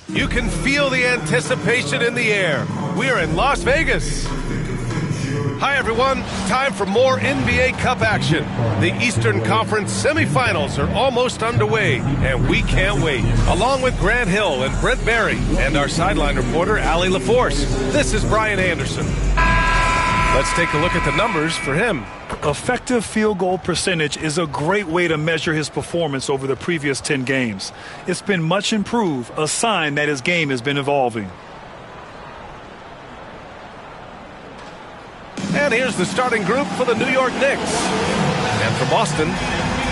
You can feel the anticipation in the air. We are in Las Vegas. Hi, everyone. Time for more NBA Cup action. The Eastern Conference semifinals are almost underway, and we can't wait. Along with Grant Hill and Brent Barry and our sideline reporter, Allie LaForce, this is Brian Anderson. Let's take a look at the numbers for him. Effective field goal percentage is a great way to measure his performance over the previous 10 games. It's been much improved, a sign that his game has been evolving. And here's the starting group for the New York Knicks. And for Boston,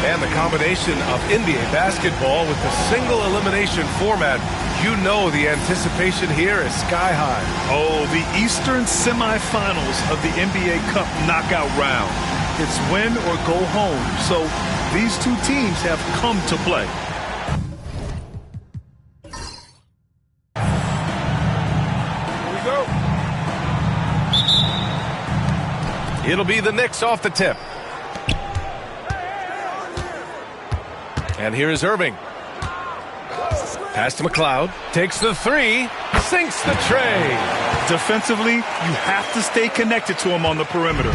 and the combination of NBA basketball with the single elimination format, you know the anticipation here is sky high. Oh, the Eastern semifinals of the NBA Cup knockout round. It's win or go home. So these two teams have come to play. It'll be the Knicks off the tip. And here is Irving. Pass to McLeod. Takes the three. Sinks the tray. Defensively, you have to stay connected to him on the perimeter.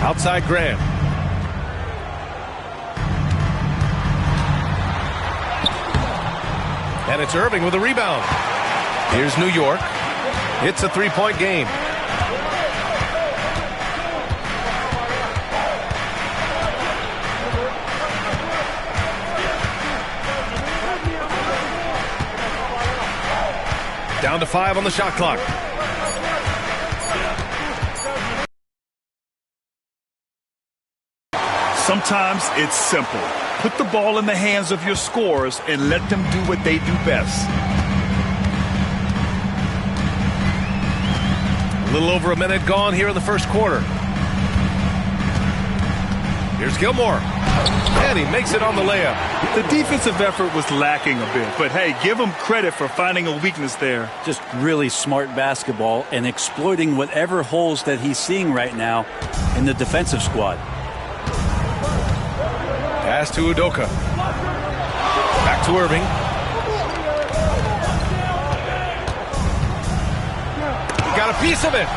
Outside Grant. And it's Irving with a rebound. Here's New York. It's a three-point game. Down to 5 on the shot clock. Sometimes it's simple. Put the ball in the hands of your scorers and let them do what they do best. A little over a minute gone here in the first quarter. Here's Gilmore. And he makes it on the layup. The defensive effort was lacking a bit, but hey, give him credit for finding a weakness there. Just really smart basketball and exploiting whatever holes that he's seeing right now in the defensive squad. Pass to Udoka. Back to Irving. He got a piece of it.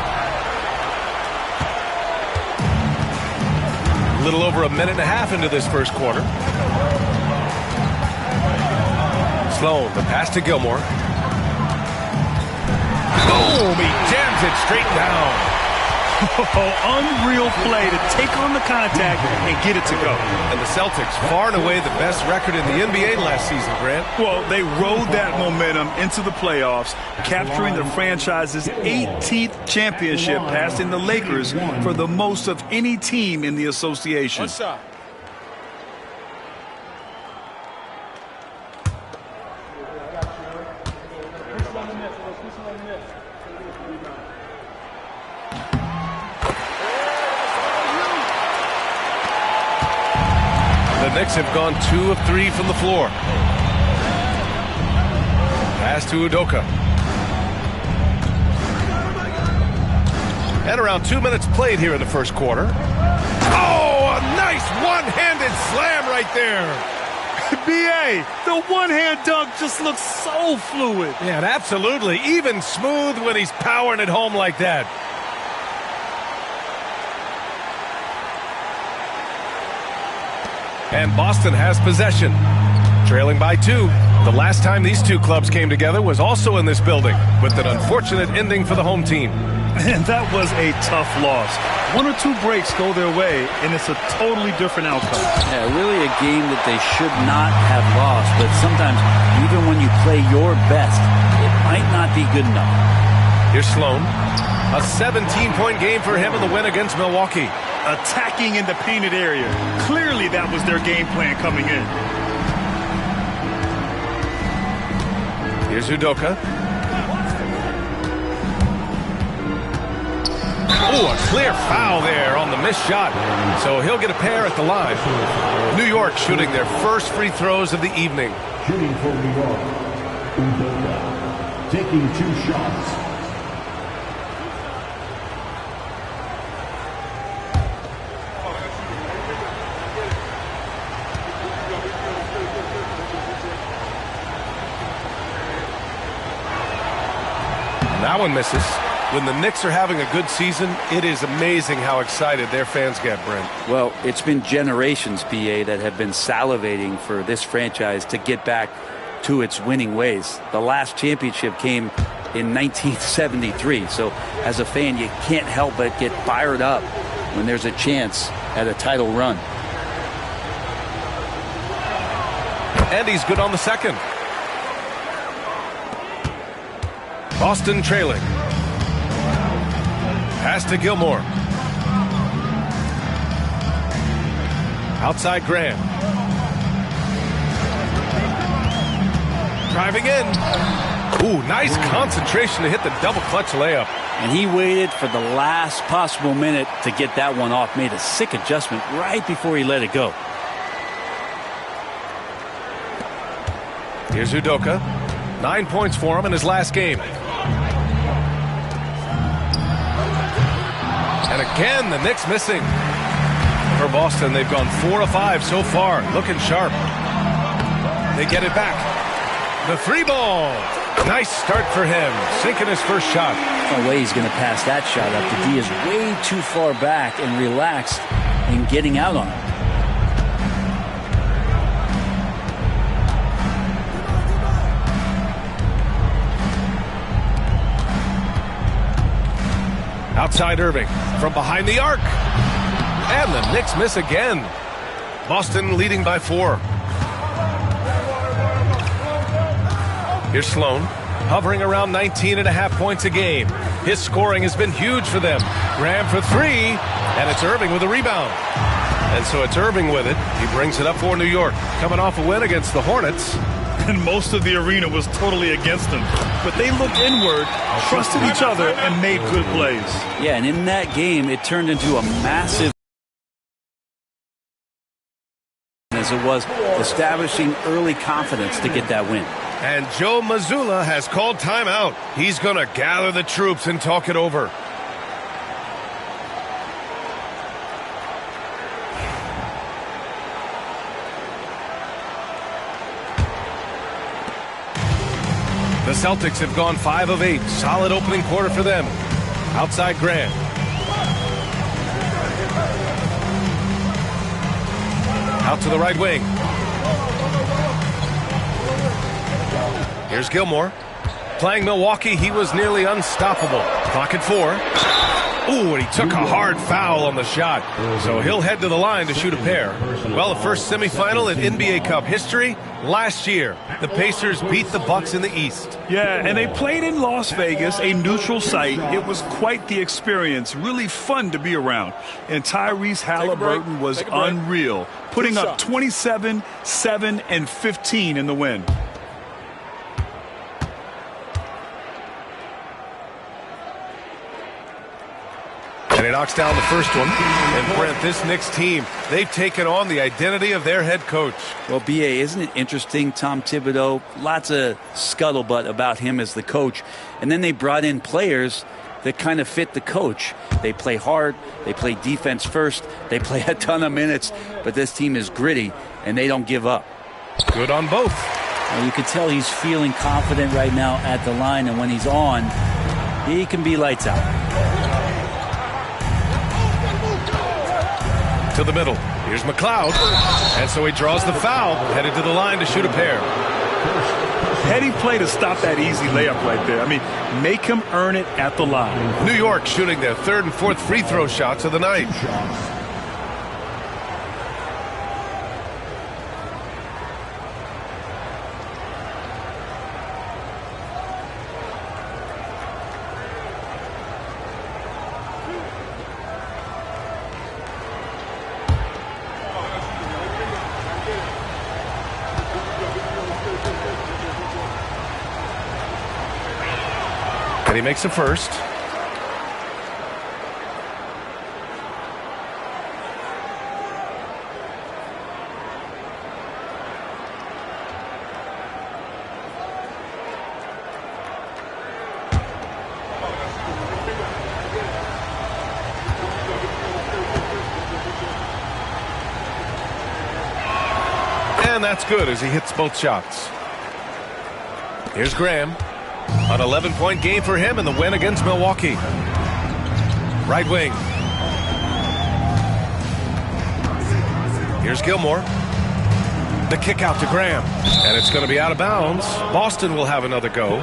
A little over a minute and a half into this first quarter. Sloan, the pass to Gilmore. Boom! He jams it straight down. Unreal play to take on the contact and get it to go. And the Celtics, far and away the best record in the NBA last season, Grant. Well, they rode that momentum into the playoffs, capturing the franchise's 18th championship, passing the Lakers for the most of any team in the association. What's up? The Knicks have gone 2 of 3 from the floor. Pass to Udoka. And around 2 minutes played here in the first quarter. Oh, a nice one-handed slam right there. B.A., the one-hand dunk just looks so fluid. Yeah, absolutely. Even smooth when he's powering it home like that. And Boston has possession, trailing by 2. The last time these two clubs came together was also in this building, with an unfortunate ending for the home team. And that was a tough loss. 1 or 2 breaks go their way, and it's a totally different outcome. Yeah, really a game that they should not have lost, but sometimes even when you play your best, it might not be good enough. Here's Sloan. A 17-point game for him in the win against Milwaukee. Attacking in the painted area. Clearly that was their game plan coming in. Here's Udoka. Oh, a clear foul there on the missed shot. So he'll get a pair at the line. New York shooting their first free throws of the evening. Shooting for New York, Udoka, taking 2 shots. That one misses. When the Knicks are having a good season, it is amazing how excited their fans get, Brent. Well, it's been generations, PA, that have been salivating for this franchise to get back to its winning ways. The last championship came in 1973. So as a fan, you can't help but get fired up when there's a chance at a title run. And he's good on the second. Boston trailing. Pass to Gilmore. Outside Graham. Driving in. Ooh, nice concentration to hit the double clutch layup. And he waited for the last possible minute to get that one off. Made a sick adjustment right before he let it go. Here's Udoka. 9 points for him in his last game. And again, the Knicks missing. For Boston, they've gone 4 of 5 so far. Looking sharp. They get it back. The three ball. Nice start for him. Sinking his first shot. No way he's going to pass that shot up. The D is way too far back and relaxed in getting out on it. Outside Irving from behind the arc. And the Knicks miss again. Boston leading by 4. Here's Sloan, hovering around 19.5 points a game. His scoring has been huge for them. Graham for 3, and it's Irving with a rebound. And so it's Irving with it. He brings it up for New York, coming off a win against the Hornets. And most of the arena was totally against them. But they looked inward, trusted each other, and made good plays. Yeah, and in that game, it turned into a massive, as it was establishing early confidence to get that win. And Joe Mazzulla has called timeout. He's going to gather the troops and talk it over. The Celtics have gone 5 of 8. Solid opening quarter for them. Outside Graham. Out to the right wing. Here's Gilmore. Playing Milwaukee, he was nearly unstoppable. Clock at 4. Ooh, and he took a hard foul on the shot. So he'll head to the line to shoot a pair. Well, the first semifinal in NBA Cup history last year. The Pacers beat the Bucks in the East. Yeah, and they played in Las Vegas, a neutral site. It was quite the experience. Really fun to be around. And Tyrese Halliburton was unreal, putting up 27, 7, and 15 in the win. And he knocks down the first one. And Brent, this Knicks team, they've taken on the identity of their head coach. Well, B.A., isn't it interesting, Tom Thibodeau? Lots of scuttlebutt about him as the coach. And then they brought in players that kind of fit the coach. They play hard. They play defense first. They play a ton of minutes. But this team is gritty, and they don't give up. Good on both. Well, you can tell he's feeling confident right now at the line. And when he's on, he can be lights out. To the middle. Here's McLeod. And so he draws the foul, headed to the line to shoot a pair. Heady play to stop that easy layup right there. I mean, make him earn it at the line. New York shooting their 3rd and 4th free throw shots of the night. And he makes a first. And that's good as he hits both shots. Here's Graham. An 11-point game for him in the win against Milwaukee. Right wing. Here's Gilmore. The kick out to Graham. And it's going to be out of bounds. Boston will have another go.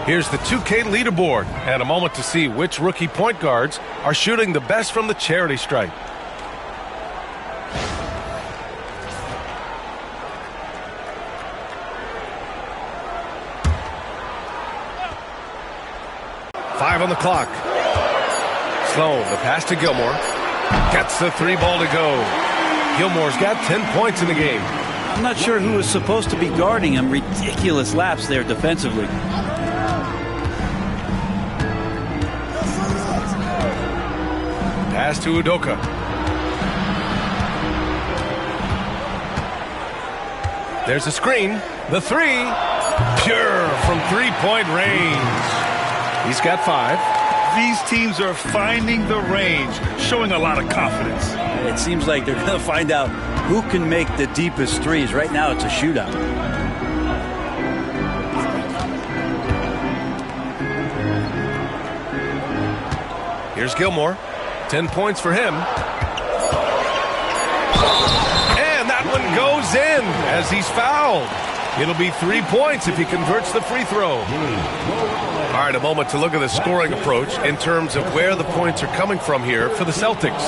Here's the 2K leaderboard. And a moment to see which rookie point guards are shooting the best from the charity stripe. Five on the clock. Sloan, the pass to Gilmore. Gets the 3 ball to go. Gilmore's got 10 points in the game. I'm not sure who was supposed to be guarding him. Ridiculous laps there defensively. Pass to Udoka. There's a screen. The 3. Pure from 3-point range. He's got 5. These teams are finding the range, showing a lot of confidence. It seems like they're going to find out who can make the deepest threes. Right now, it's a shootout. Here's Gilmore. 10 points for him. And that one goes in as he's fouled. It'll be 3 points if he converts the free throw. All right, a moment to look at the scoring approach in terms of where the points are coming from here for the Celtics.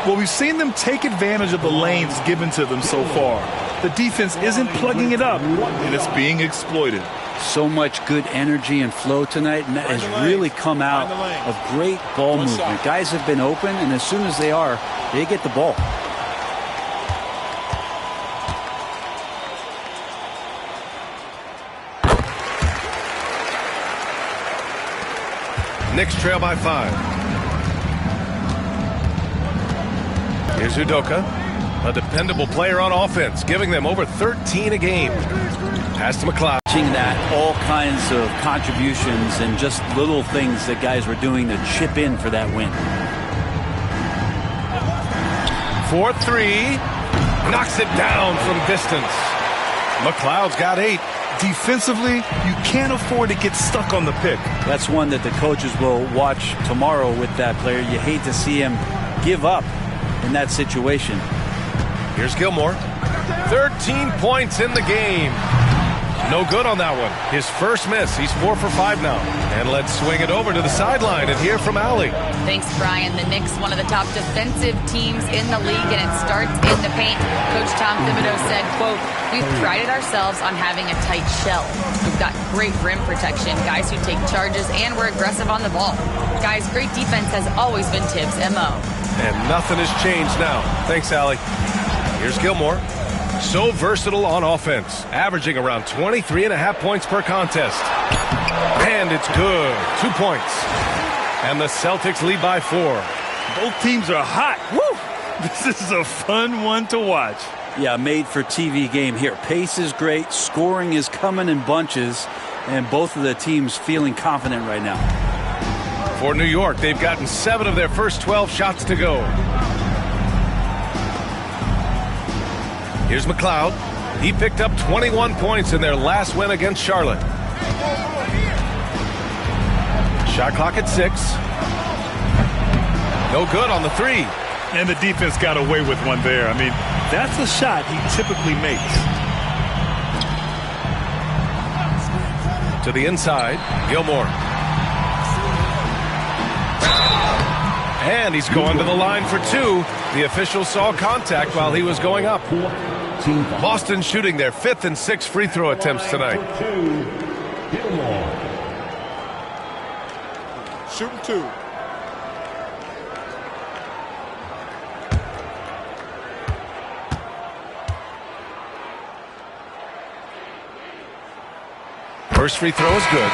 Well, we've seen them take advantage of the lanes given to them so far. The defense isn't plugging it up, and it's being exploited. So much good energy and flow tonight, and that has really come out of great ball movement. Guys have been open, and as soon as they are, they get the ball. Knicks trail by 5. Here's Udoka, a dependable player on offense, giving them over 13 a game. Pass to McLeod. That all kinds of contributions and just little things that guys were doing to chip in for that win. 4-3, knocks it down from distance. McLeod's got 8. Defensively, you can't afford to get stuck on the pick. That's one that the coaches will watch tomorrow with that player. You hate to see him give up in that situation. Here's Gilmore. 13 points in the game. No good on that one. His first miss. He's 4 for 5 now. And let's swing it over to the sideline and hear from Allie. Thanks, Brian. The Knicks, one of the top defensive teams in the league, and it starts in the paint. Coach Tom Thibodeau said, quote, "We've prided ourselves on having a tight shell. We've got great rim protection, guys who take charges, and we're aggressive on the ball. Guys, great defense has always been Tibbs' MO." And nothing has changed now. Thanks, Allie. Here's Gilmore. So versatile on offense, averaging around 23.5 points per contest. And it's good. 2 points. And the Celtics lead by 4. Both teams are hot. Woo! This is a fun one to watch. Yeah, made for TV game here. Pace is great. Scoring is coming in bunches. And both of the teams feeling confident right now. For New York, they've gotten 7 of their first 12 shots to go. Here's McLeod. He picked up 21 points in their last win against Charlotte. Shot clock at 6. No good on the 3. And the defense got away with one there. I mean, that's a shot he typically makes. To the inside, Gilmore. And he's going to the line for 2. The official saw contact while he was going up. Boston shooting their 5th and 6th free throw attempts tonight. Shooting 2. First free throw is good.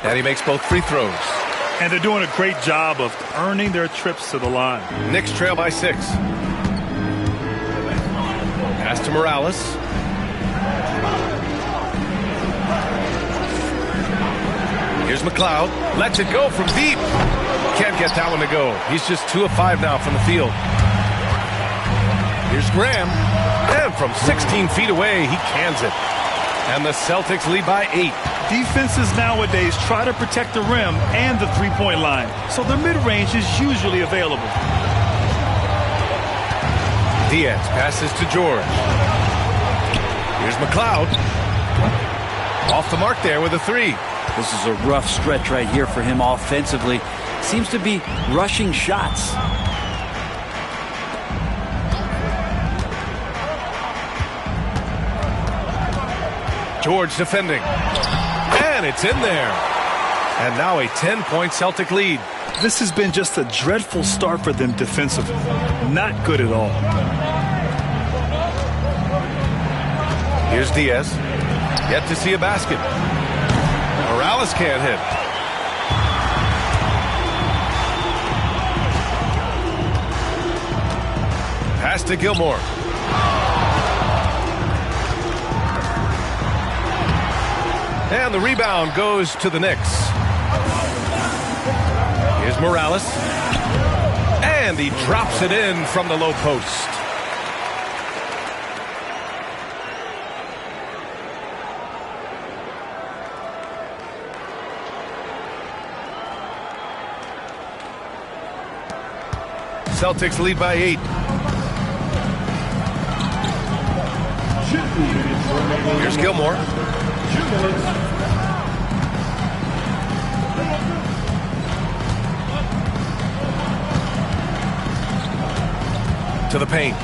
And he makes both free throws. And they're doing a great job of earning their trips to the line. Knicks trail by 6. to Morales. Here's McLeod. Lets it go from deep. Can't get that one to go. He's just 2 of 5 now from the field. Here's Graham. And from 16 feet away, he cans it. And the Celtics lead by 8. Defenses nowadays try to protect the rim and the three-point line, so their mid-range is usually available. Diaz passes to George. Here's McLeod. Off the mark there with a 3. This is a rough stretch right here for him offensively. Seems to be rushing shots. George defending. And it's in there. And now a 10-point Celtic lead. This has been just a dreadful start for them defensively. Not good at all. Here's Diaz. Yet to see a basket. Morales can't hit. Pass to Gilmore. And the rebound goes to the Knicks. Here's Morales. And he drops it in from the low post. Celtics lead by 8. Here's Gilmore. To the paint.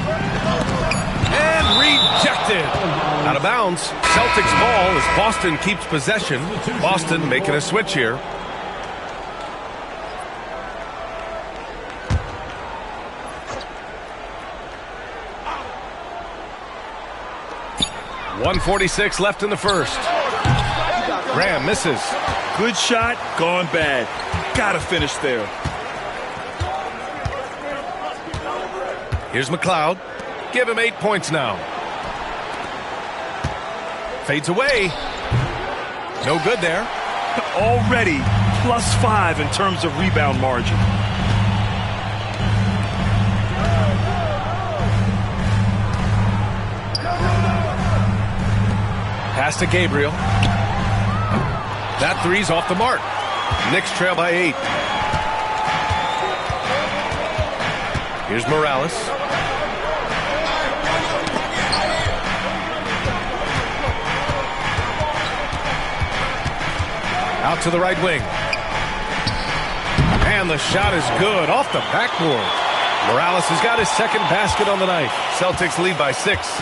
And rejected. Out of bounds. Celtics ball as Boston keeps possession. Boston making a switch here. .146 left in the first. Graham misses. Good shot, gone bad. Gotta finish there. Here's McLeod. Give him 8 points now. Fades away. No good there. Already +5 in terms of rebound margin. Pass to Gabriel. That three's off the mark. Knicks trail by 8. Here's Morales. Out to the right wing. And the shot is good off the backboard. Morales has got his second basket on the night. Celtics lead by 6.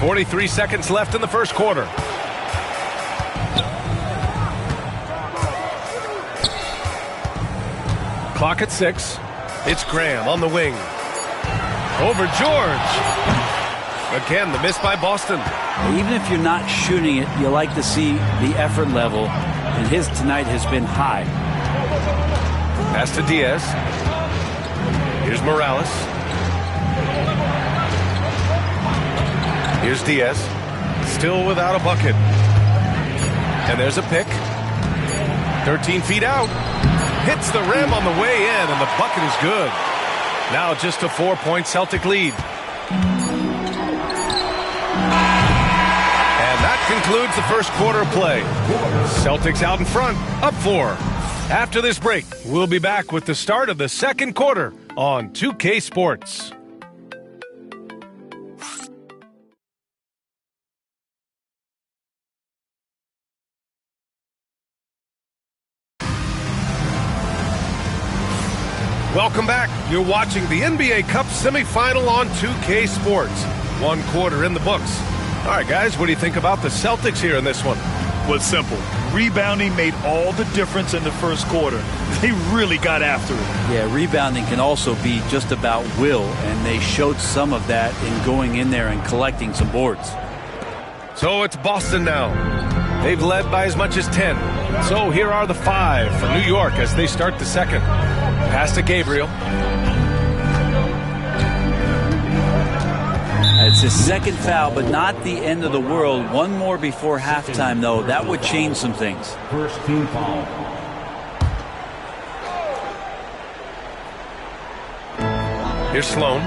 43 seconds left in the first quarter. Clock at 6. It's Graham on the wing. Over George. Again, the miss by Boston. Even if you're not shooting it, you like to see the effort level, and his tonight has been high. Pass to Diaz. Here's Morales. Here's Diaz. Still without a bucket. And there's a pick. 13 feet out. Hits the rim on the way in, and the bucket is good. Now just a 4-point Celtic lead. And that concludes the first quarter of play. Celtics out in front, up 4. After this break, we'll be back with the start of the second quarter on 2K Sports. Welcome back. You're watching the NBA Cup semifinal on 2K Sports. 1 quarter in the books. All right, guys, what do you think about the Celtics here in this one? Well, it's simple. Rebounding made all the difference in the first quarter. They really got after it. Yeah, rebounding can also be just about will, and they showed some of that in going in there and collecting some boards. So it's Boston now. They've led by as much as 10. So here are the 5 for New York as they start the second. Pass to Gabriel. It's his second foul, but not the end of the world. One more before halftime, though. That would change some things. First team foul. Here's Sloan.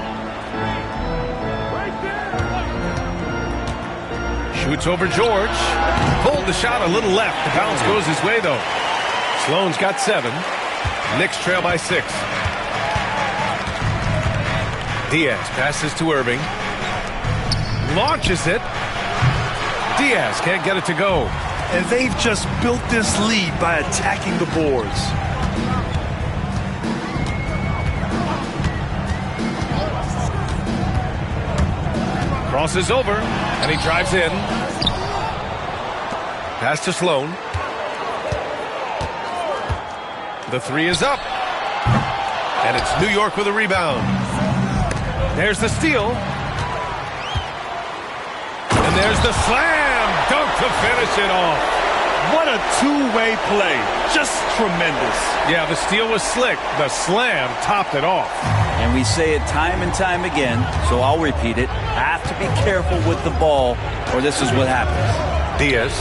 Shoots over George. Pulled the shot a little left. The bounce goes his way, though. Sloan's got 7. Knicks trail by 6. Diaz passes to Irving. Launches it. Diaz can't get it to go. And they've just built this lead by attacking the boards. Crosses over, and he drives in. Pass to Sloan. The 3 is up. And it's New York with a rebound. There's the steal. And there's the slam dunk to finish it off. What a two-way play. Just tremendous. Yeah, the steal was slick. The slam topped it off. And we say it time and time again, so I'll repeat it. Have to be careful with the ball, or this is what happens. Diaz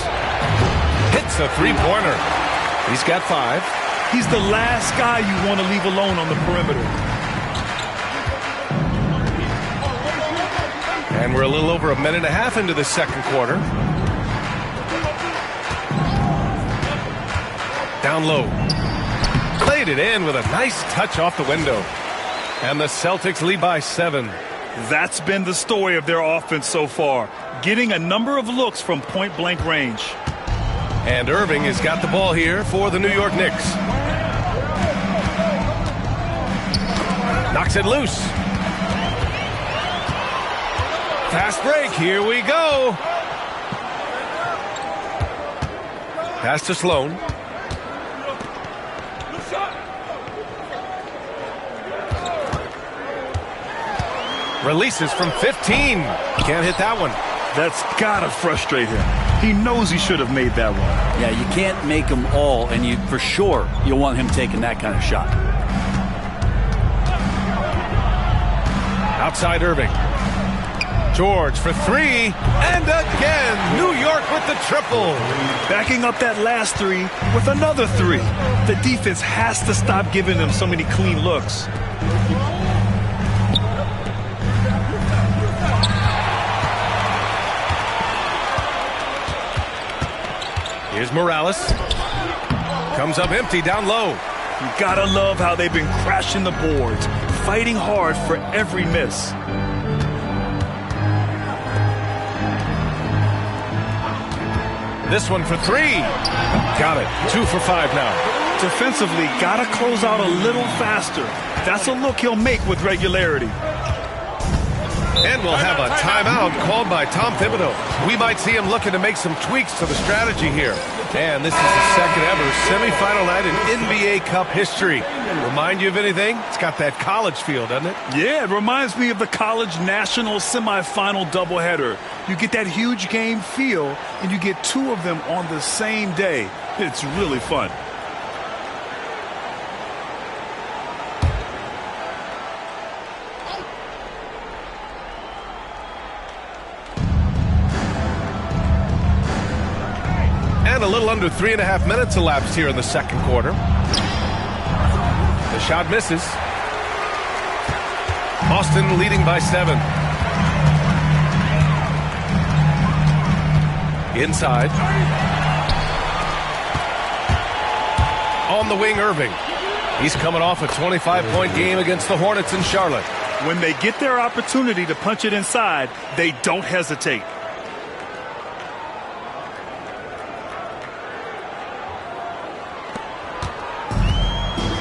hits a three-pointer. He's got 5. He's the last guy you want to leave alone on the perimeter. And we're a little over a minute and a half into the second quarter. Down low. Played it in with a nice touch off the window. And the Celtics lead by 7. That's been the story of their offense so far. Getting a number of looks from point-blank range. And Irving has got the ball here for the New York Knicks. Knocks it loose. Fast break. Here we go. Pass to Sloan. Releases from 15. Can't hit that one. That's gotta frustrate him. He knows he should have made that one. Yeah, you can't make them all, and you for sure you'll want him taking that kind of shot. Outside Irving. George for 3. And again, New York with the triple. Backing up that last 3 with another 3. The defense has to stop giving them so many clean looks. Here's Morales. Comes up empty down low. You gotta love how they've been crashing the boards, fighting hard for every miss. This one for 3. Got it. 2 for 5 now. Defensively, gotta close out a little faster. That's a look he'll make with regularity. And we'll have a timeout called by Tom Thibodeau. We might see him looking to make some tweaks to the strategy here. And this is the second ever semifinal night in NBA Cup history. Remind you of anything? It's got that college feel, doesn't it? Yeah, it reminds me of the college national semifinal doubleheader. You get that huge game feel, and you get 2 of them on the same day. It's really fun. And a little under 3.5 minutes elapsed here in the second quarter. The shot misses. Boston leading by 7. Inside. On the wing, Irving. He's coming off a 25-point game against the Hornets in Charlotte. When they get their opportunity to punch it inside, they don't hesitate.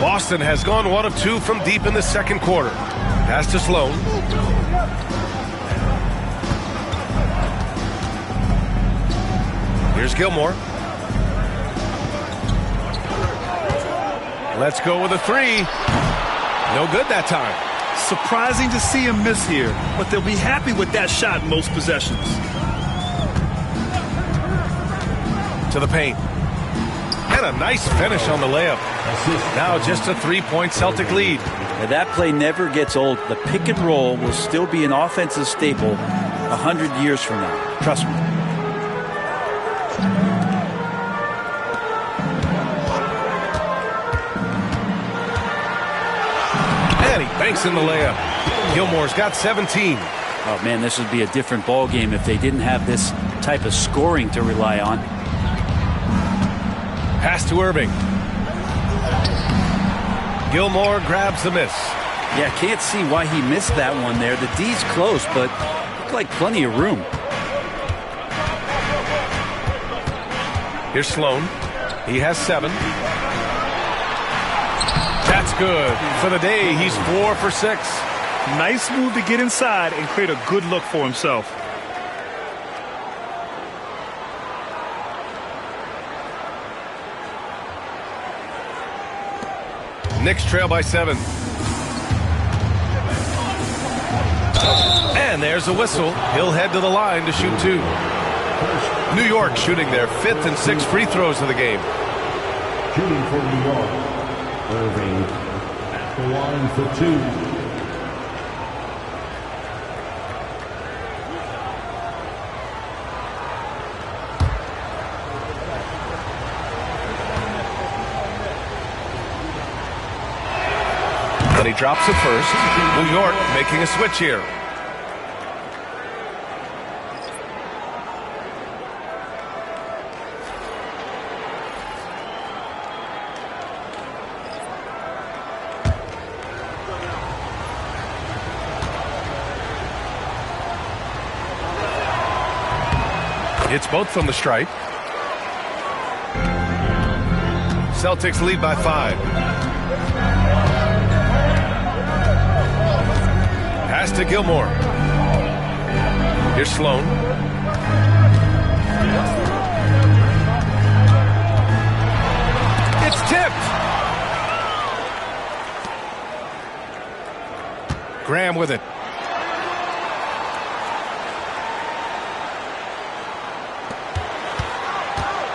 Boston has gone 1 of 2 from deep in the second quarter. Pass to Sloan. Here's Gilmore. Let's go with a 3. No good that time. Surprising to see him miss here, but they'll be happy with that shot most possessions. To the paint. And a nice finish on the layup. Now just a 3-point Celtic lead. Now that play never gets old. The pick and roll will still be an offensive staple 100 years from now. Trust me. And he banks in the layup. Gilmore's got 17. Oh, man, this would be a different ball game if they didn't have this type of scoring to rely on. Pass to Irving. Gilmore grabs the miss. Yeah, can't see why he missed that one there. The D's close, but looked like plenty of room. Here's Sloan. He has 7. That's good. For the day, he's 4 for 6. Nice move to get inside and create a good look for himself. Knicks trail by 7. And there's a whistle. He'll head to the line to shoot 2. New York shooting their 5th and 6th free throws of the game. Shooting for New York, Irving at the line for 2. And he drops it first. New York making a switch here. It's both from the stripe. Celtics lead by 5. Pass to Gilmore. Here's Sloan. It's tipped. Graham with it.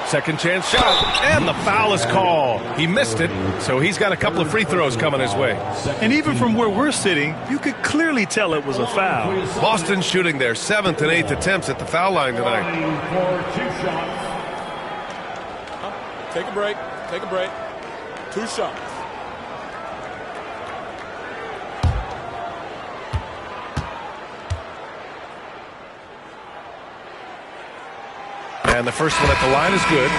Second chance shot, and the foul is called. He missed it, so he's got a couple of free throws coming his way. And even from where we're sitting, you could clearly tell it was a foul. Boston shooting their 7th and 8th attempts at the foul line tonight. For 2 shots. Take a break. Take a break. 2 shots. And the first one at the line is good.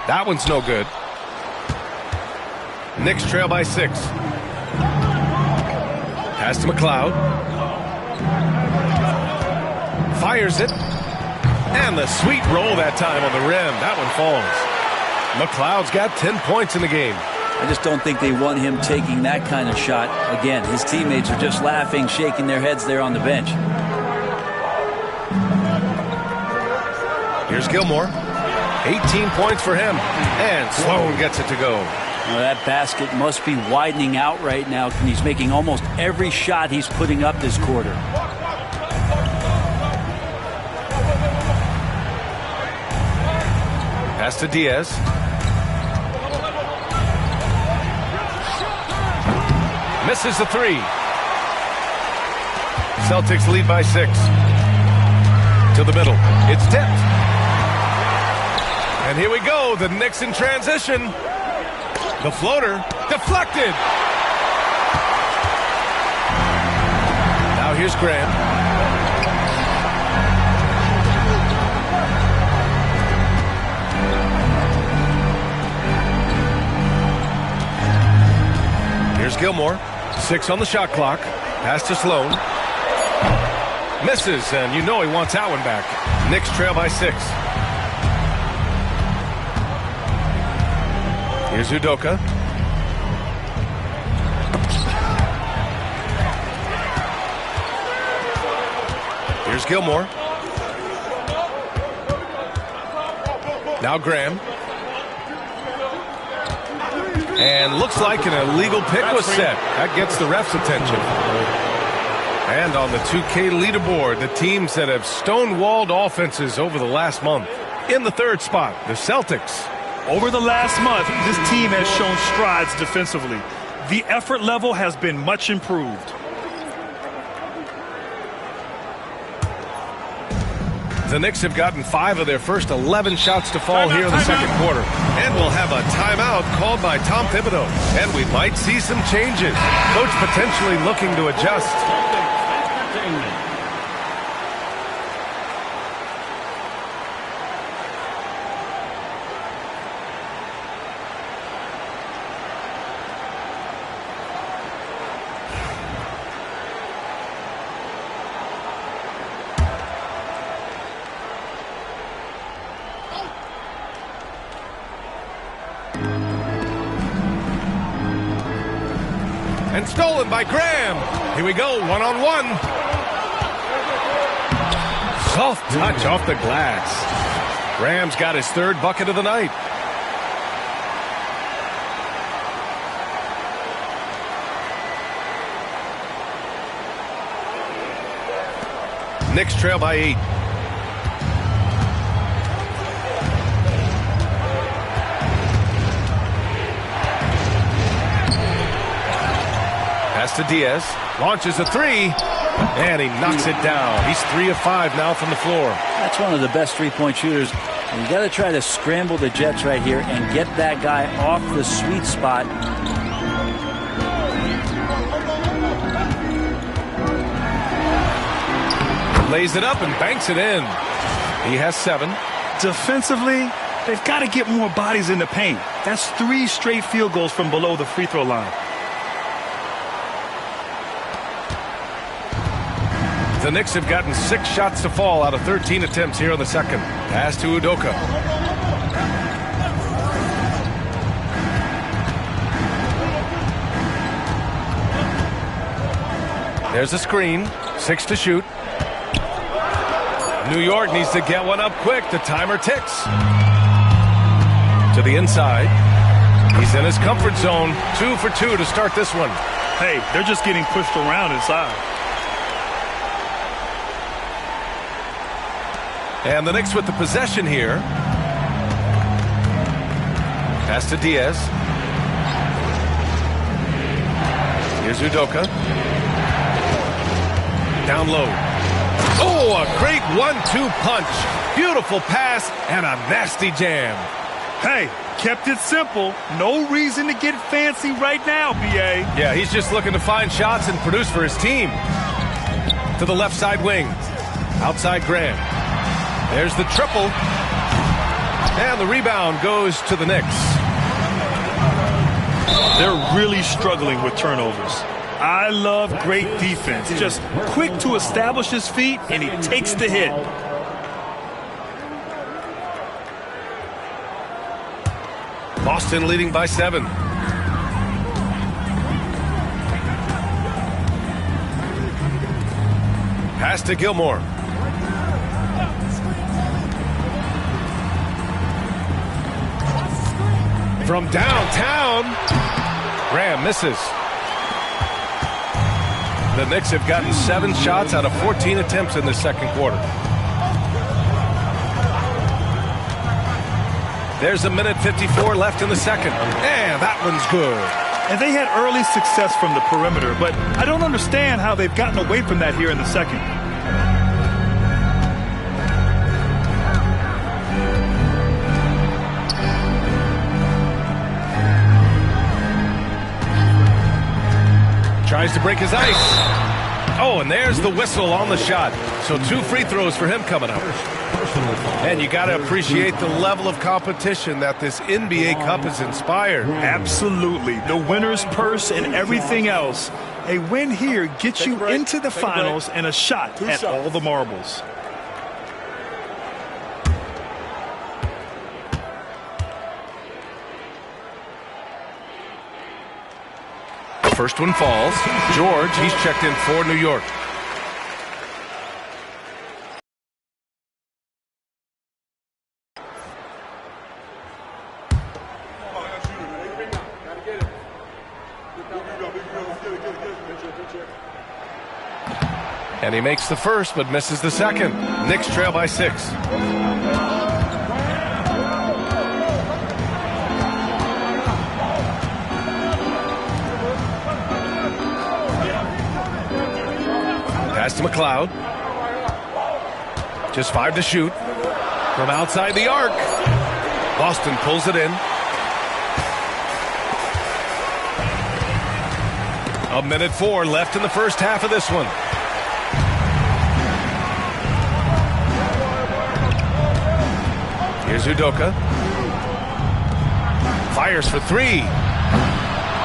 That one's no good. Knicks trail by 6. Pass to McLeod. Fires it. And the sweet roll that time on the rim. That one falls. McLeod's got 10 points in the game. I just don't think they want him taking that kind of shot. Again, his teammates are just laughing, shaking their heads there on the bench. Here's Gilmore. 18 points for him. And Sloan gets it to go. Well, that basket must be widening out right now. He's making almost every shot he's putting up this quarter. Pass to Diaz. Misses the 3. Celtics lead by 6. To the middle. It's tipped. And here we go. The Knicks in transition. The floater deflected. Now here's Graham. Here's Gilmore. 6 on the shot clock. Pass to Sloan. Misses, and you know he wants that one back. Knicks trail by 6. Here's Udoka. Here's Gilmore. Now Graham. And looks like an illegal pick was set. That gets the ref's attention. And on the 2K leaderboard, the teams that have stonewalled offenses over the last month. In the third spot, the Celtics. Over the last month, this team has shown strides defensively. The effort level has been much improved. The Knicks have gotten 5 of their first 11 shots to fall here in the second quarter. And we'll have a timeout called by Tom Thibodeau. And we might see some changes. Coach potentially looking to adjust. And stolen by Graham. Here we go, one-on-one. Soft touch off the glass. Graham's got his third bucket of the night. Knicks trail by 8. Pass to Diaz, launches a 3, and he knocks it down. He's 3 of 5 now from the floor. That's one of the best three-point shooters. And you got to try to scramble the Jets right here and get that guy off the sweet spot. Lays it up and banks it in. He has 7. Defensively, they've got to get more bodies in the paint. That's 3 straight field goals from below the free throw line. The Knicks have gotten 6 shots to fall out of 13 attempts here in the second. Pass to Udoka. There's a screen. 6 to shoot. New York needs to get one up quick. The timer ticks. To the inside. He's in his comfort zone. 2 for 2 to start this one. Hey, they're just getting pushed around inside. And the Knicks with the possession here. Pass to Diaz. Here's Udoka. Down low. Oh, a great 1-2 punch. Beautiful pass and a nasty jam. Hey, kept it simple. No reason to get fancy right now, B.A. Yeah, he's just looking to find shots and produce for his team. To the left side wing. Outside Graham. There's the triple. And the rebound goes to the Knicks. They're really struggling with turnovers. I love great defense. Just quick to establish his feet, and he takes the hit. Boston leading by 7. Pass to Gilmore. From downtown, Graham misses. The Knicks have gotten 7 shots out of 14 attempts in the second quarter. There's a minute 54 left in the second. And that one's good. And they had early success from the perimeter, but I don't understand how they've gotten away from that here in the second. Tries to break his ice. Oh, and there's the whistle on the shot. So 2 free throws for him coming up. And you got to appreciate the level of competition that this NBA Cup has inspired. Absolutely. The winner's purse and everything else. A win here gets you into the finals and a shot at all the marbles. First one falls. George, he's checked in for New York. And he makes the first, but misses the second. Knicks trail by 6. Pass to McLeod. Just 5 to shoot. From outside the arc. Boston pulls it in. A minute 4 left in the first half of this one. Here's Udoka. Fires for 3.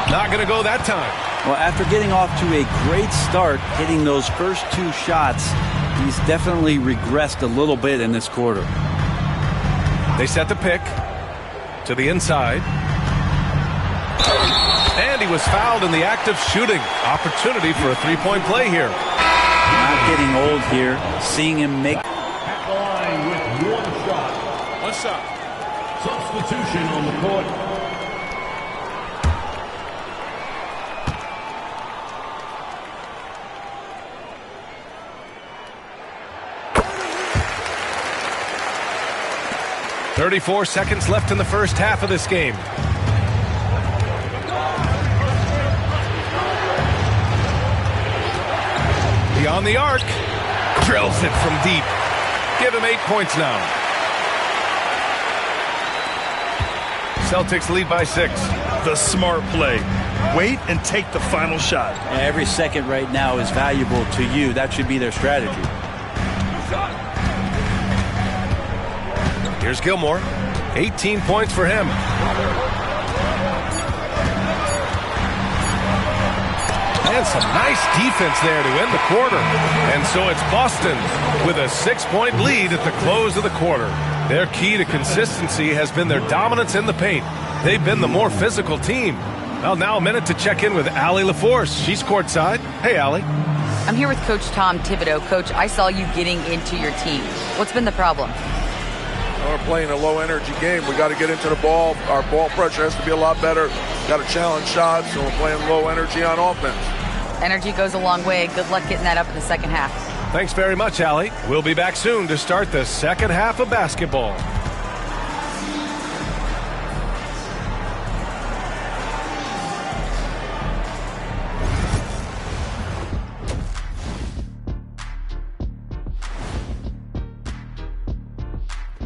Not going to go that time. Well, after getting off to a great start, hitting those first 2 shots, he's definitely regressed a little bit in this quarter. They set the pick to the inside. And he was fouled in the act of shooting. Opportunity for a 3-point play here. Not getting old here. Seeing him make... At the line with 1 shot. 1 shot. Substitution on the court. .34 seconds left in the first half of this game. Beyond the arc. Drills it from deep. Give him 8 points now. Celtics lead by 6. The smart play. Wait and take the final shot. Every second right now is valuable to you. That should be their strategy. Here's Gilmore. 18 points for him. And some nice defense there to end the quarter. And so it's Boston with a 6-point lead at the close of the quarter. Their key to consistency has been their dominance in the paint. They've been the more physical team. Well, now a minute to check in with Allie LaForce. She's courtside. Hey, Allie. I'm here with Coach Tom Thibodeau. Coach, I saw you getting into your team. What's been the problem? We're playing a low-energy game. We got to get into the ball. Our ball pressure has to be a lot better. Got to challenge shots, so we're playing low energy on offense. Energy goes a long way. Good luck getting that up in the second half. Thanks very much, Allie. We'll be back soon to start the second half of basketball.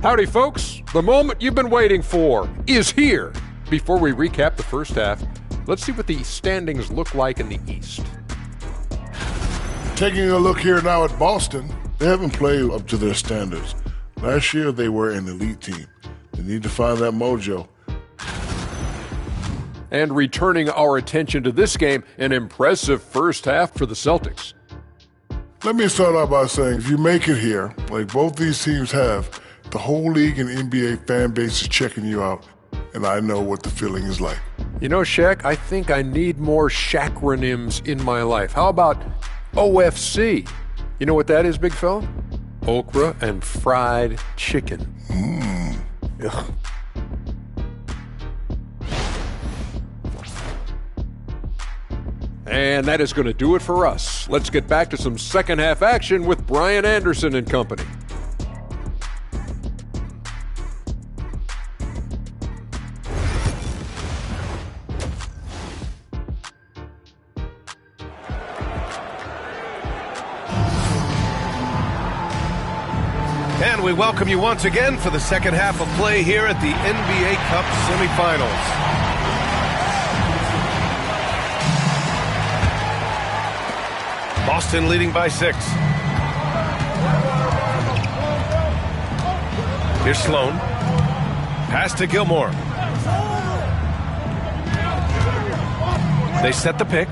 Howdy, folks. The moment you've been waiting for is here. Before we recap the first half, let's see what the standings look like in the East. Taking a look here now at Boston, they haven't played up to their standards. Last year, they were an elite team. They need to find that mojo. And returning our attention to this game, an impressive first half for the Celtics. Let me start out by saying, if you make it here, like both these teams have, the whole league and NBA fan base is checking you out, and I know what the feeling is like. You know, Shaq, I think I need more Shaqronyms in my life. How about OFC? You know what that is, big fella? Okra and fried chicken. Ugh. And that is going to do it for us. Let's get back to some second half action with Brian Anderson and company. And we welcome you once again for the second half of play here at the NBA Cup semifinals. Boston leading by 6. Here's Sloan. Pass to Gilmore. They set the pick.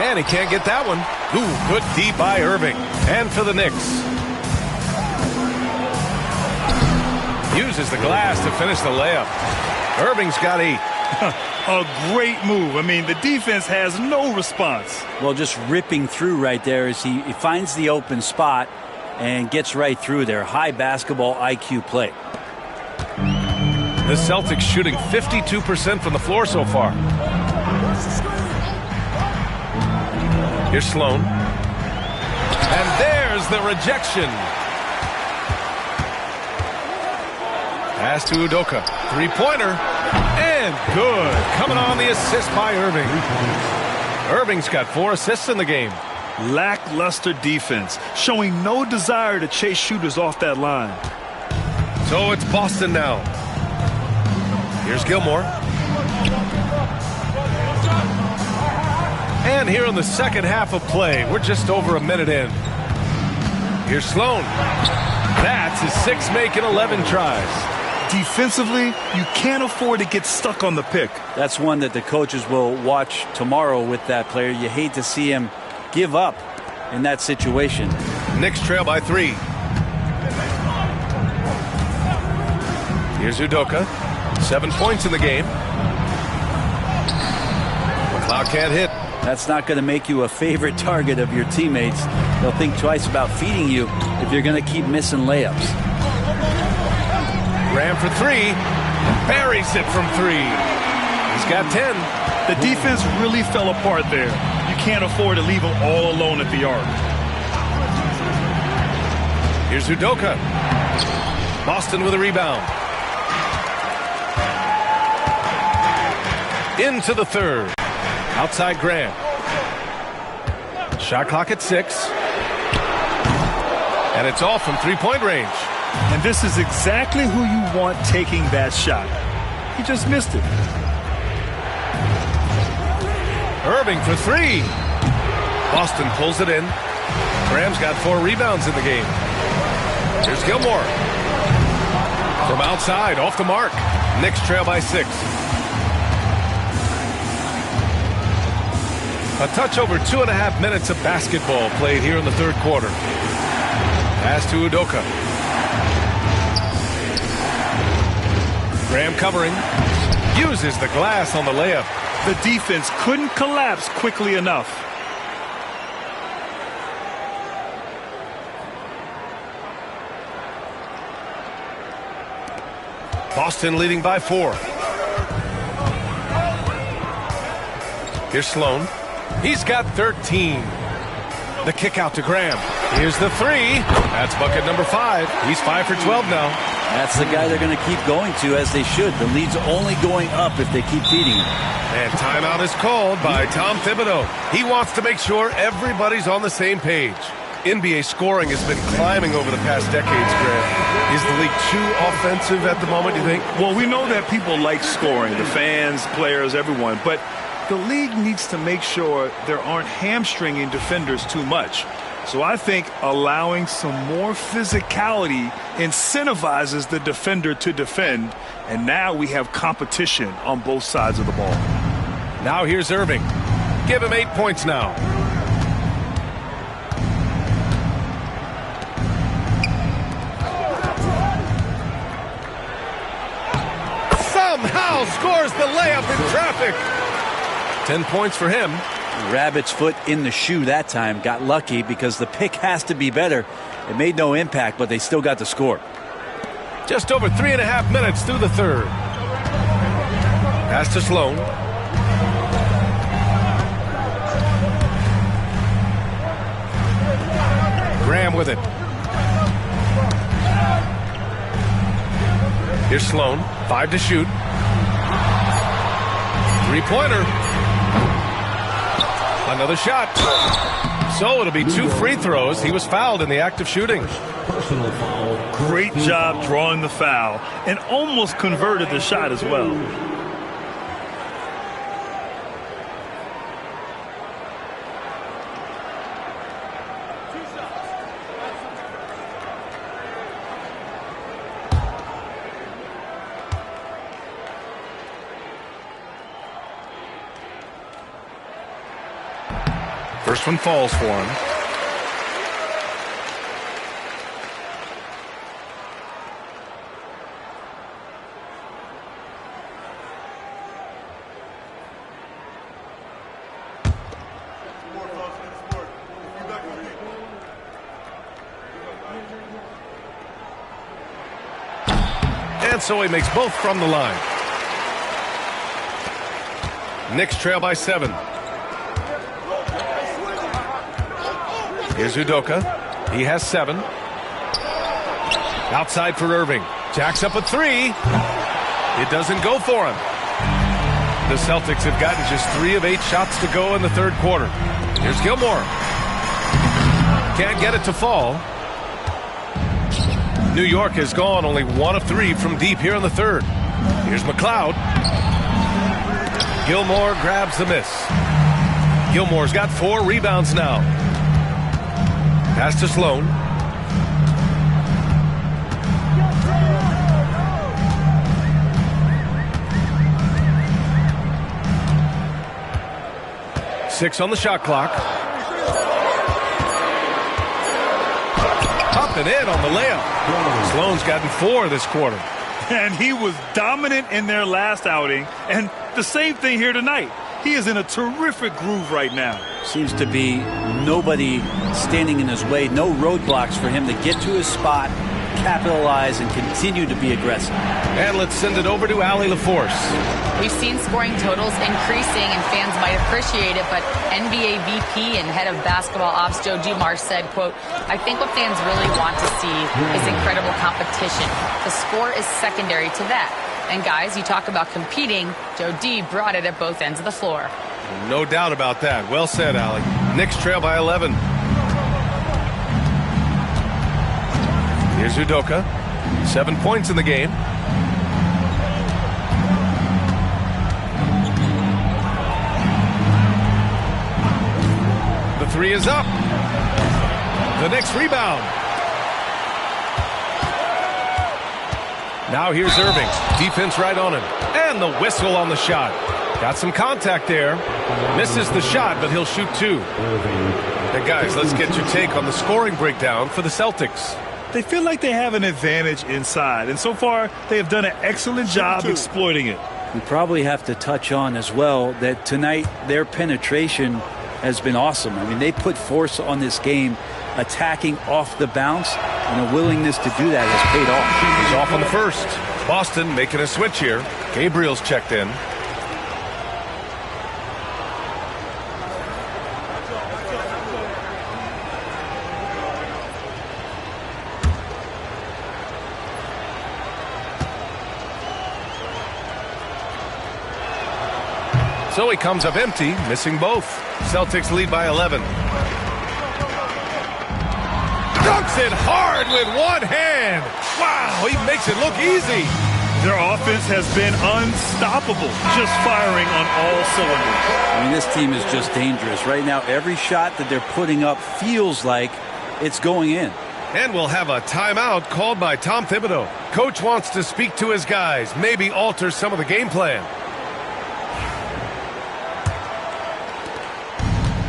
And he can't get that one. Ooh, good D by Irving. And for the Knicks. Uses the glass to finish the layup. Irving's got 8. A great move. I mean, the defense has no response. Well, just ripping through right there as he finds the open spot and gets right through there. High basketball IQ play. The Celtics shooting 52% from the floor so far. Here's Sloan. And there's the rejection. Pass to Udoka. Three-pointer. And good. Coming on the assist by Irving. Irving's got 4 assists in the game. Lackluster defense, showing no desire to chase shooters off that line. So it's Boston now. Here's Gilmore. And here in the second half of play, we're just over a minute in. Here's Sloan. That's his 6th make in 11 tries. Defensively, you can't afford to get stuck on the pick. That's one that the coaches will watch tomorrow with that player. You hate to see him give up in that situation. Knicks trail by 3. Here's Udoka. 7 points in the game. McLeod can't hit. That's not going to make you a favorite target of your teammates. They'll think twice about feeding you if you're going to keep missing layups. Graham for 3. Buries it from 3. He's got 10. The defense really fell apart there. You can't afford to leave them all alone at the arc. Here's Udoka. Boston with a rebound. Into the third. Outside Graham. Shot clock at 6. And it's all from three-point range. And this is exactly who you want taking that shot. He just missed it. Irving for 3. Boston pulls it in. Graham's got 4 rebounds in the game. Here's Gilmore. From outside, off the mark. Knicks trail by 6. A touch over 2.5 minutes of basketball played here in the third quarter. Pass to Udoka. Graham covering. Uses the glass on the layup. The defense couldn't collapse quickly enough. Boston leading by 4. Here's Sloan. He's got 13. The kick out to Graham. Here's the 3. That's bucket number 5. He's 5 for 12 now. That's the guy they're going to keep going to, as they should. The lead's only going up if they keep feeding him. And timeout is called by Tom Thibodeau. He wants to make sure everybody's on the same page. NBA scoring has been climbing over the past decades, Graham. Is the league too offensive at the moment, you think? Well, we know that people like scoring, the fans, players, everyone, but the league needs to make sure there aren't hamstringing defenders too much. So I think allowing some more physicality incentivizes the defender to defend, and now we have competition on both sides of the ball. Now here's Irving. Give him 8 points now. Somehow scores the layup in traffic. 10 points for him. Rabbit's foot in the shoe that time. Got lucky because the pick has to be better. It made no impact, but they still got the score. Just over 3.5 minutes through the third. Pass to Sloan. Graham with it. Here's Sloan. 5 to shoot. 3-pointer. Another shot. So it'll be 2 free throws. He was fouled in the act of shooting. Personal foul. Great job drawing the foul and almost converted the shot as well. First one falls for him. And so he makes both from the line. Knicks trail by 7. Here's Udoka. He has 7. Outside for Irving. Jacks up a 3. It doesn't go for him. The Celtics have gotten just 3 of 8 shots to go in the third quarter. Here's Gilmore. Can't get it to fall. New York has gone only 1 of 3 from deep here in the third. Here's McLeod. Gilmore grabs the miss. Gilmore's got 4 rebounds now. Pass to Sloan. Six on the shot clock. Up and in on the layup. Sloan's gotten 4 this quarter. And he was dominant in their last outing. And the same thing here tonight. He is in a terrific groove right now. Seems to be nobody standing in his way. No roadblocks for him to get to his spot, capitalize, and continue to be aggressive. And let's send it over to Allie LaForce. We've seen scoring totals increasing, and fans might appreciate it, but NBA VP and head of basketball ops Joe Dumars said, quote, "I think what fans really want to see is incredible competition. The score is secondary to that. And guys, you talk about competing, Joe D brought it at both ends of the floor." No doubt about that. Well said, Allie. Knicks trail by 11. Here's Udoka. 7 points in the game. The 3 is up. The Knicks rebound. Now here's Irving. Defense right on him. And the whistle on the shot. Got some contact there. Misses the shot, but he'll shoot 2. Hey, guys, let's get your take on the scoring breakdown for the Celtics. They feel like they have an advantage inside, and so far they have done an excellent job exploiting it. We probably have to touch on as well that tonight their penetration has been awesome. I mean, they put force on this game, attacking off the bounce, and a willingness to do that has paid off. He's off on the first. Boston making a switch here. Gabriel's checked in. So he comes up empty, missing both. Celtics lead by 11. Dunks it hard with one hand. Wow, he makes it look easy. Their offense has been unstoppable, just firing on all cylinders. I mean, this team is just dangerous. Right now, every shot that they're putting up feels like it's going in. And we'll have a timeout called by Tom Thibodeau. Coach wants to speak to his guys, maybe alter some of the game plan.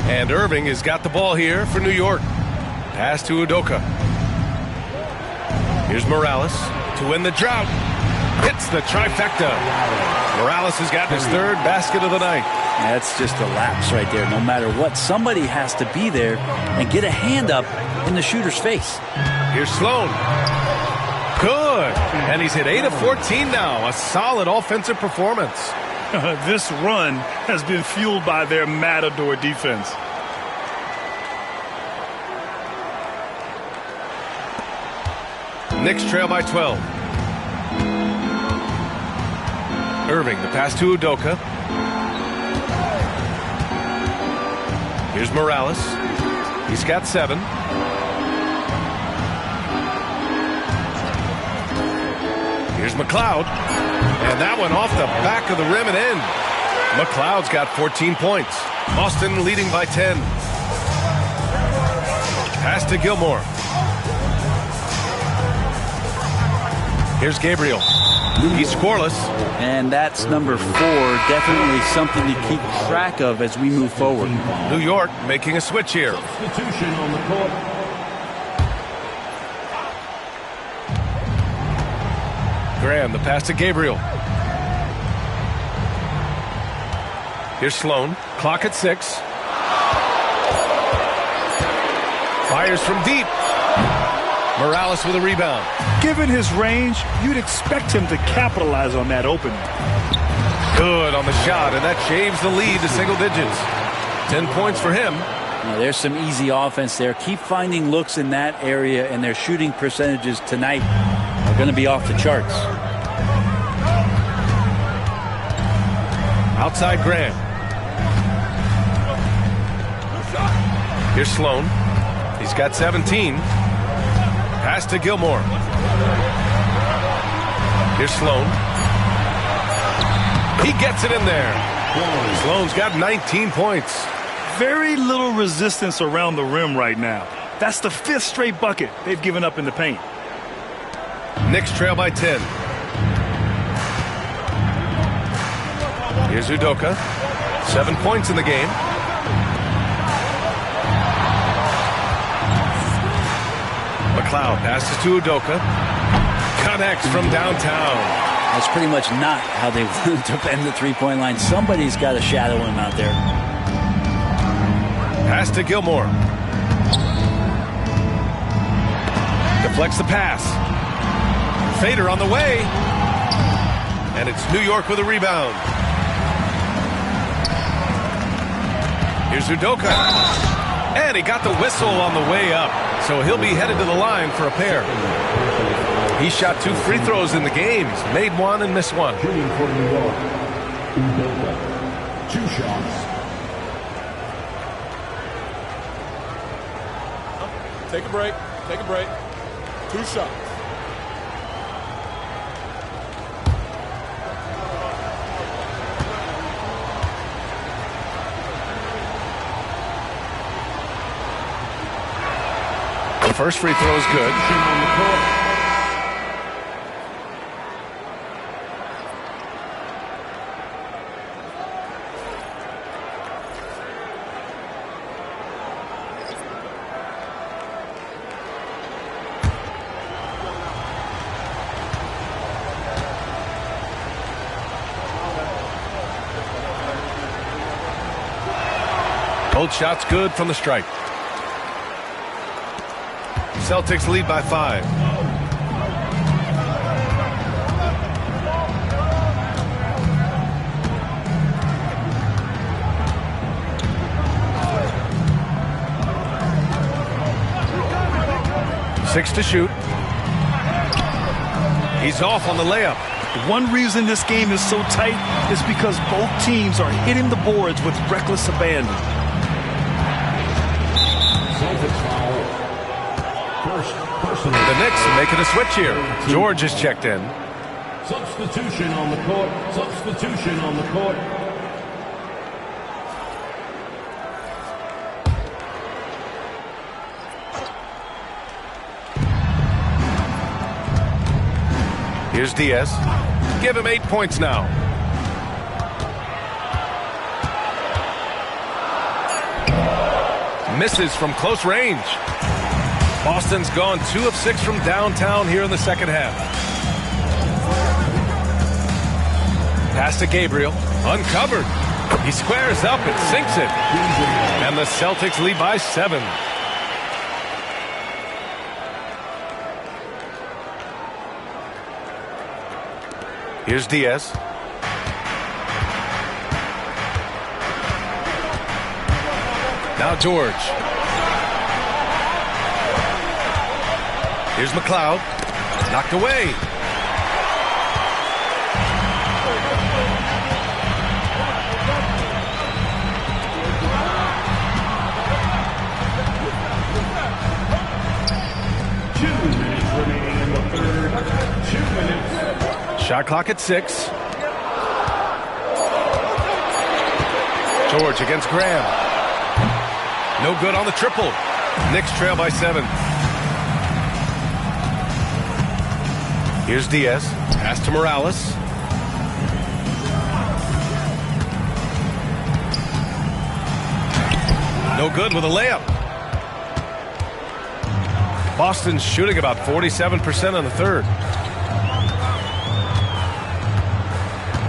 And Irving has got the ball here for New York. Pass to Udoka. Here's Morales to win the drought. Hits the trifecta. Morales has gotten his 3rd basket of the night. That's just a lapse right there. No matter what, somebody has to be there and get a hand up in the shooter's face. Here's Sloan. Good. And he's hit 8 of 14 now. A solid offensive performance. This run has been fueled by their matador defense. Knicks trail by 12. Irving, the pass to Udoka. Here's Morales. He's got 7. Here's McLeod. And that one off the back of the rim and in. McLeod's got 14 points. Boston leading by 10. Pass to Gilmore. Here's Gabriel. He's scoreless. And that's number 4. Definitely something to keep track of as we move forward. New York making a switch here. Substitution on the court. Graham, the pass to Gabriel. Here's Sloan. Clock at 6. Fires from deep. Morales with a rebound. Given his range, you'd expect him to capitalize on that opening. Good on the shot, and that shaves the lead to single digits. 10 points for him. Now, there's some easy offense there. Keep finding looks in that area, and their shooting percentages tonight are going to be off the charts. Outside Graham. Here's Sloan. He's got 17. Pass to Gilmore. Here's Sloan. He gets it in there. Sloan's got 19 points. Very little resistance around the rim right now. That's the 5th straight bucket they've given up in the paint. Knicks trail by 10. Here's Udoka. 7 points in the game. McLeod passes to Udoka. Connects from downtown. That's pretty much not how they want to defend the three-point line. Somebody's got to shadow him out there. Pass to Gilmore. Deflects the pass. Fader on the way. And it's New York with a rebound. Here's Udoka. And he got the whistle on the way up. So he'll be headed to the line for a pair. He shot 2 free throws in the game. Made 1 and missed 1. Shooting for New York, Udoka. 2 shots. Take a break. Take a break. 2 shots. The first free throw is good. Both shots good from the stripe. Celtics lead by 5. Six to shoot. He's off on the layup. One reason this game is so tight is because both teams are hitting the boards with reckless abandon. The Knicks making a switch here. George is checked in. Substitution on the court. Substitution on the court. Here's Diaz. Give him 8 points now. Misses from close range. Boston's gone 2 of 6 from downtown here in the second half. Pass to Gabriel. Uncovered. He squares up and sinks it. And the Celtics lead by 7. Here's Diaz. Now George. Here's McLeod. Knocked away. Shot clock at 6. George against Graham. No good on the triple. Knicks trail by 7. Here's Diaz. Pass to Morales. No good with a layup. Boston's shooting about 47% on the third.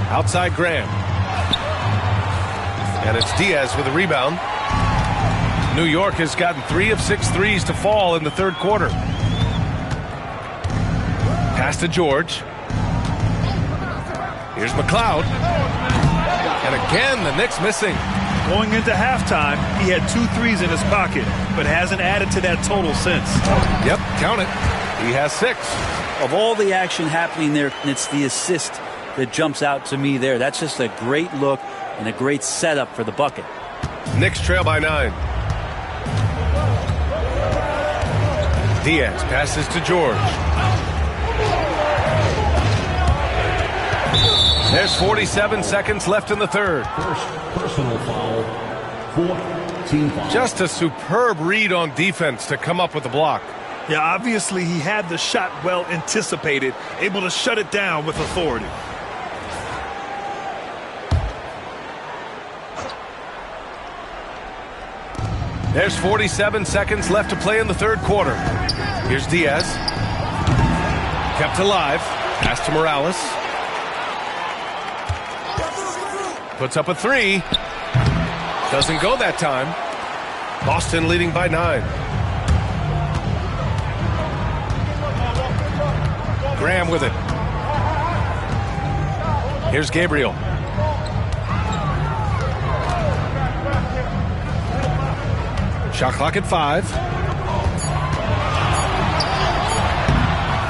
Outside Graham. And it's Diaz with a rebound. New York has gotten 3 of 6 threes to fall in the third quarter. Pass to George. Here's McLeod. And again, the Knicks missing. Going into halftime, he had 2 threes in his pocket, but hasn't added to that total since. Yep, count it. He has 6. Of all the action happening there, it's the assist that jumps out to me there. That's just a great look and a great setup for the bucket. Knicks trail by 9. Diaz passes to George. There's 47 seconds left in the third. First personal foul. 4th team foul. Just a superb read on defense to come up with the block. Yeah, obviously he had the shot well anticipated, able to shut it down with authority. There's 47 seconds left to play in the third quarter. Here's Diaz. Kept alive. Pass to Morales. Puts up a 3. Doesn't go that time. Boston leading by 9. Graham with it. Here's Gabriel. Shot clock at 5.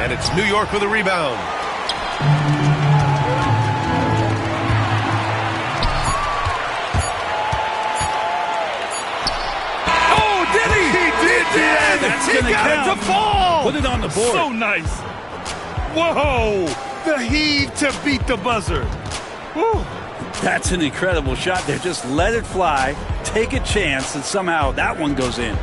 And it's New York with a rebound. Oh, did he? He did. That's He gonna got count. it to fall. Put it on the board. So nice. Whoa. The heave to beat the buzzer. Whew. That's an incredible shot there. Just let it fly, take a chance, and somehow that one goes in.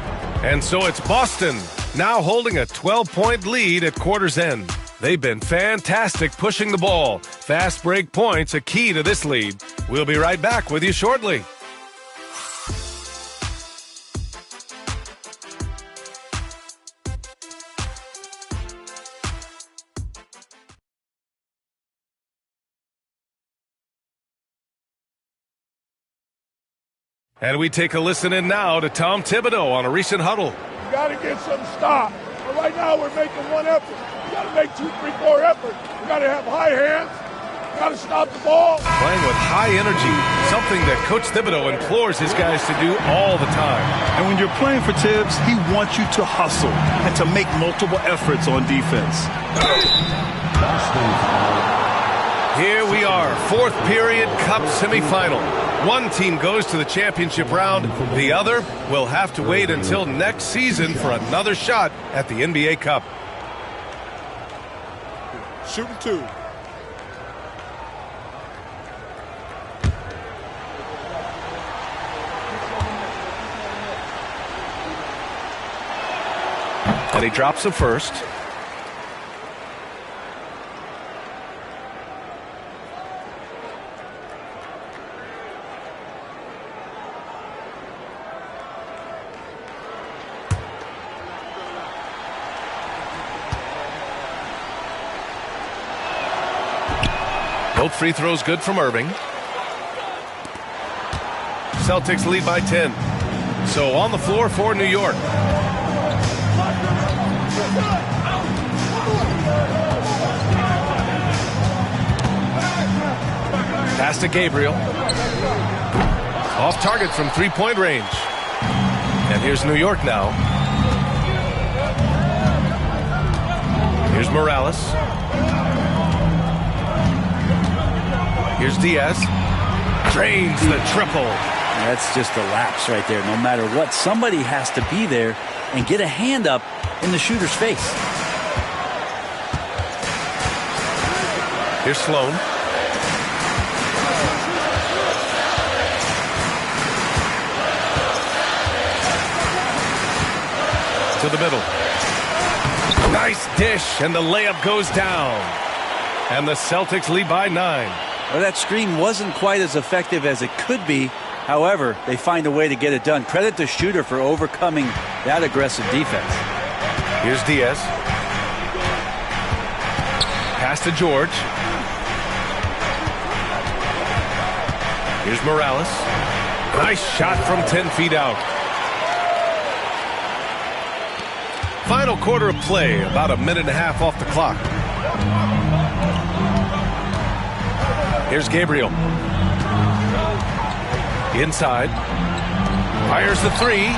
And so it's Boston, now holding a 12-point lead at quarter's end. They've been fantastic pushing the ball. Fast break points a key to this lead. We'll be right back with you shortly. And we take a listen in now to Tom Thibodeau on a recent huddle. You got to get some stop. But right now we're making one effort. You got to make 2, 3, 4 efforts. You got to have high hands. You got to stop the ball. Playing with high energy, something that Coach Thibodeau implores his guys to do all the time. And when you're playing for Tibbs, he wants you to hustle and to make multiple efforts on defense. Here we are, 4th period Cup semifinal. One team goes to the championship round. The other will have to wait until next season for another shot at the NBA Cup. Shooting 2. And he drops the first. Both free throws good from Irving. Celtics lead by 10. So on the floor for New York. Pass to Gabriel. Off target from 3-point range. And here's New York now. Here's Morales. Here's Diaz. Drains the triple. That's just a lapse right there. No matter what, somebody has to be there and get a hand up in the shooter's face. Here's Sloan. To the middle. Nice dish, and the layup goes down. And the Celtics lead by 9. Well, that screen wasn't quite as effective as it could be. However, they find a way to get it done. Credit the shooter for overcoming that aggressive defense. Here's Diaz. Pass to George. Here's Morales. Nice shot from 10 feet out. Final quarter of play, about a minute and a half off the clock. Here's Gabriel. Inside. Fires the three.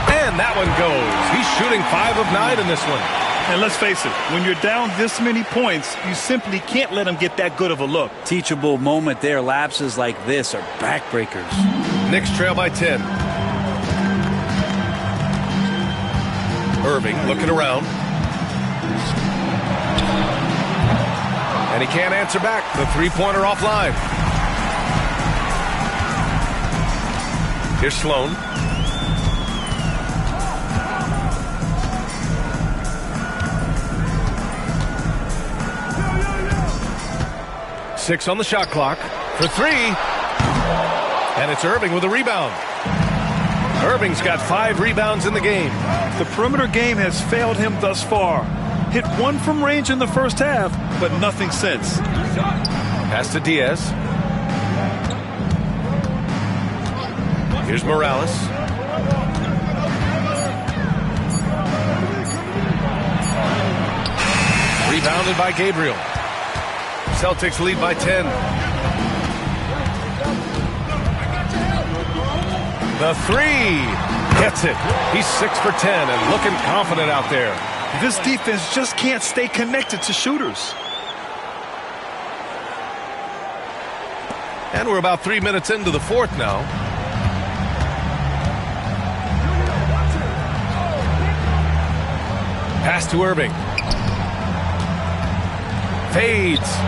And that one goes. He's shooting 5 of 9 in this one. And let's face it, when you're down this many points, you simply can't let him get that good of a look. Teachable moment there. Lapses like this are backbreakers. Knicks trail by 10. Irving looking around. And he can't answer back. The three-pointer offline. Here's Sloan. Six on the shot clock for 3. And it's Irving with a rebound. Irving's got 5 rebounds in the game. The perimeter game has failed him thus far. Hit 1 from range in the first half, but nothing since. Pass to Diaz. Here's Morales. Rebounded by Gabriel. Celtics lead by 10. The three. Gets it. He's 6 for 10 and looking confident out there. This defense just can't stay connected to shooters. And we're about 3 minutes into the fourth now. Pass to Irving. Fades.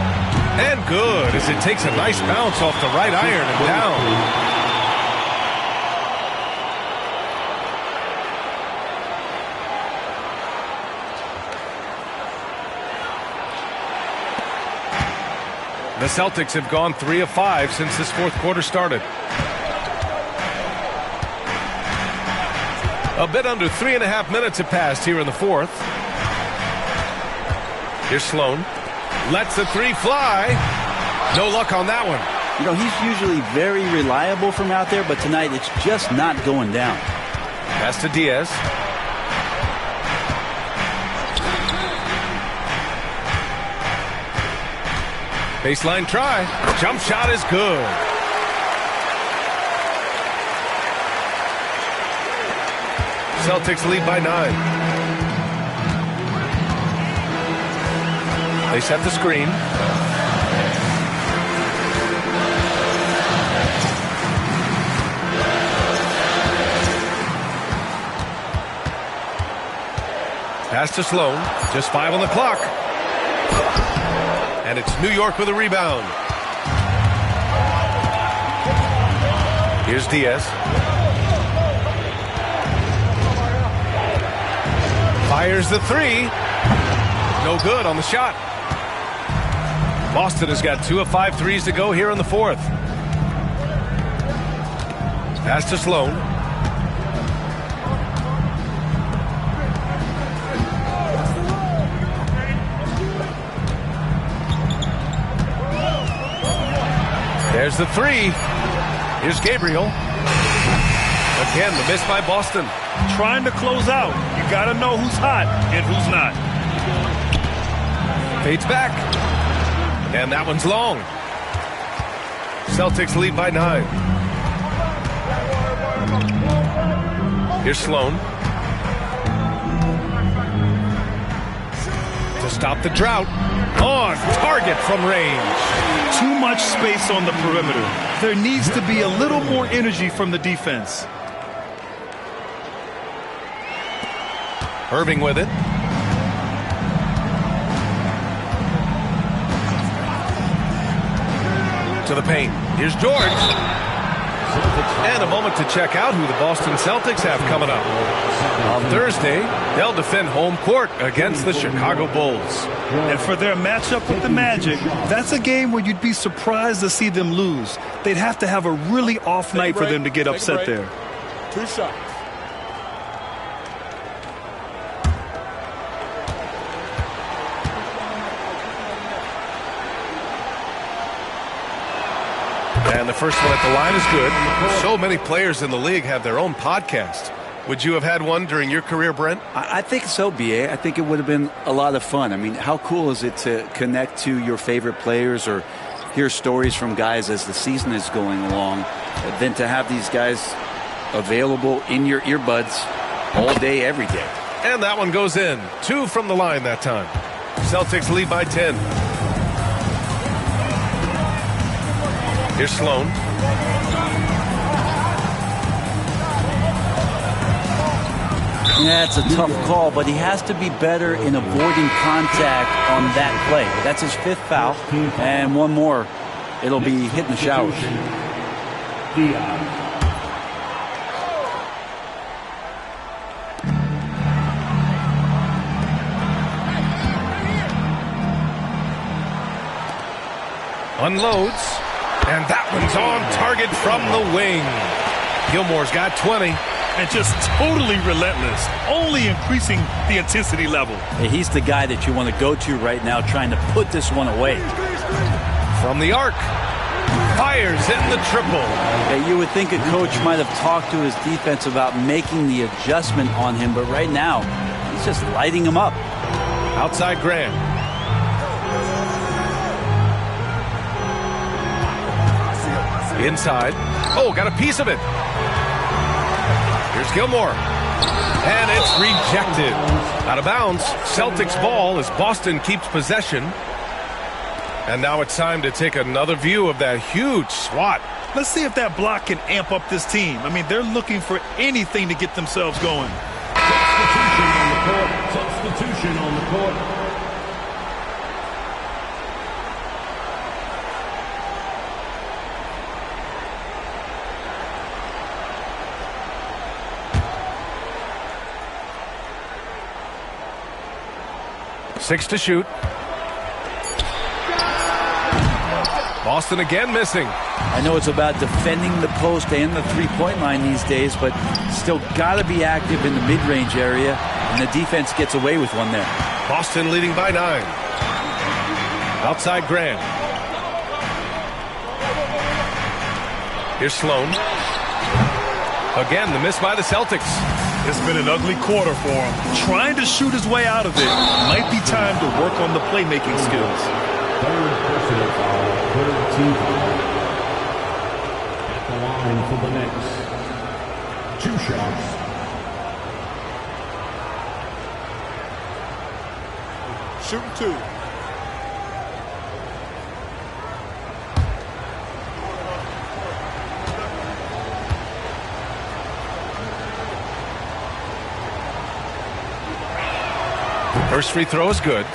And good as it takes a nice bounce off the right iron and down. The Celtics have gone 3 of 5 since this fourth quarter started. A bit under 3.5 minutes have passed here in the fourth. Here's Sloan. Lets the three fly. No luck on that one. You know, he's usually very reliable from out there, but tonight it's just not going down. Pass to Diaz. Baseline try. Jump shot is good. Celtics lead by 9. They set the screen. Pass to Sloan. Just 5 on the clock. And it's New York with a rebound. Here's Diaz. Fires the three. No good on the shot. Boston has got 2 of 5 threes to go here in the fourth. Pass to Sloan. There's the three. Here's Gabriel. Again, the miss by Boston. Trying to close out. You got to know who's hot and who's not. Fades back. And that one's long. Celtics lead by 9. Here's Sloan. To stop the drought. On target from range. Too much space on the perimeter. There needs to be a little more energy from the defense. Irving with it. To the paint. Here's George. And a moment to check out who the Boston Celtics have coming up. On Thursday, they'll defend home court against the Chicago Bulls. And for their matchup with the Magic, that's a game where you'd be surprised to see them lose. They'd have to have a really off night for them to get upset there. 2 shots. And the first one at the line is good. So many players in the league have their own podcast. Would you have had one during your career, Brent? I think so, B.A. I think it would have been a lot of fun. I mean, how cool is it to connect to your favorite players or hear stories from guys as the season is going along than to have these guys available in your earbuds all day, every day. And that one goes in. 2 from the line that time. Celtics lead by 10. Here's Sloan. Yeah, it's a tough call, but he has to be better in avoiding contact on that play. That's his 5th foul, and one more, it'll be hitting the showers. Unloads, and that one's on target from the wing. Gilmore's got 20. And just totally relentless, only increasing the intensity level. He's the guy that you want to go to right now, trying to put this one away. From the arc, fires in the triple. You would think a coach might have talked to his defense about making the adjustment on him, but right now, he's just lighting him up. Outside Graham. Inside. Oh, got a piece of it. Here's Gilmore. And it's rejected. Out of bounds. Celtics ball as Boston keeps possession. And now it's time to take another view of that huge swat. Let's see if that block can amp up this team. I mean, they're looking for anything to get themselves going. Substitution on the court. Substitution on the court. Six to shoot. Boston again missing. I know it's about defending the post and the three-point line these days, but still got to be active in the mid-range area, and the defense gets away with one there. Boston leading by 9. Outside Graham. Here's Sloan. Again, the miss by the Celtics. It's been an ugly quarter for him. Trying to shoot his way out of it. Might be time to work on the playmaking skills. Third personal foul, third team foul. At the line for the next 2 shots. Shooting 2. First free throw is good.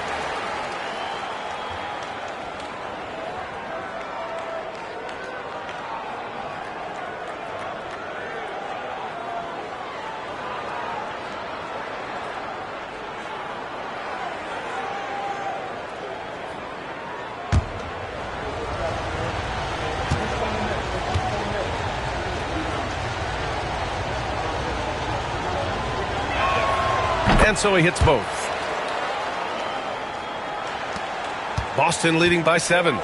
And so he hits both. Boston leading by 7.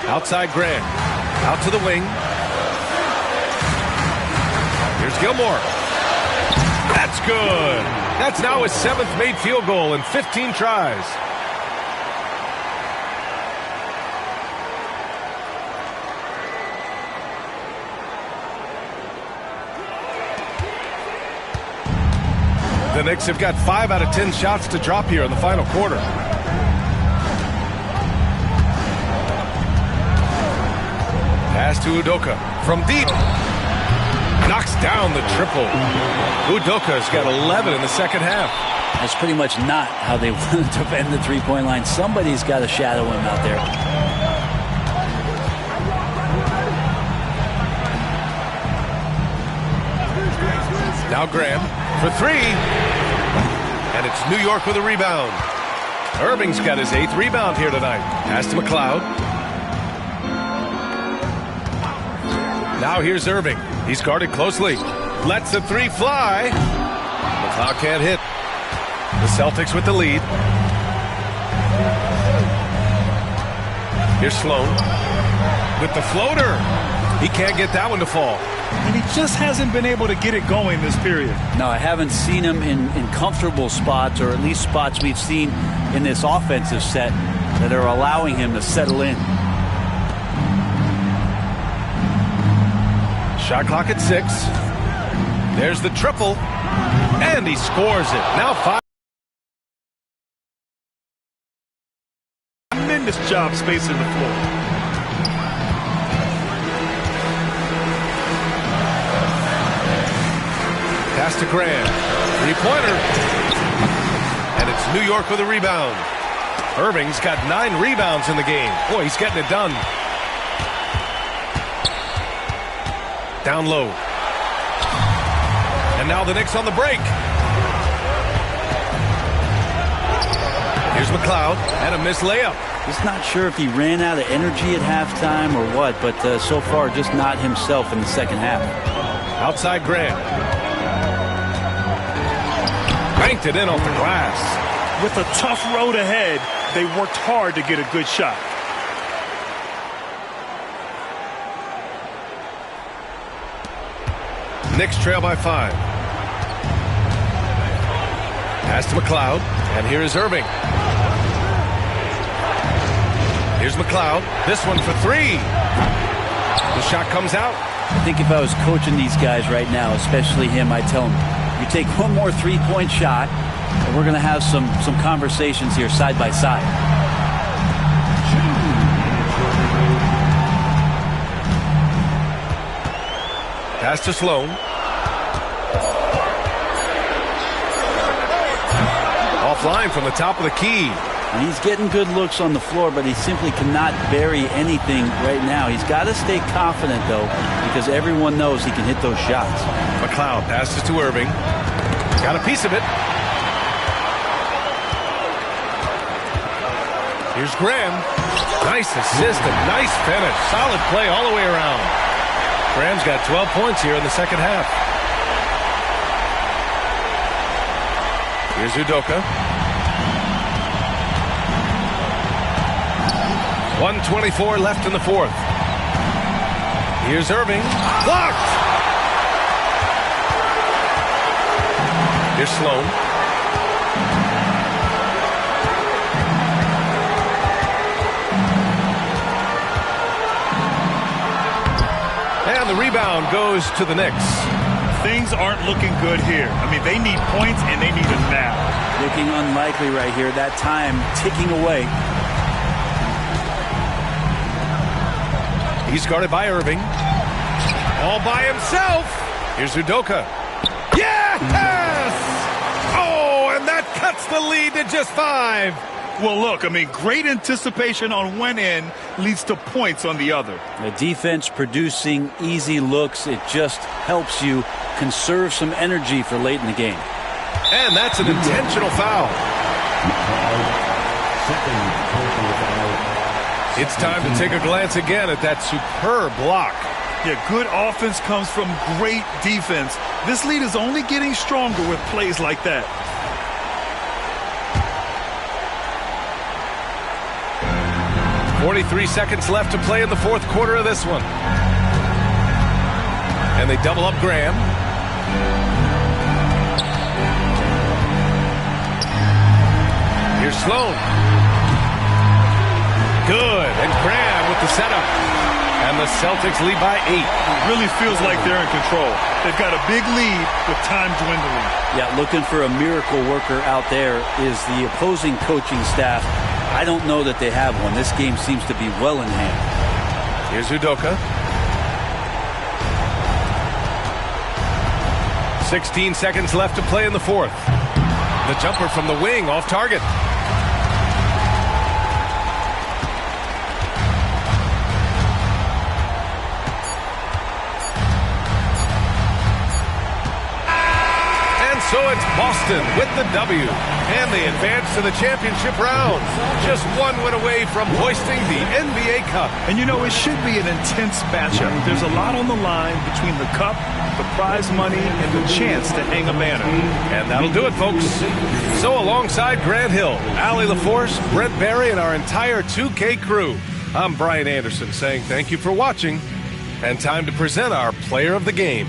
Outside Graham. Out to the wing. Here's Gilmore. That's good. That's now his 7th made field goal in 15 tries. The Knicks have got 5 out of 10 shots to drop here in the final quarter. Pass to Udoka from deep. Knocks down the triple. Udoka's got 11 in the second half. That's pretty much not how they want to defend the three-point line. Somebody's got to shadow him out there. Now Graham for 3. And it's New York with a rebound. Irving's got his 8th rebound here tonight. Pass to McLeod. Now here's Irving. He's guarded closely. Lets the 3 fly. McLeod can't hit. The Celtics with the lead. Here's Sloan with the floater. He can't get that one to fall. And he just hasn't been able to get it going this period. No, I haven't seen him in comfortable spots, or at least spots we've seen in this offensive set. that are allowing him to settle in. Shot clock at 6. There's the triple. And he scores it. Now 5. Tremendous job spacing the floor. Pass to Graham. Three-pointer. And it's New York with a rebound. Irving's got 9 rebounds in the game. Boy, he's getting it done. Down low. And now the Knicks on the break. Here's McLeod and a missed layup. Just not sure if he ran out of energy at halftime or what, but so far just not himself in the second half. Outside Graham. Banked it in off the glass. With a tough road ahead, they worked hard to get a good shot. Knicks trail by 5. Pass to McLeod, and here is Irving. Here's McLeod. This one for 3. The shot comes out. I think if I was coaching these guys right now, especially him, I'd tell him, you take one more three-point shot, and we're going to have some conversations here side by side. Pass to Sloan. Offline from the top of the key. And he's getting good looks on the floor, but he simply cannot bury anything right now. He's got to stay confident, though, because everyone knows he can hit those shots. McLeod passes to Irving. Got a piece of it. Here's Graham. Nice assist and nice finish. Solid play all the way around. Graham's got 12 points here in the second half. Here's Udoka. 1:24 left in the fourth. Here's Irving. Blocked! Here's Sloan. And the rebound goes to the Knicks. Things aren't looking good here. I mean, they need points, and they need them now. Looking unlikely right here. That time ticking away. He's guarded by Irving. All by himself. Here's Udoka. Yes! Oh, and that cuts the lead to just 5. Well, look, I mean, great anticipation on one end leads to points on the other. The defense producing easy looks. It just helps you conserve some energy for late in the game. And that's an intentional foul. It's time to take a glance again at that superb block. Yeah, good offense comes from great defense. This lead is only getting stronger with plays like that. .43 seconds left to play in the fourth quarter of this one. And they double up Graham. Here's Sloan. Good. And Graham with the setup. And the Celtics lead by 8. Really feels like they're in control. They've got a big lead with time dwindling. Yeah, looking for a miracle worker out there is the opposing coaching staff. I don't know that they have one. This game seems to be well in hand. Here's Udoka. 16 seconds left to play in the fourth. The jumper from the wing off target. So it's Boston with the W, and they advance to the championship round. Just one win away from hoisting the NBA Cup. And you know, it should be an intense matchup. There's a lot on the line between the cup, the prize money, and the chance to hang a banner. And that'll do it, folks. So alongside Grant Hill, Allie LaForce, Brent Barry, and our entire 2K crew, I'm Brian Anderson saying thank you for watching, and time to present our player of the game.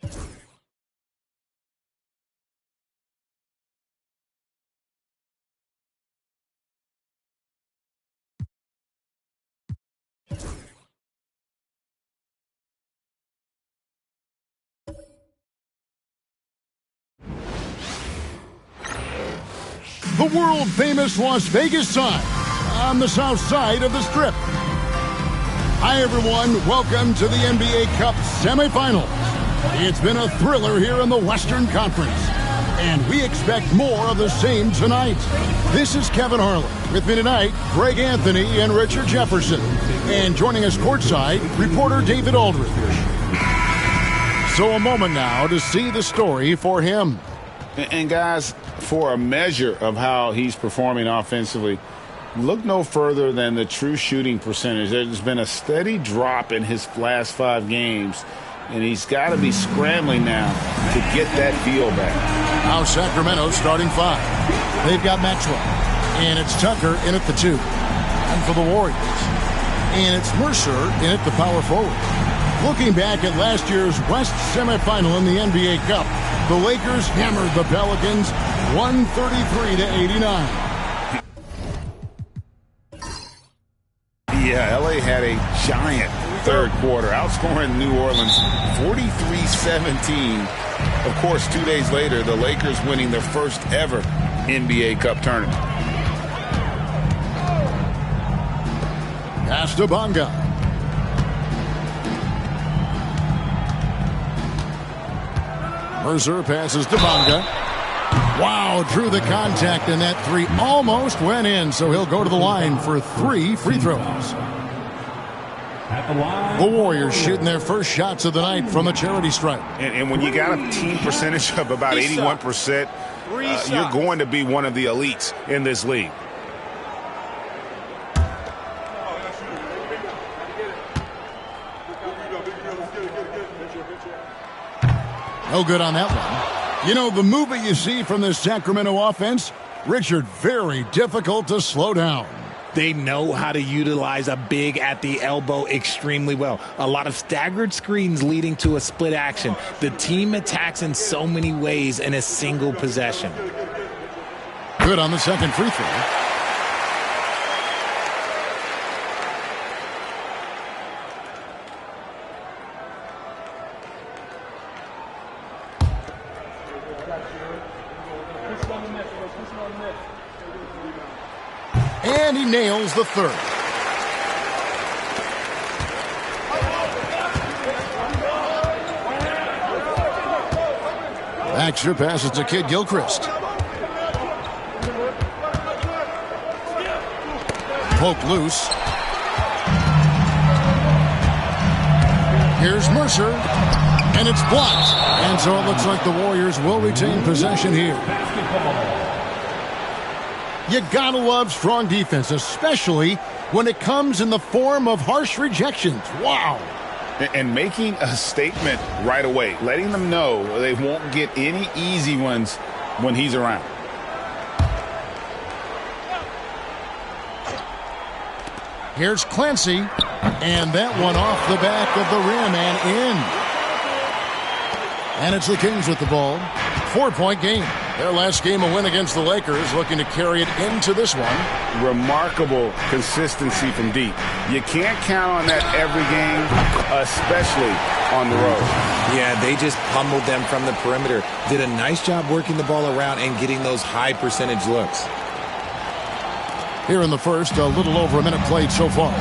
The world-famous Las Vegas sign on the south side of the Strip. Hi, everyone. Welcome to the NBA Cup semifinals. It's been a thriller here in the Western Conference, and we expect more of the same tonight. This is Kevin Harlan. With me tonight, Greg Anthony and Richard Jefferson. And joining us courtside, reporter David Aldridge. So a moment now to see the story for him. And guys, for a measure of how he's performing offensively, look no further than the true shooting percentage. There's been a steady drop in his last 5 games, and he's got to be scrambling now to get that feel back. Now Sacramento starting 5. They've got Maxwell, and it's Tucker in at the 2. And for the Warriors, and it's Mercer in at the power forward. Looking back at last year's West semifinal in the NBA Cup, the Lakers hammered the Pelicans 133-89. Yeah, LA had a giant third quarter, outscoring New Orleans 43-17. Of course, 2 days later, the Lakers winning their first ever NBA Cup tournament. Pass to Bonga. Mercer passes to Bonga. Wow, drew the contact, and that 3 almost went in, so he'll go to the line for 3 free throws. The Warriors shooting their first shots of the night from the charity stripe. And when you got a team percentage of about 81%, you're going to be one of the elites in this league. No good on that one. You know, the movement you see from this Sacramento offense, Richard, very difficult to slow down. They know how to utilize a big at the elbow extremely well. A lot of staggered screens leading to a split action. The team attacks in so many ways in a single possession. Good on the second free throw. And he nails the third. Baxter passes to Kid Gilchrist. Poke loose. Here's Mercer. And it's blocked. And so it looks like the Warriors will retain possession here. You gotta love strong defense, especially when it comes in the form of harsh rejections. Wow. And making a statement right away, letting them know they won't get any easy ones when he's around. Here's Clancy, and that one off the back of the rim and in. And it's the Kings with the ball. 4-point game. Their last game, a win against the Lakers, looking to carry it into this one. Remarkable consistency from deep. You can't count on that every game, especially on the road. Yeah, they just pummeled them from the perimeter. Did a nice job working the ball around and getting those high percentage looks. Here in the first, a little over a minute played so far.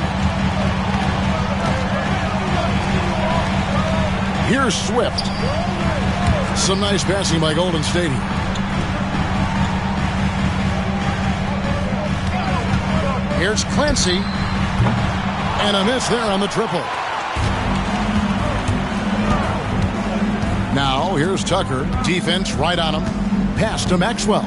Here's Swift. Some nice passing by Golden State. Here's Clancy. And a miss there on the triple. Now, here's Tucker. Defense right on him. Pass to Maxwell.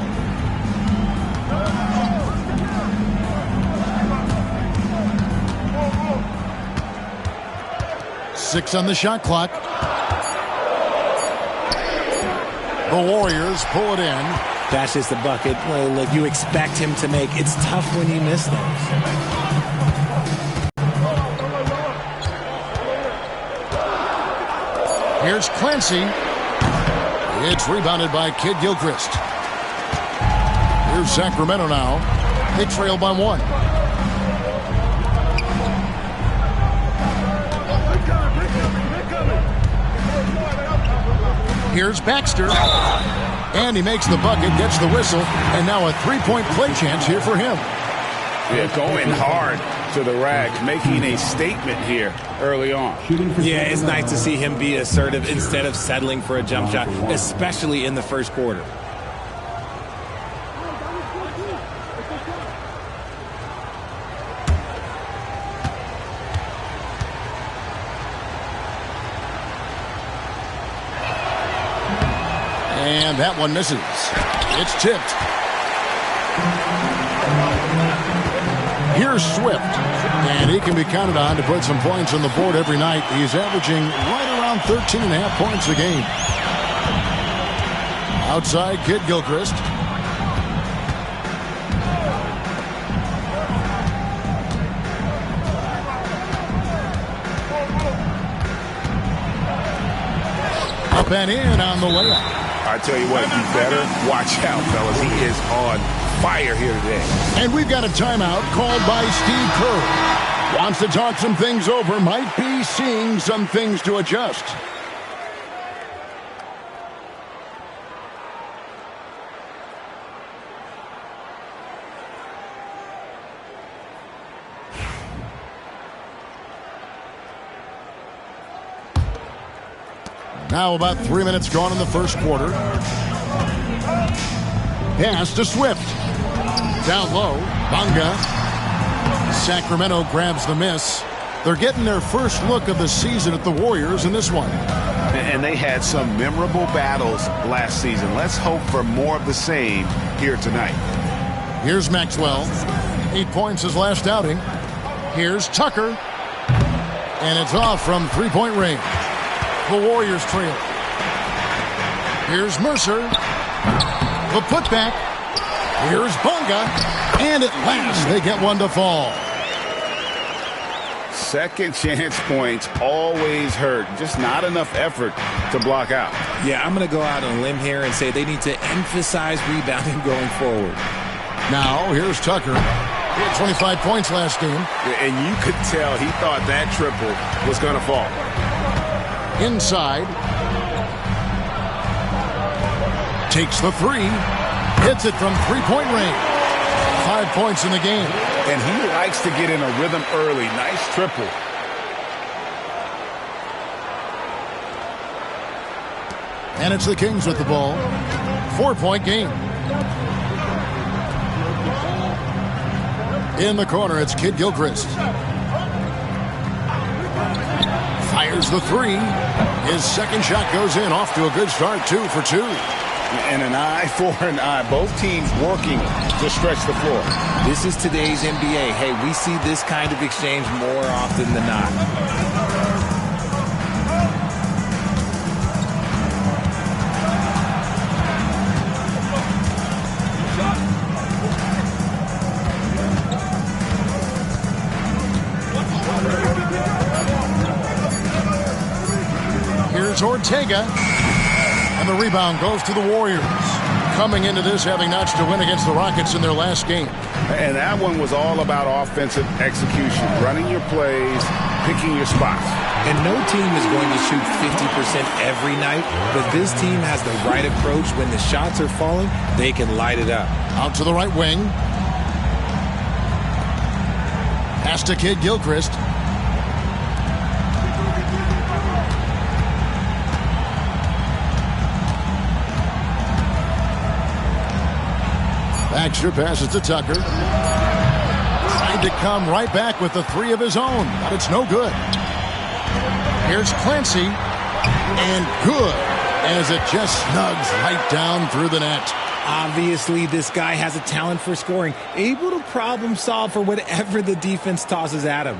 Six on the shot clock. The Warriors pull it in. That's just the bucket. Well, look, you expect him to make. It's tough when you miss those. Here's Clancy. It's rebounded by Kid Gilchrist. Here's Sacramento now. They trail by 1. Here's Baxter. And he makes the bucket, gets the whistle, and now a three-point play chance here for him. Yeah, going hard to the rack, making a statement here early on. Yeah, it's nice to see him be assertive instead of settling for a jump shot, especially in the first quarter. And that one misses. It's tipped. Here's Swift. And he can be counted on to put some points on the board every night. He's averaging right around 13.5 points a game. Outside, Kid Gilchrist. Up and in on the layup. I tell you what, you better watch out, fellas. He is on fire here today. And we've got a timeout called by Steve Kerr. Wants to talk some things over, might be seeing some things to adjust. Now about 3 minutes gone in the first quarter. Pass to Swift. Down low, Bonga. Sacramento grabs the miss. They're getting their first look of the season at the Warriors in this one. And they had some memorable battles last season. Let's hope for more of the same here tonight. Here's Maxwell. 8 points his last outing. Here's Tucker. And it's off from three-point range. The Warriors trail. Here's Mercer. The putback. Here's Bonga. And at last, they get one to fall. Second chance points always hurt. Just not enough effort to block out. Yeah, I'm going to go out on a limb here and say they need to emphasize rebounding going forward. Now, here's Tucker. He had 25 points last game. And you could tell he thought that triple was going to fall. Inside. Takes the three. Hits it from three-point range. 5 points in the game. And he likes to get in a rhythm early. Nice triple. And it's the Kings with the ball. 4-point game. In the corner, it's Kid Gilchrist. Fires the three. His second shot goes in. Off to a good start, 2 for 2. And an eye for an eye. Both teams working to stretch the floor. This is today's NBA. Hey, we see this kind of exchange more often than not. Here's Ortega. And the rebound goes to the Warriors. Coming into this having notched a win against the Rockets in their last game. And that one was all about offensive execution. Running your plays, picking your spots. And no team is going to shoot 50% every night, but this team has the right approach. When the shots are falling, they can light it up. Out to the right wing. Pass to Kid Gilchrist. Baxter passes to Tucker. Tried to come right back with the three of his own, but it's no good. Here's Clancy. And good, as it just snugs right down through the net. Obviously, this guy has a talent for scoring, able to problem solve for whatever the defense tosses at him.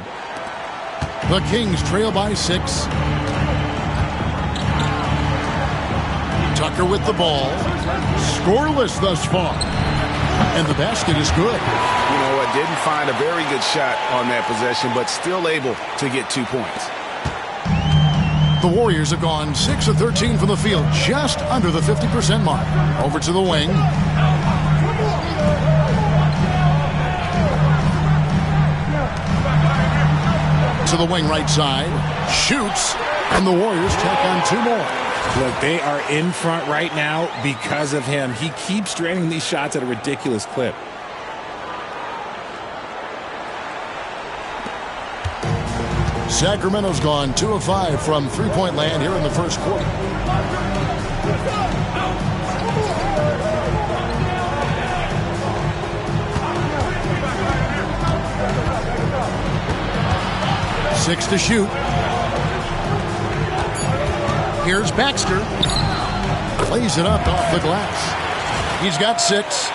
The Kings trail by 6. Tucker with the ball. Scoreless thus far. And the basket is good. You know what? Didn't find a very good shot on that possession, but still able to get 2 points. The Warriors have gone 6 of 13 from the field, just under the 50% mark. Over to the wing. To the wing right side. Shoots. And the Warriors take on 2 more. Look, they are in front right now because of him. He keeps draining these shots at a ridiculous clip. Sacramento's gone 2 of 5 from three-point land here in the first quarter. Six to shoot. Here's Baxter. Plays it up off the glass. He's got 6.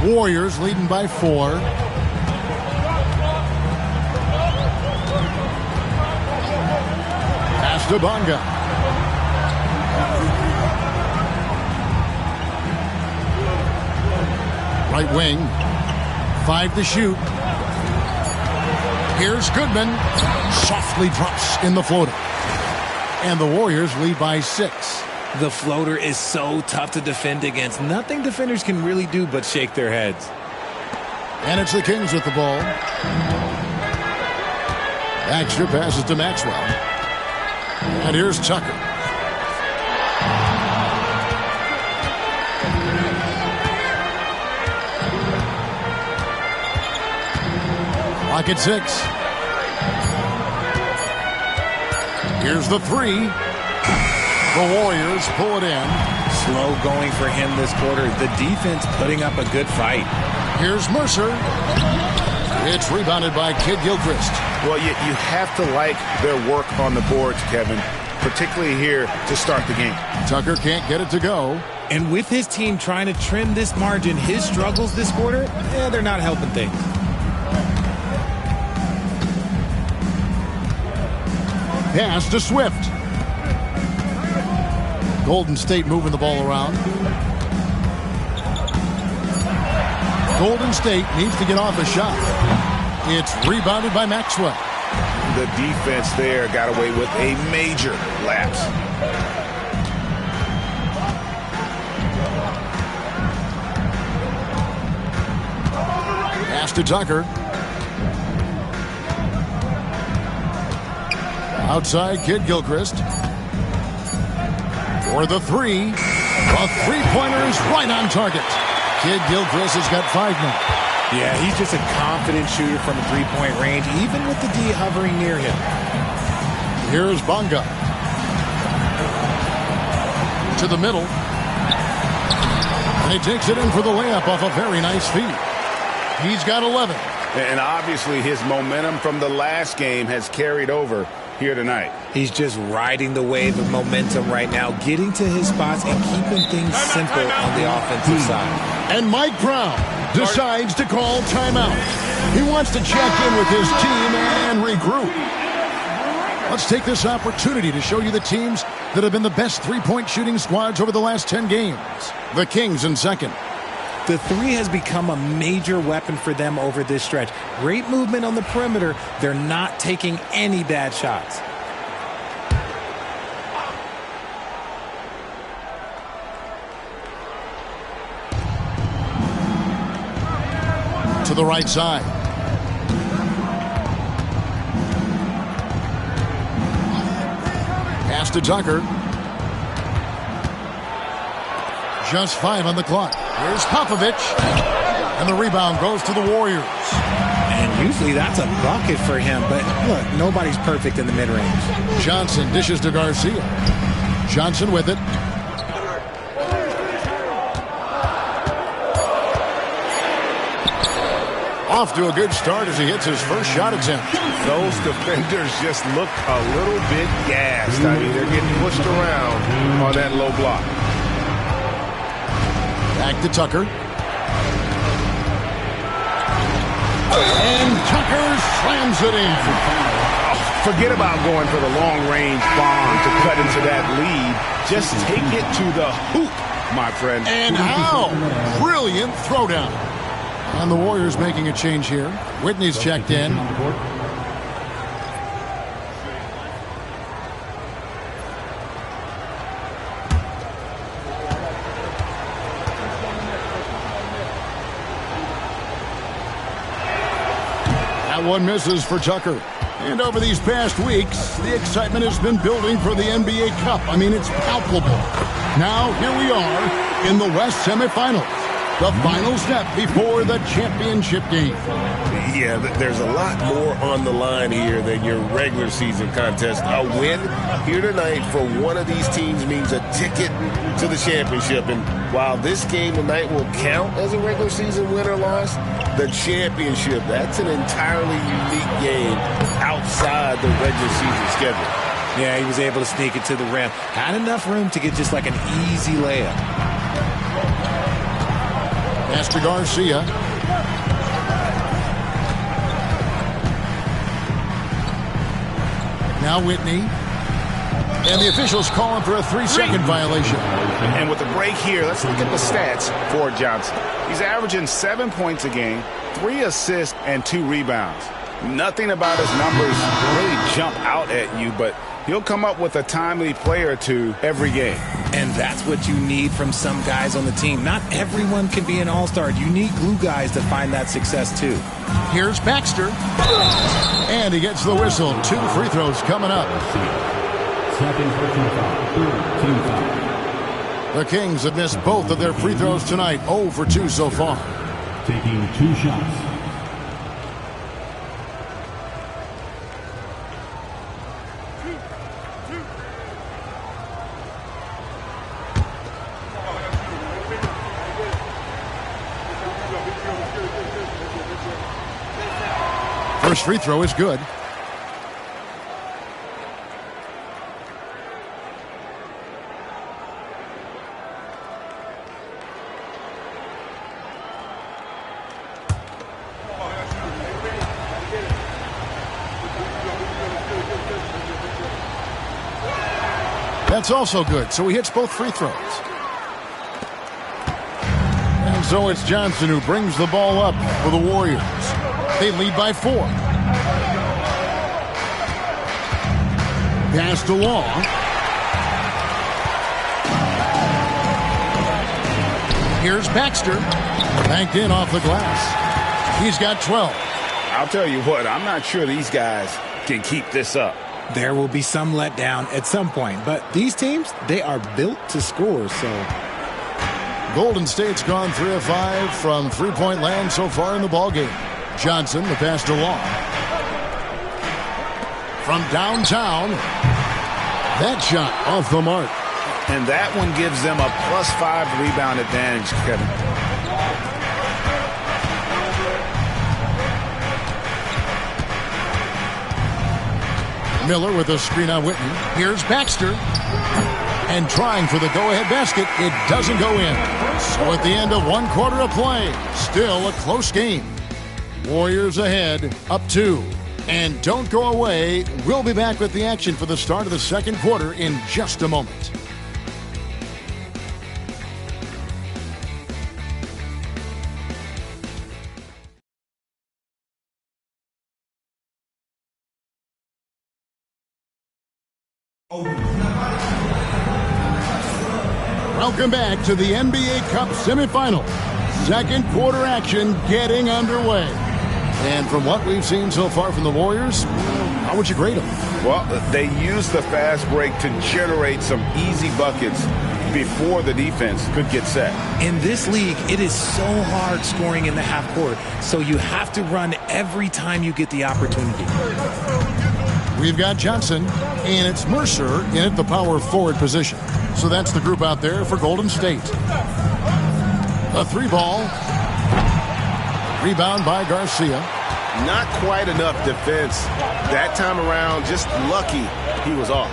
Warriors leading by 4. Pass to Bonga. Right wing. 5 to shoot. Here's Goodman. Softly drops in the floater. And the Warriors lead by 6. The floater is so tough to defend against. Nothing defenders can really do but shake their heads. And it's the Kings with the ball. Baxter passes to Maxwell. And here's Tucker. Clock at 6. Here's the 3. The Warriors pull it in. Slow going for him this quarter. The defense putting up a good fight. Here's Mercer. It's rebounded by Kid Gilchrist. Well, you have to like their work on the boards, Kevin, particularly here to start the game. Tucker can't get it to go. And with his team trying to trim this margin, his struggles this quarter, they're not helping things. Pass to Swift. Golden State moving the ball around. Golden State needs to get off a shot. It's rebounded by Maxwell. The defense there got away with a major lapse. Pass to Tucker. Outside, Kid Gilchrist. For the 3. The three-pointer is right on target. Kid Gilchrist has got 5 now. Yeah, he's just a confident shooter from a three-point range, even with the D hovering near him. Here's Bonga. To the middle. And he takes it in for the layup off a very nice feed. He's got 11. And obviously his momentum from the last game has carried over here tonight. He's just riding the wave of momentum right now, getting to his spots and keeping things simple on the offensive side. And Mike Brown decides to call timeout. He wants to check in with his team and regroup. Let's take this opportunity to show you the teams that have been the best three-point shooting squads over the last 10 games. The Kings in second. The 3 has become a major weapon for them over this stretch. Great movement on the perimeter. They're not taking any bad shots. To the right side. Pass to Tucker. Just 5 on the clock. Here's Popovich. And the rebound goes to the Warriors. And usually that's a bucket for him. But look, nobody's perfect in the mid-range. Johnson dishes to Garcia. Johnson with it. Off to a good start as he hits his first shot attempt. Those defenders just look a little bit gassed. I mean, they're getting pushed around on that low block. Back to Tucker. And Tucker slams it in. Forget about going for the long-range bomb to cut into that lead. Just take it to the hoop, my friend. And how? Brilliant throwdown. And the Warriors making a change here. Whitney's checked in. That one misses for Tucker. And over these past weeks, the excitement has been building for the NBA Cup. I mean, it's palpable. Now, here we are in the West semifinals. The final step before the championship game. Yeah, there's a lot more on the line here than your regular season contest. A win here tonight for one of these teams means a ticket to the championship. And while this game tonight will count as a regular season win or loss, the championship, that's an entirely unique game outside the regular season schedule. Yeah, he was able to sneak it to the rim. Had enough room to get just like an easy layup. Pass to Garcia. Now Whitney. And the officials calling for a 3-second violation. And with the break here, let's look at the stats for Johnson. He's averaging 7 points a game, 3 assists, and 2 rebounds. Nothing about his numbers really jump out at you, but he'll come up with a timely play or two every game. And that's what you need from some guys on the team. Not everyone can be an all-star. You need glue guys to find that success, too. Here's Baxter. And he gets the whistle. 2 free throws coming up. The Kings have missed both of their free throws tonight. 0 for 2 so far. Taking 2 shots. First free throw is good. That's also good, so he hits both free throws. And so it's Johnson who brings the ball up for the Warriors. They lead by 4. Pass to Law. Here's Baxter. Banked in off the glass. He's got 12. I'll tell you what, I'm not sure these guys can keep this up. There will be some letdown at some point, but these teams, they are built to score, so. Golden State's gone 3 of 5 from three-point land so far in the ballgame. Johnson, the pass to Law. From downtown, that shot off the mark. And that one gives them a +5 rebound advantage, Kevin. Miller with a screen on Whitney. Here's Baxter. And trying for the go-ahead basket. It doesn't go in. So at the end of 1 quarter of play, still a close game. Warriors ahead, up 2. And don't go away. We'll be back with the action for the start of the second quarter in just a moment. Welcome back to the NBA Cup semifinals. Second quarter action getting underway. And from what we've seen so far from the Warriors, how would you grade them? Well, they used the fast break to generate some easy buckets before the defense could get set. In this league, it is so hard scoring in the half court, so you have to run every time you get the opportunity. We've got Johnson, and it's Mercer in at the power forward position. So that's the group out there for Golden State. A 3-ball. Rebound by Garcia. Not quite enough defense that time around. Just lucky he was off.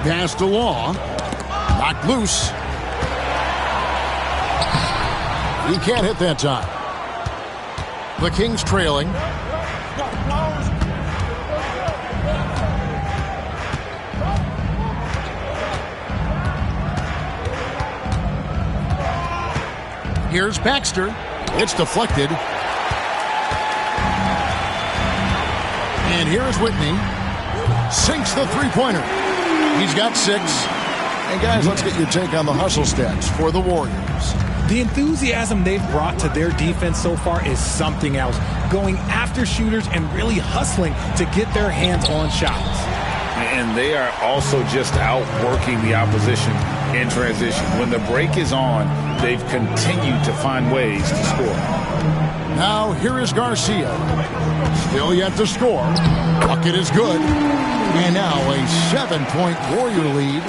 Pass to Law. Knocked loose. He can't hit that time. The Kings trailing. Here's Baxter. It's deflected. And here's Whitney. Sinks the three-pointer. He's got 6. And guys, let's get your take on the hustle stats for the Warriors. The enthusiasm they've brought to their defense so far is something else. Going after shooters and really hustling to get their hands on shots. And they are also just outworking the opposition in transition. When the break is on, they've continued to find ways to score. Now here is Garcia. Still yet to score. Bucket is good. And now a 7-point Warrior lead.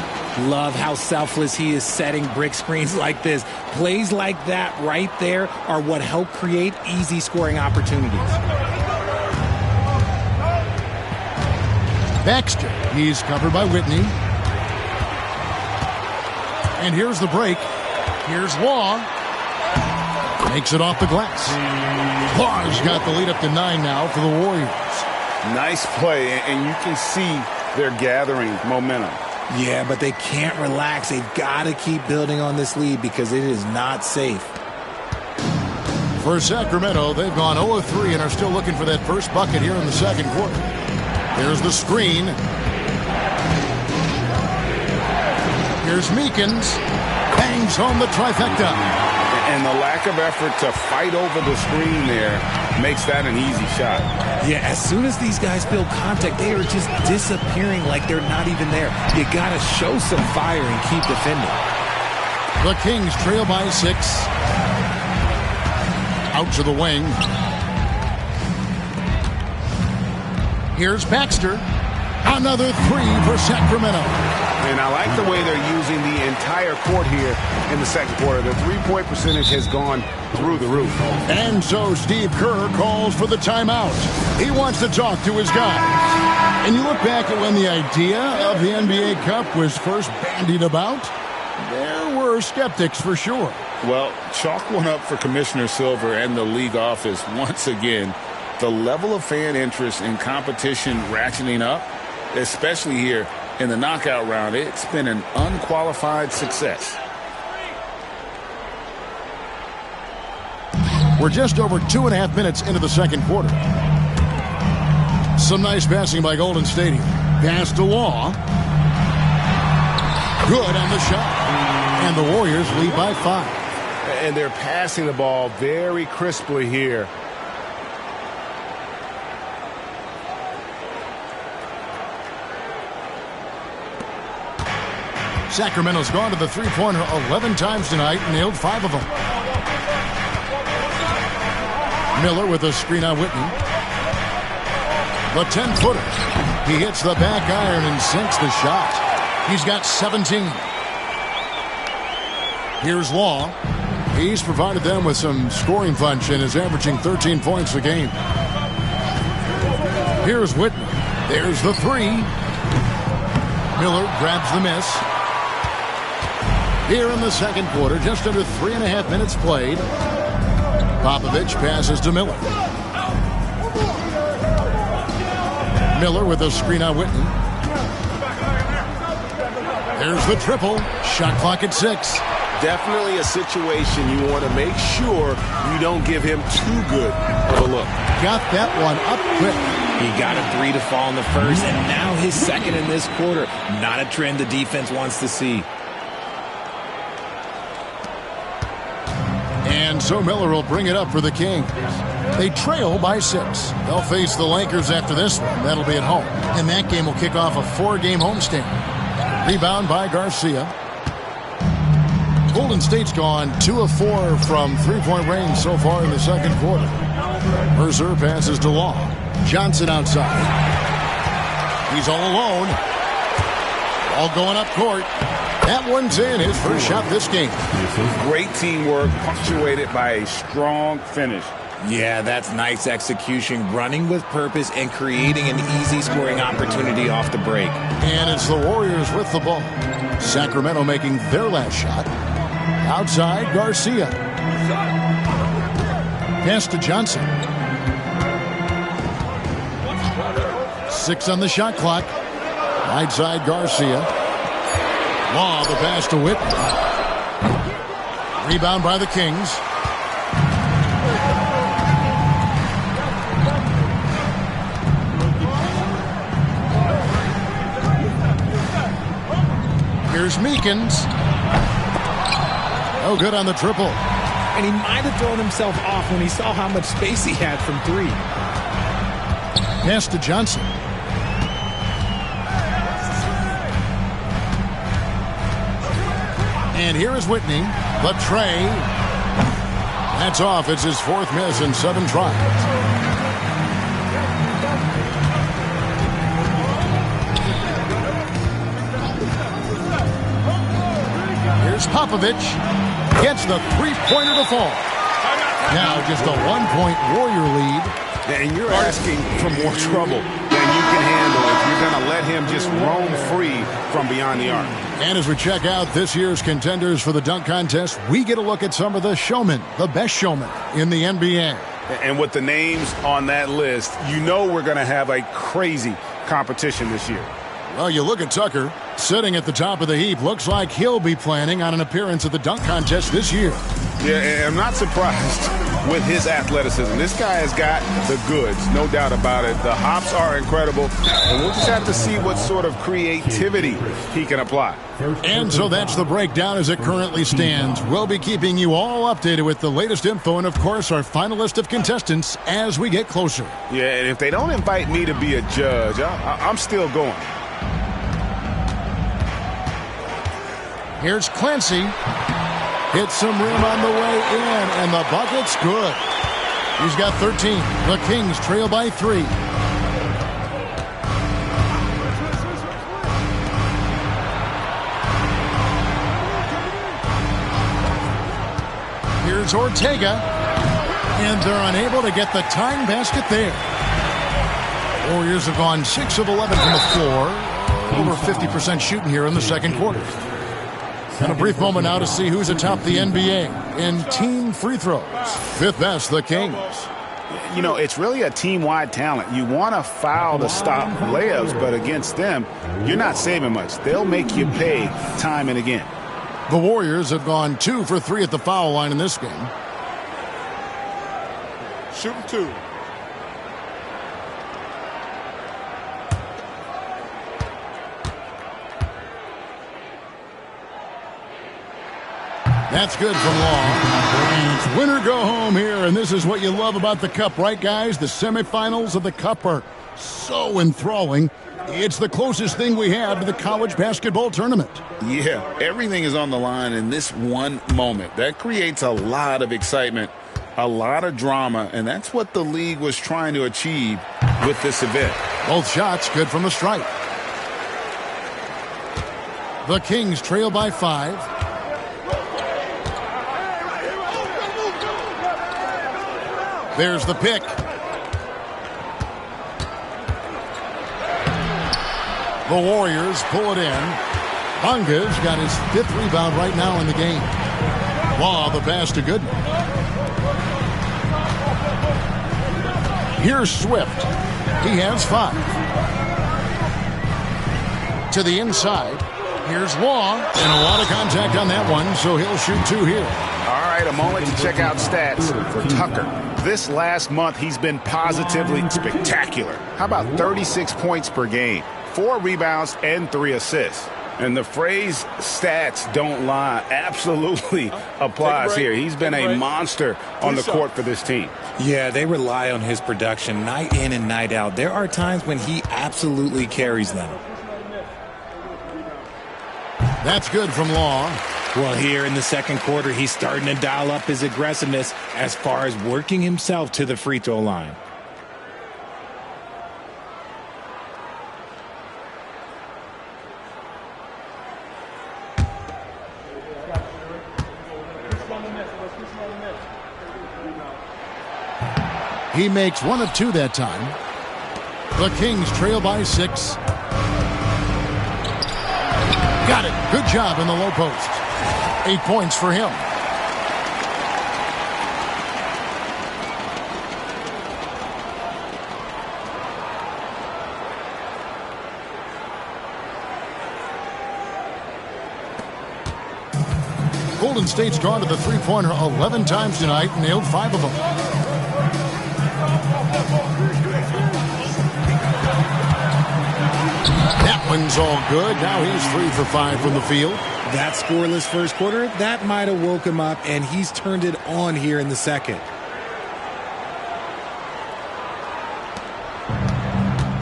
Love how selfless he is setting brick screens like this. Plays like that right there are what help create easy scoring opportunities. Baxter. He's covered by Whitney. And here's the break. Here's Law. Makes it off the glass. Law's got the lead up to 9 now for the Warriors. Nice play, and you can see they're gathering momentum. Yeah, but they can't relax. They've got to keep building on this lead because it is not safe. For Sacramento, they've gone 0-3 and are still looking for that first bucket here in the second quarter. There's the screen. Here's Meekins. Bangs home the trifecta. And the lack of effort to fight over the screen there makes that an easy shot. Yeah, as soon as these guys feel contact, they are just disappearing like they're not even there. You got to show some fire and keep defending. The Kings trail by 6. Out to the wing. Here's Baxter. Another 3 for Sacramento. And I like the way they're using the entire court here in the second quarter. The three-point percentage has gone through the roof. And so Steve Kerr calls for the timeout. He wants to talk to his guys. And you look back at when the idea of the NBA Cup was first bandied about, there were skeptics for sure. Well, chalk one up for Commissioner Silver and the league office once again. The level of fan interest and competition ratcheting up, especially here in the knockout round, it's been an unqualified success. We're just over 2.5 minutes into the second quarter. Some nice passing by Golden State here. Pass to Law. Good on the shot. And the Warriors lead by 5. And they're passing the ball very crisply here. Sacramento's gone to the three-pointer 11 times tonight, nailed 5 of them. Miller with a screen on Whitney. The 10-footer. He hits the back iron and sinks the shot. He's got 17. Here's Law. He's provided them with some scoring punch and is averaging 13 points a game. Here's Whitney. There's the 3. Miller grabs the miss. Here in the second quarter, just under 3.5 minutes played. Popovich passes to Miller. Miller with a screen on Whitney. There's the triple. Shot clock at 6. Definitely a situation you want to make sure you don't give him too good of a look. Got that one up quick. He got a 3 to fall in the first, and now his second in this quarter. Not a trend the defense wants to see. And so Miller will bring it up for the Kings. They trail by 6. They'll face the Lakers after this one. That'll be at home. And that game will kick off a 4-game homestand. Rebound by Garcia. Golden State's gone 2 of 4 from three-point range so far in the second quarter. Mercer passes to Law. Johnson outside. He's all alone. All going up court. That one's in. His first shot this game. Great teamwork punctuated by a strong finish. Yeah, that's nice execution, running with purpose and creating an easy scoring opportunity off the break. And it's the Warriors with the ball. Sacramento making their last shot. Outside, Garcia. Pass to Johnson. 6 on the shot clock. Right side, Garcia. Law, the pass to Whitney. Rebound by the Kings. Here's Meekins. No good on the triple. And he might have thrown himself off when he saw how much space he had from three. Pass to Johnson. And here is Whitney. The tray. That's off. It's his fourth miss in 7 tries. Here's Popovich. Gets the three-pointer to fall. Now just a 1-point Warrior lead. And you're asking for more trouble than you can handle if you're going to let him just roam free from beyond the arc. And as we check out this year's contenders for the dunk contest, we get a look at some of the showmen, the best showmen in the NBA. And with the names on that list, you know we're going to have a crazy competition this year. Well, you look at Tucker, sitting at the top of the heap. Looks like he'll be planning on an appearance at the dunk contest this year. Yeah, I'm not surprised with his athleticism. This guy has got the goods, no doubt about it. The hops are incredible, and we'll just have to see what sort of creativity he can apply. And so that's the breakdown as it currently stands. We'll be keeping you all updated with the latest info and, of course, our final list of contestants as we get closer. Yeah, and if they don't invite me to be a judge, I'm still going. Here's Clancy. Hits some rim on the way in, and the bucket's good. He's got 13. The Kings trail by 3. Here's Ortega, and they're unable to get the tying basket there. Warriors have gone 6 of 11 from the floor. Over 50% shooting here in the second quarter. And a brief moment now to see who's atop the NBA in team free throws. 5th best, the Kings. You know, it's really a team-wide talent. You want to foul to stop layups, but against them, you're not saving much. They'll make you pay time and again. The Warriors have gone 2 for 3 at the foul line in this game. Shooting 2. That's good from Long. It's win or go home here, and this is what you love about the Cup, right, guys? The semifinals of the Cup are so enthralling. It's the closest thing we have to the college basketball tournament. Yeah, everything is on the line in this one moment. That creates a lot of excitement, a lot of drama, and that's what the league was trying to achieve with this event. Both shots good from the stripe. The Kings trail by 5. There's the pick. The Warriors pull it in. Bonga's got his 5th rebound right now in the game. Law, the pass to Goodman. Here's Swift. He has 5. To the inside. Here's Law. And a lot of contact on that one, so he'll shoot 2 here. All right, a moment to check out stats for Tucker. This last month, he's been positively spectacular. How about 36 points per game, 4 rebounds, and 3 assists? And the phrase stats don't lie absolutely applies here. He's been a monster on the court for this team. Yeah, they rely on his production night in and night out. There are times when he absolutely carries them. That's good from Law. Well, here in the second quarter, he's starting to dial up his aggressiveness as far as working himself to the free throw line. He makes 1 of 2 that time. The Kings trail by 6. Got it. Good job in the low post. 8 points for him. Golden State's gone to the three-pointer 11 times tonight and nailed 5 of them. That one's all good. Now he's 3 for 5 from the field. That scoreless first quarter, that might have woke him up, and he's turned it on here in the second.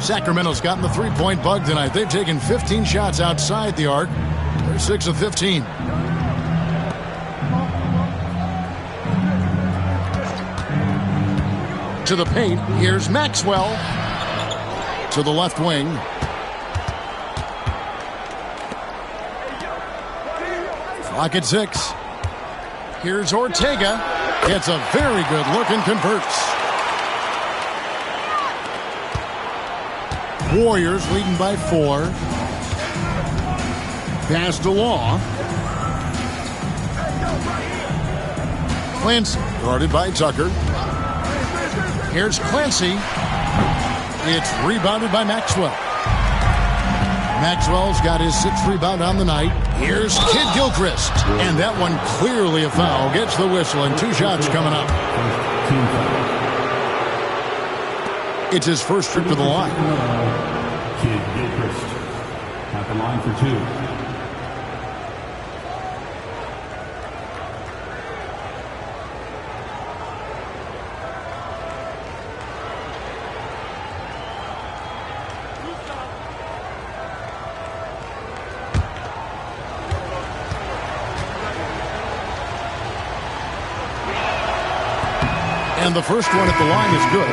Sacramento's gotten the three-point bug tonight. They've taken 15 shots outside the arc. They're 6 of 15. To the paint, here's Maxwell. To the left wing. Clock at 6. Here's Ortega. Gets a very good look and converts. Warriors leading by 4. Pass to Law. Clancy guarded by Tucker. Here's Clancy. It's rebounded by Maxwell. Maxwell's got his 6th rebound on the night. Here's Kid Gilchrist. And that one clearly a foul. Gets the whistle and 2 shots coming up. It's his first trip to the line. Kid Gilchrist at the line for 2. And the first one at the line is good.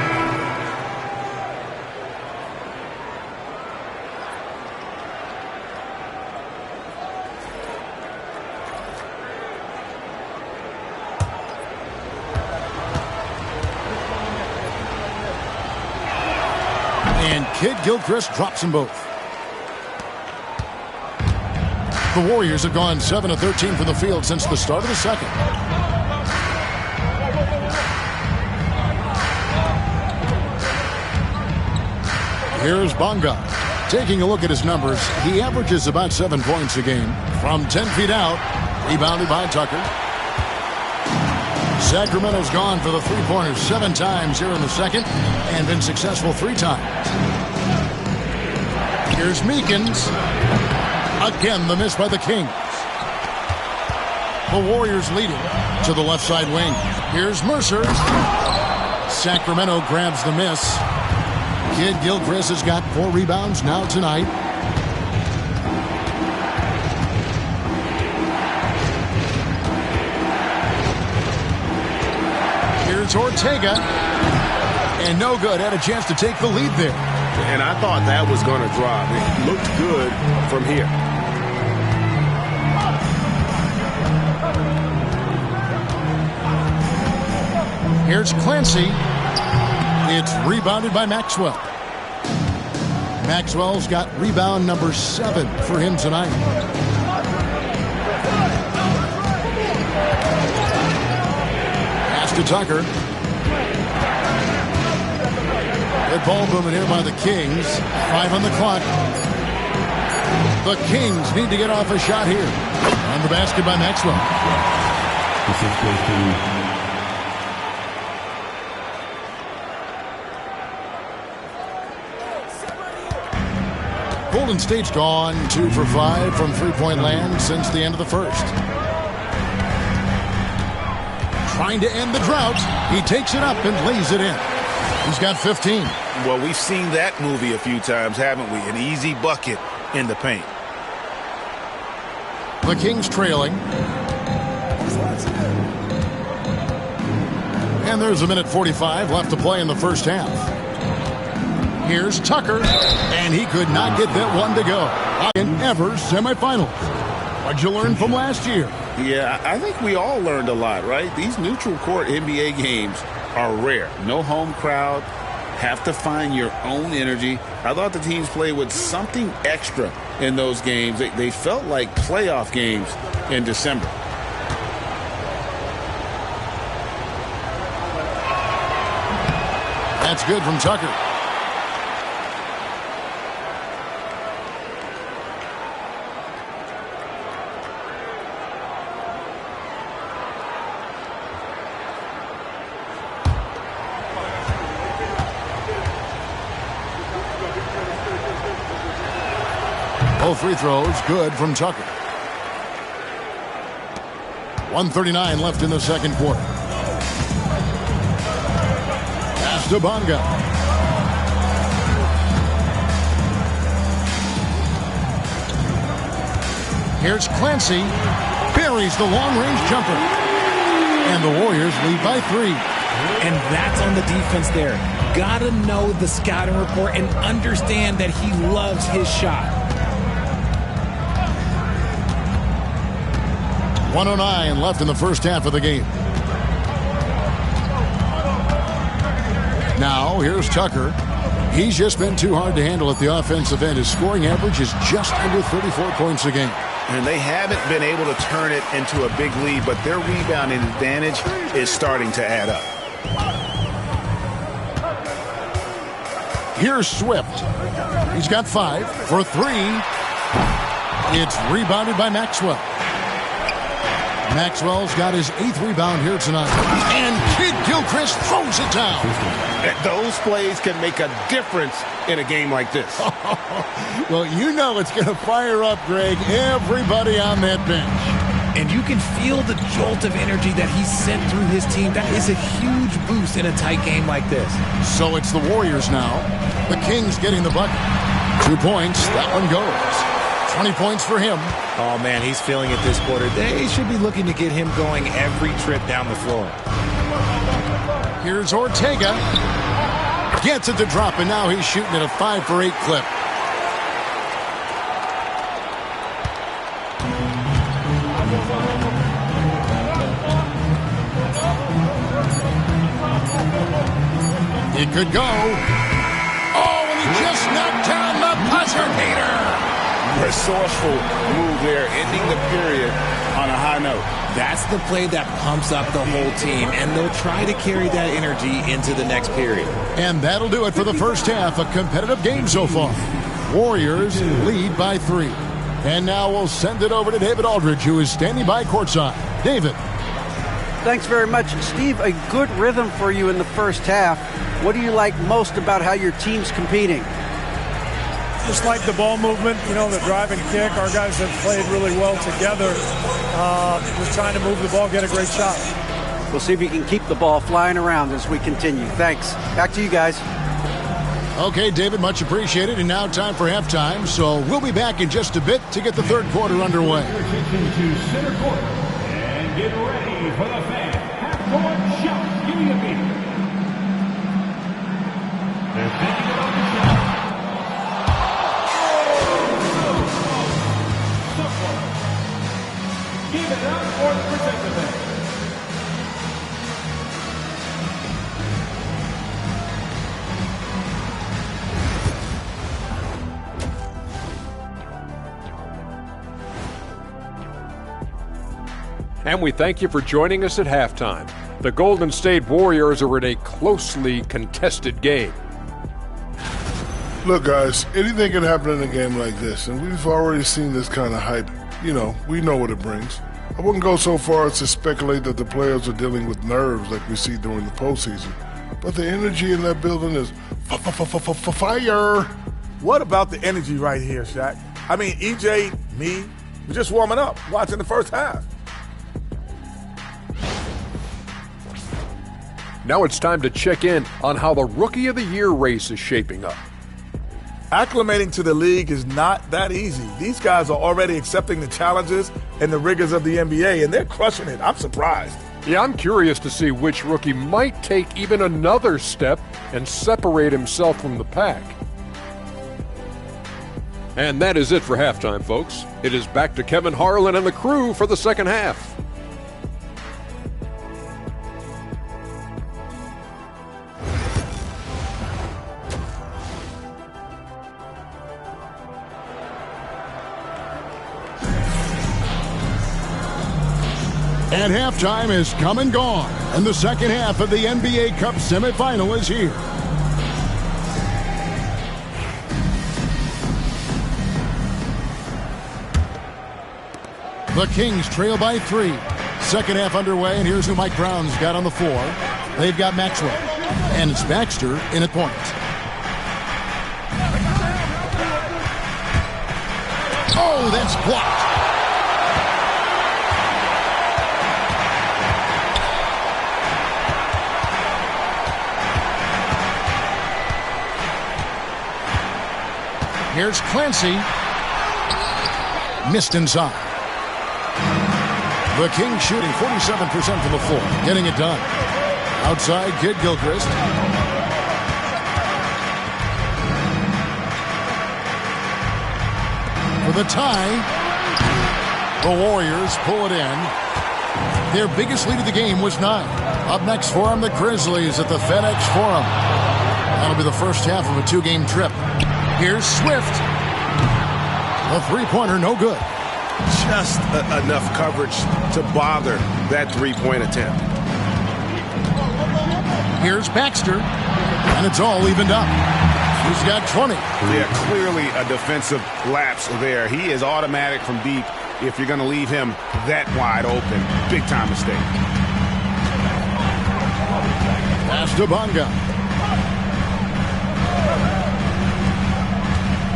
And Kid Gilchrist drops them both. The Warriors have gone 7 of 13 from the field since the start of the second. Here's Bonga. Taking a look at his numbers, he averages about 7 points a game. From 10 feet out, rebounded by Tucker. Sacramento's gone for the three-pointers 7 times here in the second and been successful 3 times. Here's Meekins. Again, the miss by the Kings. The Warriors leading to the left side wing. Here's Mercer. Sacramento grabs the miss. Kid Gilchrist has got 4 rebounds now tonight. Here's Ortega. And no good. Had a chance to take the lead there. And I thought that was going to drop. It looked good from here. Here's Clancy. It's rebounded by Maxwell. Maxwell's got rebound number 7 for him tonight. Pass to Tucker. Good ball movement here by the Kings. 5 on the clock. The Kings need to get off a shot here. On the basket by Maxwell. Golden State's gone 2 for 5 from three-point land since the end of the first. Trying to end the drought. He takes it up and lays it in. He's got 15. Well, we've seen that movie a few times, haven't we? An easy bucket in the paint. The Kings trailing. And there's a minute 45 left to play in the first half. Here's Tucker, and he could not get that one to go. In ever semifinals. What'd you learn from last year? Yeah, I think we all learned a lot, right? These neutral court NBA games are rare. No home crowd. Have to find your own energy. I thought the teams played with something extra in those games. They felt like playoff games in December. That's good from Tucker. No free throws. Good from Tucker. 1:39 left in the second quarter. Pass to Bonga. Here's Clancy. Buries the long-range jumper. And the Warriors lead by 3. And that's on the defense there. Gotta know the scouting report and understand that he loves his shot. 1:09 left in the first half of the game. Now, here's Tucker. He's just been too hard to handle at the offensive end. His scoring average is just under 34 points a game. And they haven't been able to turn it into a big lead, but their rebounding advantage is starting to add up. Here's Swift. He's got 5 for 3. It's rebounded by Maxwell. Maxwell's got his 8th rebound here tonight. And Kid Gilchrist throws it down. Those plays can make a difference in a game like this. Well, you know it's going to fire up, Greg, everybody on that bench. And you can feel the jolt of energy that he sent through his team. That is a huge boost in a tight game like this. So it's the Warriors now. The Kings getting the bucket. 2 points. That one goes. 20 points for him. Oh, man, he's feeling it this quarter. They should be looking to get him going every trip down the floor. Here's Ortega. Gets it to drop, and now he's shooting at a 5 for 8 clip. It could go. Oh, and he just knocked down the buzzer beater. Resourceful move there, ending the period on a high note. That's the play that pumps up the whole team, and they'll try to carry that energy into the next period. And that'll do it for the first half. A competitive game so far. Warriors lead by 3. And now we'll send it over to David Aldridge, who is standing by courtside. David. Thanks very much. Steve, a good rhythm for you in the first half. What do you like most about how your team's competing? Just like the ball movement, you know, the drive and kick. Our guys have played really well together. Just trying to move the ball, get a great shot. We'll see if you can keep the ball flying around as we continue. Thanks. Back to you guys. Okay, David, much appreciated. And now time for halftime. So we'll be back in just a bit to get the third quarter underway. Your attention to center court. And get ready for the fan. Half-court shot. Give me a beat. They're thinking about the shot. Give it up for the participant. And we thank you for joining us at halftime. The Golden State Warriors are in a closely contested game. Look, guys, anything can happen in a game like this, and we've already seen this kind of hype. You know, we know what it brings. I wouldn't go so far as to speculate that the players are dealing with nerves like we see during the postseason, but the energy in that building is fire. What about the energy right here, Shaq? I mean, EJ, me, we're just warming up, watching the first half. Now it's time to check in on how the Rookie of the Year race is shaping up. Acclimating to the league is not that easy. These guys are already accepting the challenges and the rigors of the NBA, and they're crushing it. I'm surprised. Yeah, I'm curious to see which rookie might take even another step and separate himself from the pack. And that is it for halftime, folks. It is back to Kevin Harlan and the crew for the second half. And halftime is come and gone, and the second half of the NBA Cup semifinal is here. The Kings trail by 3. Second half underway, and here's who Mike Brown's got on the floor. They've got Maxwell, and it's Baxter in at point. Oh, that's blocked. Here's Clancy. Missed inside. The Kings shooting 47% from the floor. Getting it done. Outside, Kid Gilchrist. For the tie, the Warriors pull it in. Their biggest lead of the game was 9. Up next for them, the Grizzlies at the FedEx Forum. That'll be the first half of a 2-game trip. Here's Swift. A three-pointer, no good. Just enough coverage to bother that three-point attempt. Here's Baxter, and it's all evened up. He's got 20. Yeah, clearly a defensive lapse there. He is automatic from deep if you're going to leave him that wide open. Big-time mistake. Pass to Bonga.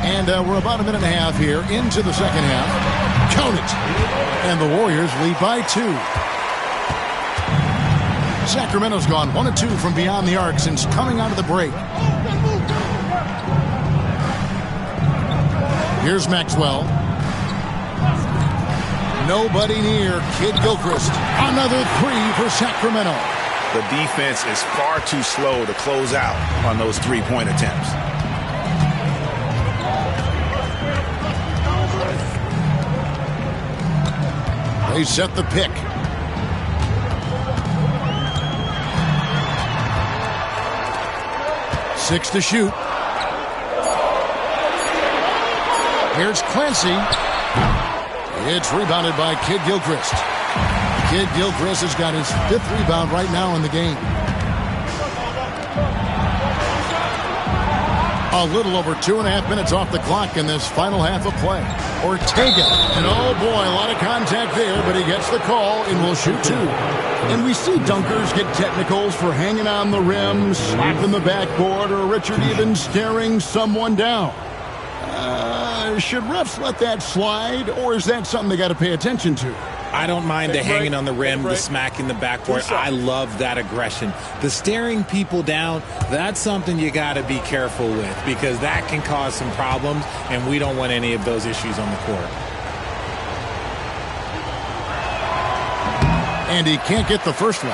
And we're about a minute and a half here into the second half. Count it. And the Warriors lead by 2. Sacramento's gone 1 of 2 from beyond the arc since coming out of the break. Here's Maxwell. Nobody near Kid Gilchrist. Another 3 for Sacramento. The defense is far too slow to close out on those three-point attempts. They set the pick. Six to shoot. Here's Clancy. It's rebounded by Kid Gilchrist. Kid Gilchrist has got his 5th rebound right now in the game. A little over 2.5 minutes off the clock in this final half of play. Ortega. And oh boy, a lot of contact there, but he gets the call and will shoot 2. And we see dunkers get technicals for hanging on the rim, slapping the backboard, or Richard even staring someone down. Should refs let that slide, or is that something they got to pay attention to? I don't mind the hanging on the rim, the smacking the backboard. I love that aggression. The staring people down, that's something you got to be careful with because that can cause some problems, and we don't want any of those issues on the court. And he can't get the first one.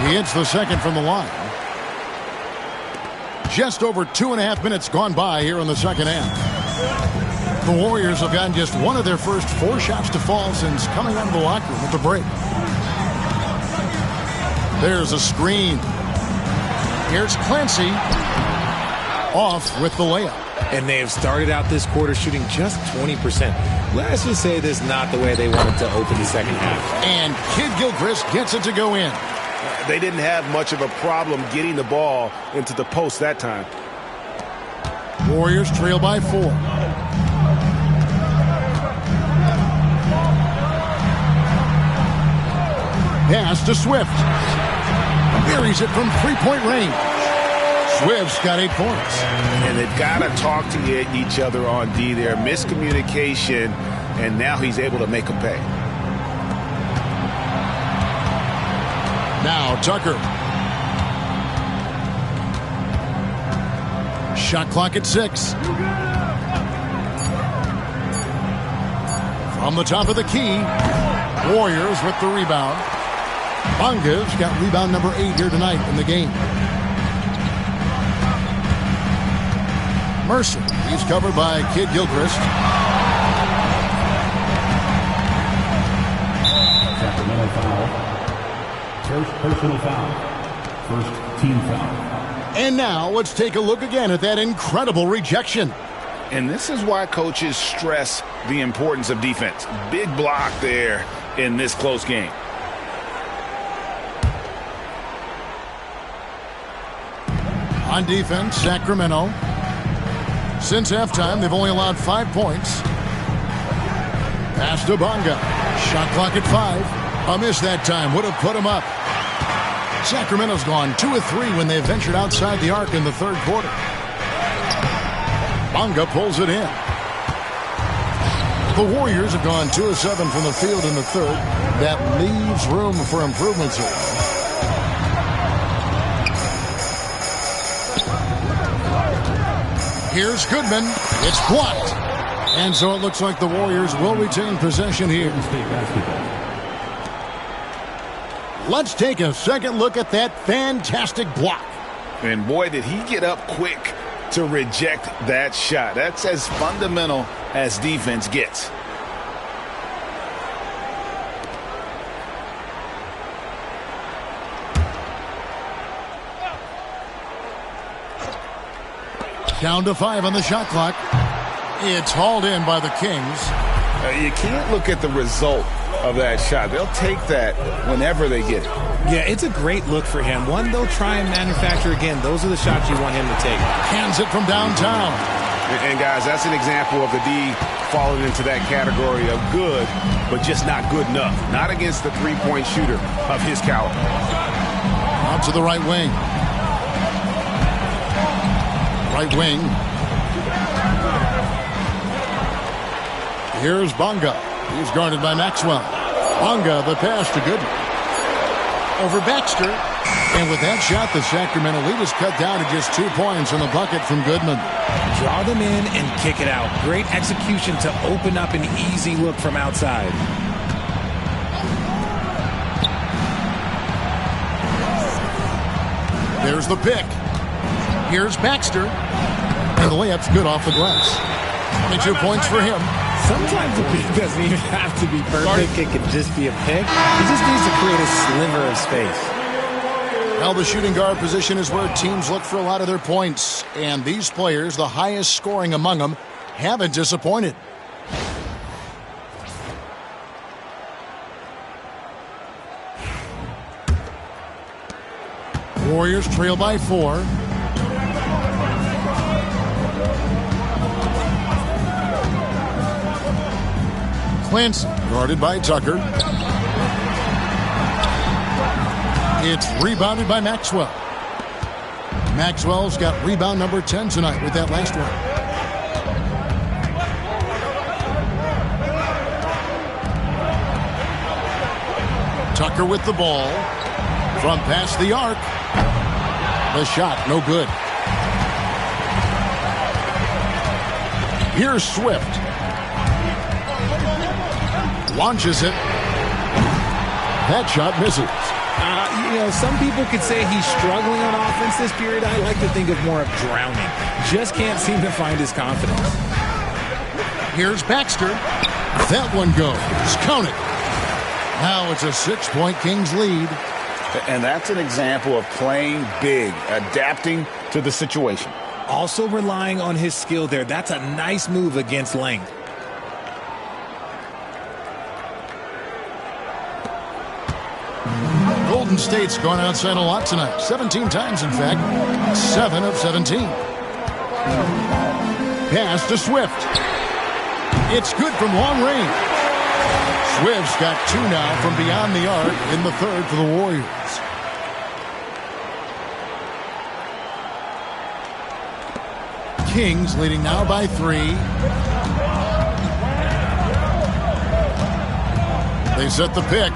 He hits the second from the line. Just over 2.5 minutes gone by here in the second half. The Warriors have gotten just one of their first 4 shots to fall since coming out of the locker room at the break. There's a screen. Here's Clancy. Off with the layup. And they have started out this quarter shooting just 20%. Let's just say this is not the way they wanted to open the second half. And Kid Gilchrist gets it to go in. They didn't have much of a problem getting the ball into the post that time. Warriors trail by 4. Pass to Swift. Buries it from 3-point range. Swift's got 8 points. And they've got to talk to each other on D there. Miscommunication, and now he's able to make them pay. Now Tucker. Shot clock at 6. From the top of the key, Warriors with the rebound. Bonga's got rebound number 8 here tonight in the game. Mercer, he's covered by Kid Gilchrist. Sacramento foul. First personal foul. First team foul. And now let's take a look again at that incredible rejection. And this is why coaches stress the importance of defense. Big block there in this close game. On defense, Sacramento. Since halftime, they've only allowed 5 points. Pass to Bonga. Shot clock at 5. A miss that time would have put him up. Sacramento's gone 2 of 3 when they ventured outside the arc in the third quarter. Bonga pulls it in. The Warriors have gone 2 of 7 from the field in the third. That leaves room for improvements here. Here's Goodman. It's blocked. And so it looks like the Warriors will retain possession here. Let's take a second look at that fantastic block. And boy, did he get up quick to reject that shot. That's as fundamental as defense gets. Down to 5 on the shot clock. It's hauled in by the Kings. You can't look at the result of that shot. They'll take that whenever they get it. Yeah, it's a great look for him. One they'll try and manufacture again. Those are the shots you want him to take. Hands it from downtown. And guys, that's an example of the D falling into that category of good, but just not good enough. Not against the three-point shooter of his caliber. Out to the right wing. Right wing. Here's Bonga. He's guarded by Maxwell. Bonga, the pass to Goodman. Over Baxter. And with that shot, the Sacramento lead is cut down to just 2 points in the bucket from Goodman. Draw them in and kick it out. Great execution to open up an easy look from outside. There's the pick. Here's Baxter. And the layup's good off the glass. 22 points for him. Sometimes the pick doesn't even have to be perfect. It could just be a pick. He just needs to create a sliver of space. Well, the shooting guard position is where teams look for a lot of their points. And these players, the highest scoring among them, haven't disappointed. Warriors trail by 4. Clancy, guarded by Tucker. It's rebounded by Maxwell. Maxwell's got rebound number 10 tonight with that last one. Tucker with the ball. From past the arc. The shot, no good. Here's Swift. Launches it. That shot misses. Some people could say he's struggling on offense this period. I like to think of more of drowning. Just can't seem to find his confidence. Here's Baxter. That one goes. Count it. Now it's a 6-point Kings lead. And that's an example of playing big, adapting to the situation. Also relying on his skill there. That's a nice move against length. Golden State's gone outside a lot tonight. 17 times, in fact. 7 of 17. Pass to Swift. It's good from long range. Swift's got 2 now from beyond the arc in the third for the Warriors. Kings leading now by 3. They set the pick.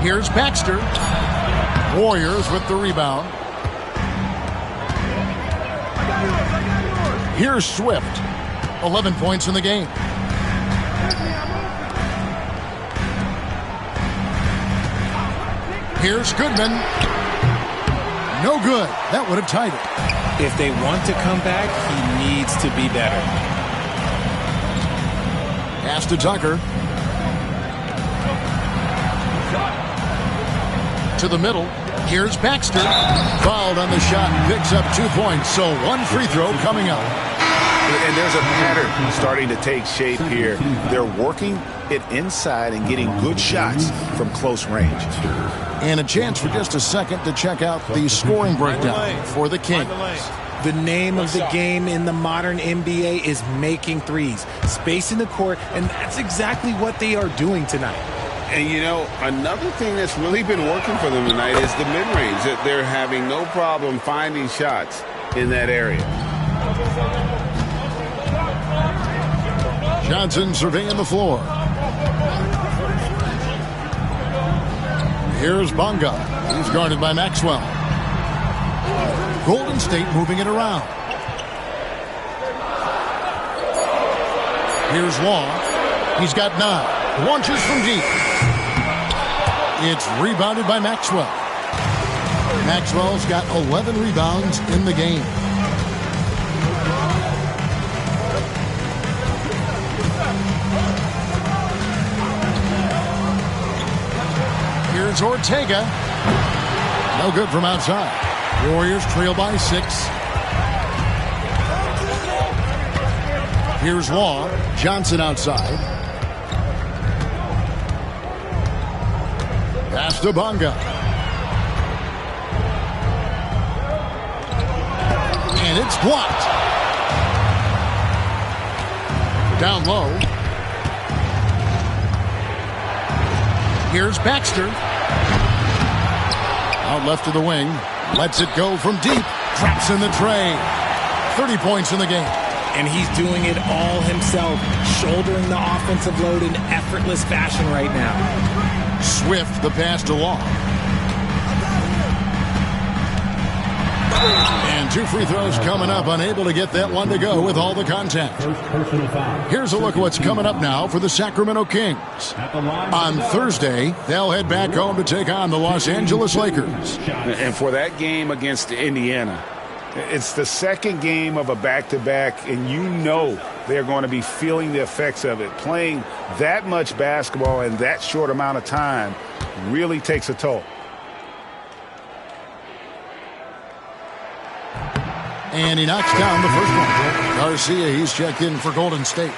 Here's Baxter. Warriors with the rebound. Here's Swift. 11 points in the game. Here's Goodman. No good. That would have tied it. If they want to come back, he needs to be better. Pass to Tucker. To the middle. Here's Baxter. Fouled on the shot. Picks up 2 points. So 1 free throw coming up. And there's a pattern starting to take shape here. They're working it inside and getting good shots from close range. And a chance for just a second to check out the scoring breakdown for the Kings. The name of the game in the modern NBA is making threes, spacing the court, and that's exactly what they are doing tonight. And, you know, another thing that's really been working for them tonight is the mid-range. That they're having no problem finding shots in that area. Johnson surveying the floor. Here's Bonga. He's guarded by Maxwell. Golden State moving it around. Here's Law. He's got 9. Launches from deep. It's rebounded by Maxwell. Maxwell's got 11 rebounds in the game. Here's Ortega. No good from outside. Warriors trail by 6. Here's Law. Johnson outside. Pass to Bonga. And it's blocked. Down low. Here's Baxter. Out left to the wing. Lets it go from deep. Traps in the tray. 30 points in the game. And he's doing it all himself, shouldering the offensive load in effortless fashion right now. Swift, the pass to Law. And 2 free throws coming up, unable to get that one to go with all the contact. Here's a look at what's coming up now for the Sacramento Kings. On Thursday, they'll head back home to take on the Los Angeles Lakers. And for that game against Indiana, it's the second game of a back-to-back, and you know they're going to be feeling the effects of it. Playing that much basketball in that short amount of time really takes a toll. And he knocks down the first one. Garcia, he's checked in for Golden State.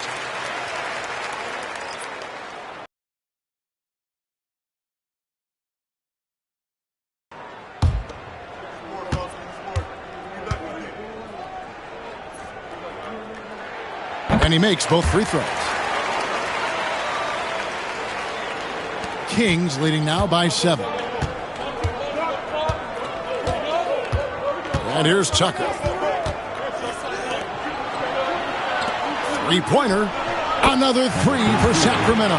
And he makes both free throws. Kings leading now by 7. And here's Tucker. Three-pointer. Another 3 for Sacramento.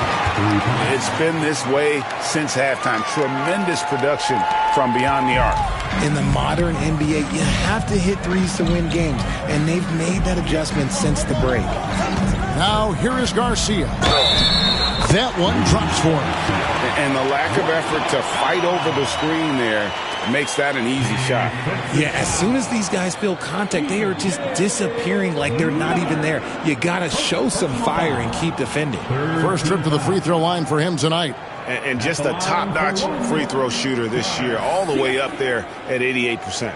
It's been this way since halftime. Tremendous production from beyond the arc. In the modern NBA, you have to hit threes to win games, and they've made that adjustment since the break. Now here is Garcia. That one drops for him. And the lack of effort to fight over the screen there makes that an easy shot. Yeah, as soon as these guys feel contact, they are just disappearing like they're not even there. You got to show some fire and keep defending. First trip to the free throw line for him tonight. And just a top-notch free throw shooter this year, all the way up there at 88%.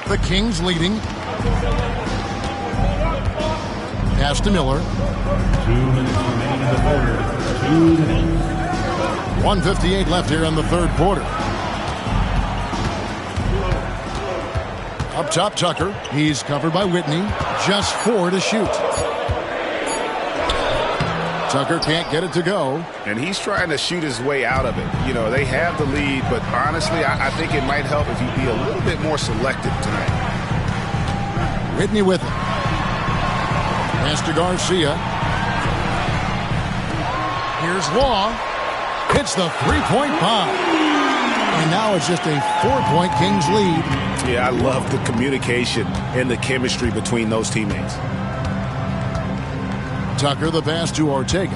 The Kings leading. Pass to Miller. 2 minutes remaining in the quarter. 2 minutes. 1:58 left here in the third quarter. Up top, Tucker. He's covered by Whitney. Just 4 to shoot. Tucker can't get it to go. And he's trying to shoot his way out of it. You know, they have the lead, but honestly, I think it might help if he'd be a little bit more selective tonight. Whitney with it. Pass to Garcia. Here's Law. Hits the three-point bomb. And now it's just a 4-point Kings lead. Yeah, I love the communication and the chemistry between those teammates. Tucker, the pass to Ortega.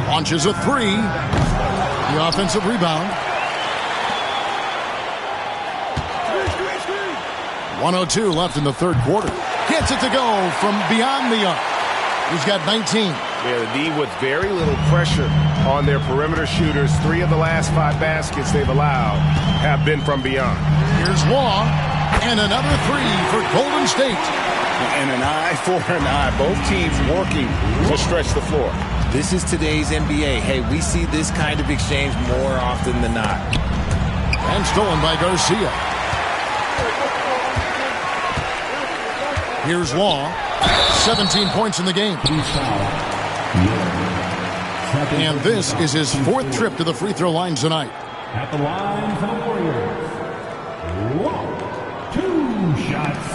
Launches a 3. The offensive rebound. 1:02 left in the third quarter. Gets it to go from beyond the arc. He's got 19. Yeah, the D with very little pressure on their perimeter shooters. 3 of the last 5 baskets they've allowed have been from beyond. Here's Law, and another 3 for Golden State. And an eye for an eye. Both teams working to stretch the floor. This is today's NBA. Hey, we see this kind of exchange more often than not. And stolen by Garcia. Here's Law. 17 points in the game. And this is his 4th trip to the free throw line tonight. At the line for the Warriors. 2 shots.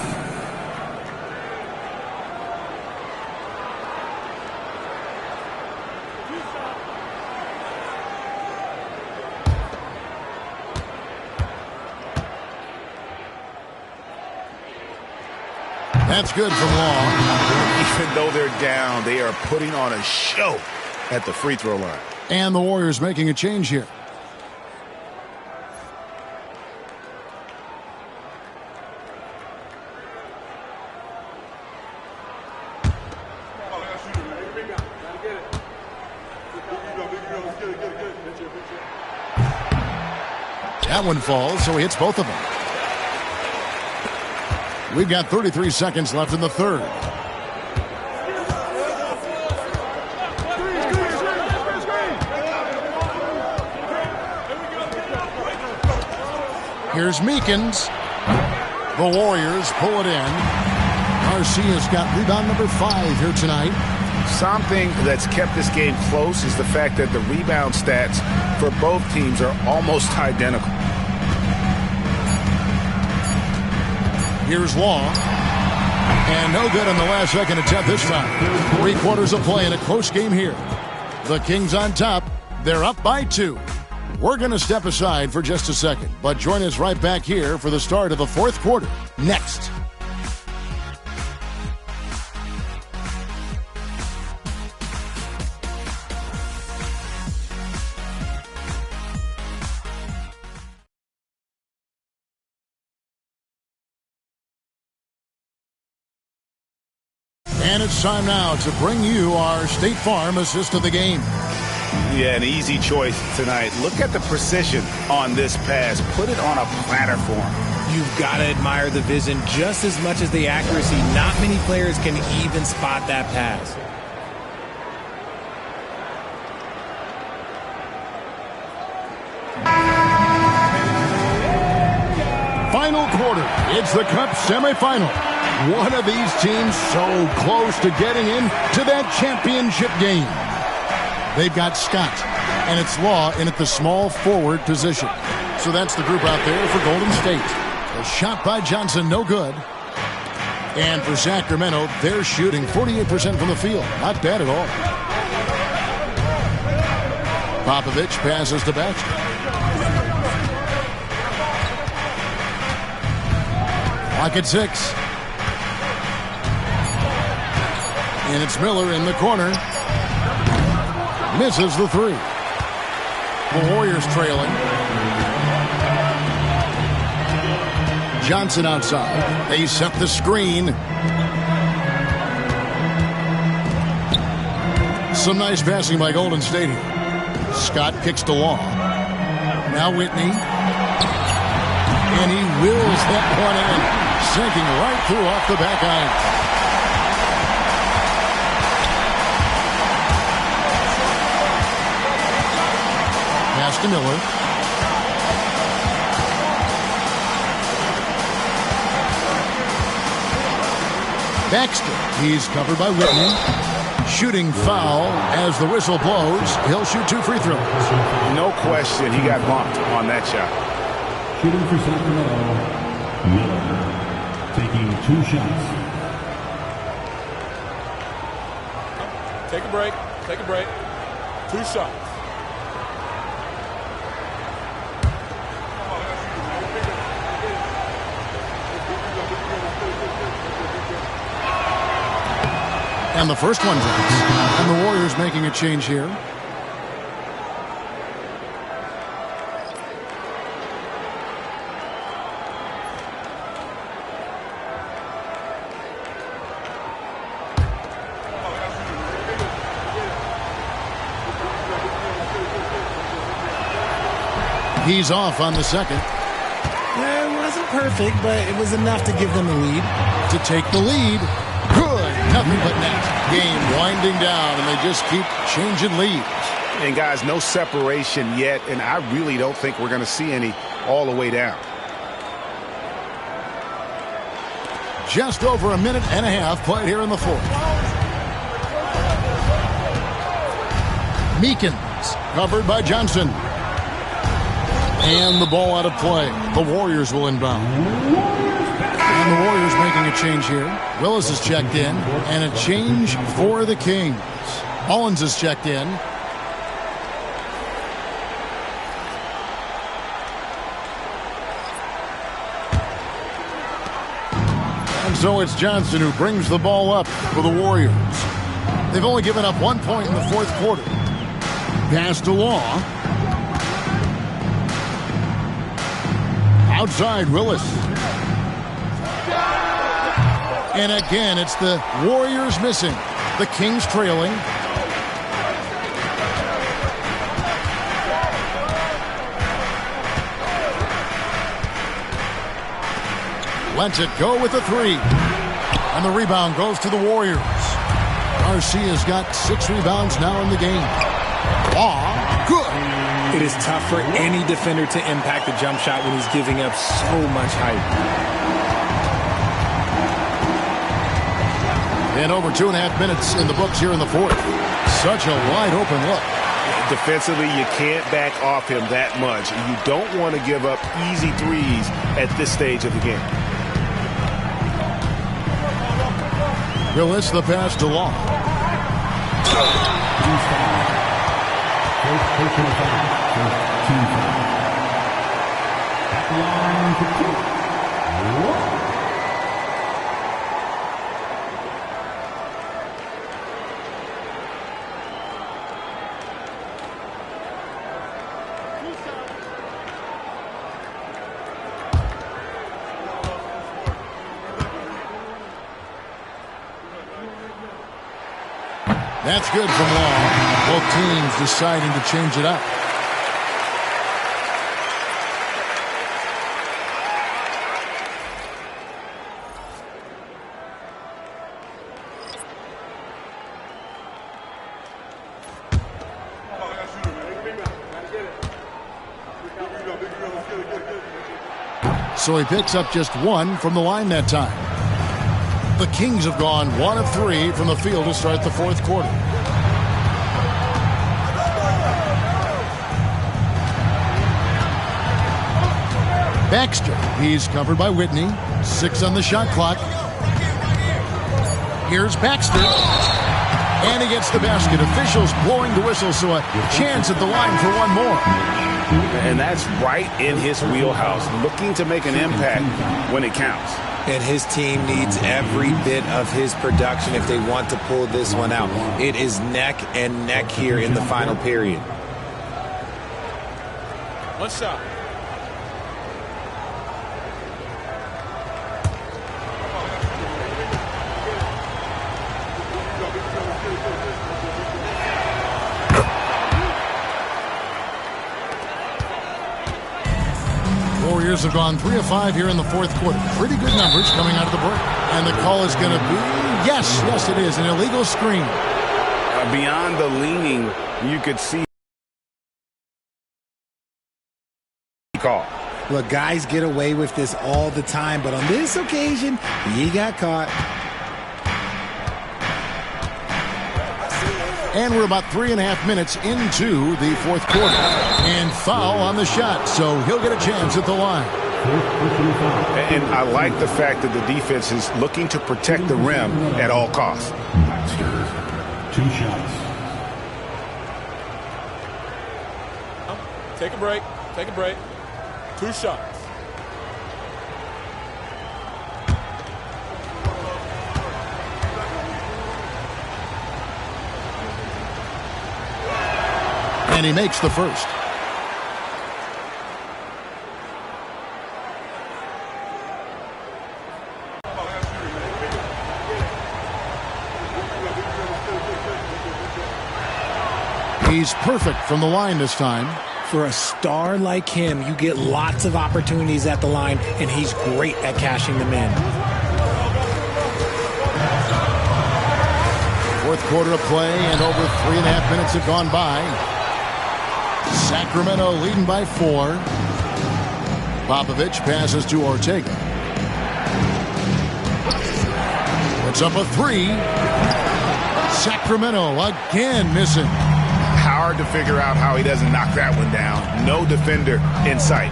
That's good from Law. Even though they're down, they are putting on a show at the free throw line. And the Warriors making a change here. That one falls, so he hits both of them. We've got 33 seconds left in the third. Here's Meekins. The Warriors pull it in. Garcia's got rebound number 5 here tonight. Something that's kept this game close is the fact that the rebound stats for both teams are almost identical. Here's Law. And no good on the last second attempt this time. 3 quarters of play in a close game here. The Kings on top. They're up by 2. We're going to step aside for just a second, but join us right back here for the start of the 4th quarter. Next. And it's time now to bring you our State Farm assist of the game. Yeah, an easy choice tonight. Look at the precision on this pass. Put it on a platter for him. You've got to admire the vision just as much as the accuracy. Not many players can even spot that pass. Final quarter. It's the Cup semifinal. One of these teams so close to getting into that championship game. They've got Scott, and it's Law in at the small forward position. So that's the group out there for Golden State. A shot by Johnson, no good. And for Sacramento, they're shooting 48% from the field. Not bad at all. Popovich passes to Baxter. Clock at 6. And it's Miller in the corner. Misses the 3. The Warriors trailing. Johnson outside. They set the screen. Some nice passing by Golden State here. Scott kicks to Law. Now Whitney. And he wills that one in. Sinking right through off the back iron. Pass to Miller. Baxter. He's covered by Whitney. Shooting foul as the whistle blows. He'll shoot 2 free throws. No question, he got bumped on that shot. Shooting for Sacramento, Miller, taking 2 shots. Take a break. Take a break. 2 shots. And the first one drops. And the Warriors making a change here. He's off on the second. It wasn't perfect, but it was enough to give them the lead. To take the lead. Good. Nothing but net. Game winding down, and they just keep changing leads. And, guys, no separation yet, and I really don't think we're going to see any all the way down. Just over a minute and a half played here in the fourth. Meekins, covered by Johnson. And the ball out of play. The Warriors will inbound. And the Warriors making a change here. Willis is checked in. And a change for the Kings. Mullins is checked in. And so it's Johnson who brings the ball up for the Warriors. They've only given up 1 point in the fourth quarter. Pass to Law. Outside Willis. And again, it's the Warriors missing. The Kings trailing. Lets it go with the three. And the rebound goes to the Warriors. Garcia's got 6 rebounds now in the game. Law, good. It is tough for any defender to impact the jump shot when he's giving up so much height. And over 2.5 minutes in the books here in the fourth. Such a wide open look. Defensively, you can't back off him that much. You don't want to give up easy threes at this stage of the game. Willis, the pass to Law. First personal foul. First team foul. At the line for 2. That's good from Law. Both teams deciding to change it up. So he picks up just 1 from the line that time. The Kings have gone 1 of 3 from the field to start the fourth quarter. Baxter, he's covered by Whitney. 6 on the shot clock. Here's Baxter. And he gets the basket. Officials blowing the whistle, so a chance at the line for 1 more. And that's right in his wheelhouse, looking to make an impact when it counts. And his team needs every bit of his production if they want to pull this one out. It is neck and neck here in the final period. One shot. Warriors have gone 3 of 5 here in the fourth quarter. Pretty good numbers coming out of the break. And the call is going to be, yes, it is, an illegal screen. Beyond the leaning, you could see call. Look, guys get away with this all the time, but on this occasion, he got caught. And we're about 3.5 minutes into the fourth quarter. And foul on the shot, so he'll get a chance at the line. And I like the fact that the defense is looking to protect the rim at all costs. 2 shots. Take a break. Take a break. 2 shots. And he makes the first. He's perfect from the line this time. For a star like him, you get lots of opportunities at the line, and he's great at cashing them in. Fourth quarter of play, and over 3.5 minutes have gone by. Sacramento leading by 4. Popovich passes to Ortega. Puts up a 3. Sacramento again missing. Hard to figure out how he doesn't knock that one down. No defender in sight.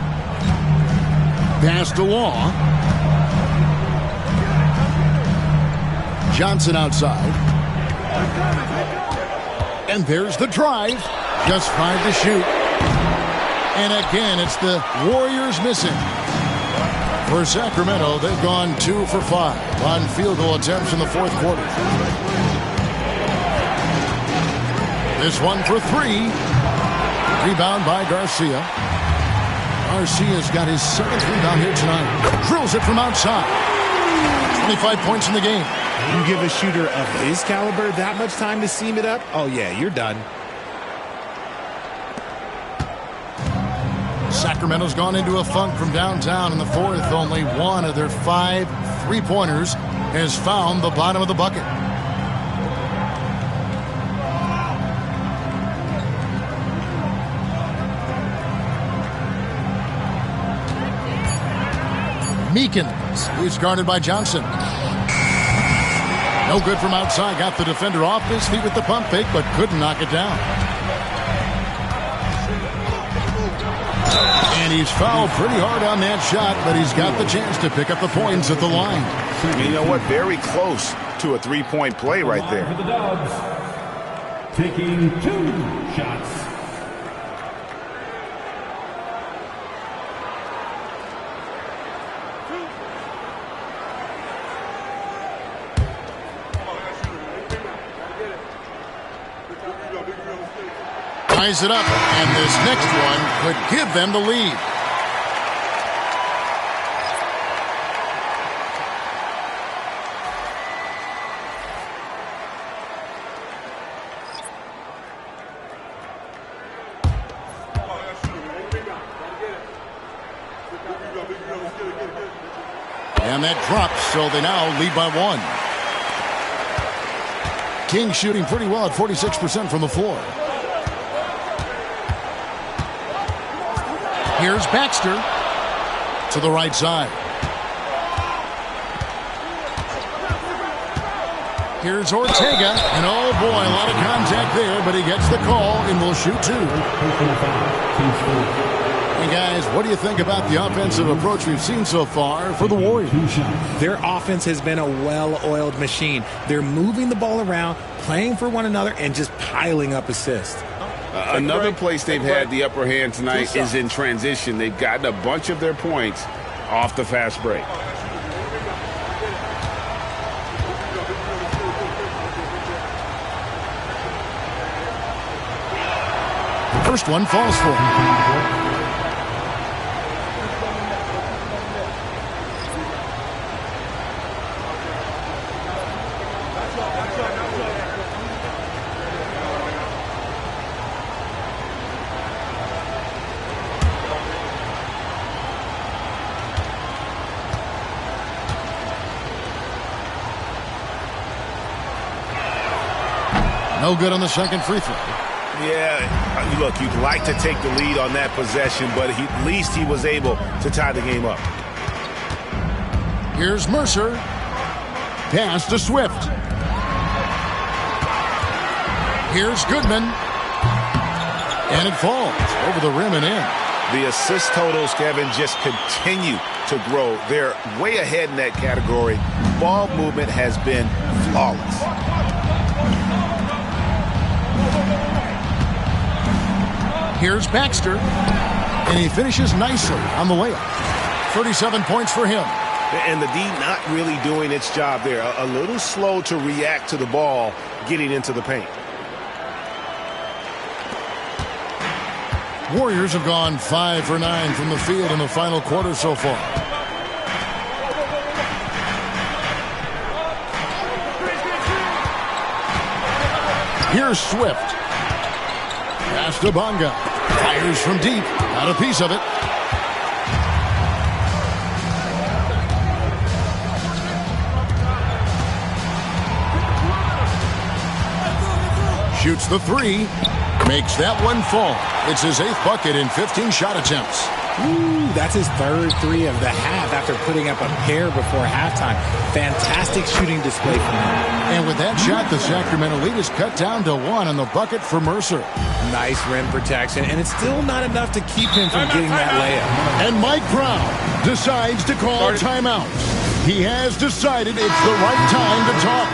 Pass to Law. Johnson outside. And there's the drive. Just 5 to shoot. And again, it's the Warriors missing. For Sacramento, they've gone 2 for 5 on field goal attempts in the fourth quarter. This one for 3. Rebound by Garcia. Garcia's got his 7th rebound here tonight. Drills it from outside. 25 points in the game. You give a shooter of his caliber that much time to seam it up? Oh, yeah, you're done. Sacramento's gone into a funk from downtown in the fourth. Only one of their 5 3-pointers has found the bottom of the bucket. Meekins is guarded by Johnson. No good from outside. Got the defender off his feet with the pump fake, but couldn't knock it down. And he's fouled pretty hard on that shot, but he's got the chance to pick up the points at the line. You know what? Very close to a 3-point play right there. For the Dubs, taking 2 shots. Ties it up, and this next one could give them the lead. And that drops, so they now lead by 1. King shooting pretty well at 46% from the floor. Here's Baxter to the right side. Here's Ortega, and oh boy, a lot of contact there, but he gets the call and will shoot 2. Hey guys, what do you think about the offensive approach we've seen so far for the Warriors? Their offense has been a well-oiled machine. They're moving the ball around, playing for one another, and just piling up assists. Another place they've had the upper hand tonight is in transition. They've gotten a bunch of their points off the fast break. First one falls for him. No good on the second free throw. Yeah, look, you'd like to take the lead on that possession, but at least he was able to tie the game up. Here's Mercer. Pass to Swift. Here's Goodman. And it falls over the rim and in. The assist totals, Kevin, just continue to grow. They're way ahead in that category. Ball movement has been flawless. Here's Baxter, and he finishes nicely on the layup. 37 points for him. And the D not really doing its job there. A little slow to react to the ball getting into the paint. Warriors have gone 5 for 9 from the field in the final quarter so far. Here's Swift. Pass to Bonga. Fires from deep. Got a piece of it. Shoots the three. Makes that one fall. It's his 8th bucket in 15 shot attempts. Ooh, that's his 3rd three of the half after putting up a pair before halftime. Fantastic shooting display from him. And with that shot, the Sacramento lead is cut down to 1 on the bucket for Mercer. Nice rim protection, and it's still not enough to keep him from getting that layup. And Mike Brown decides to call timeout. He has decided it's the right time to talk.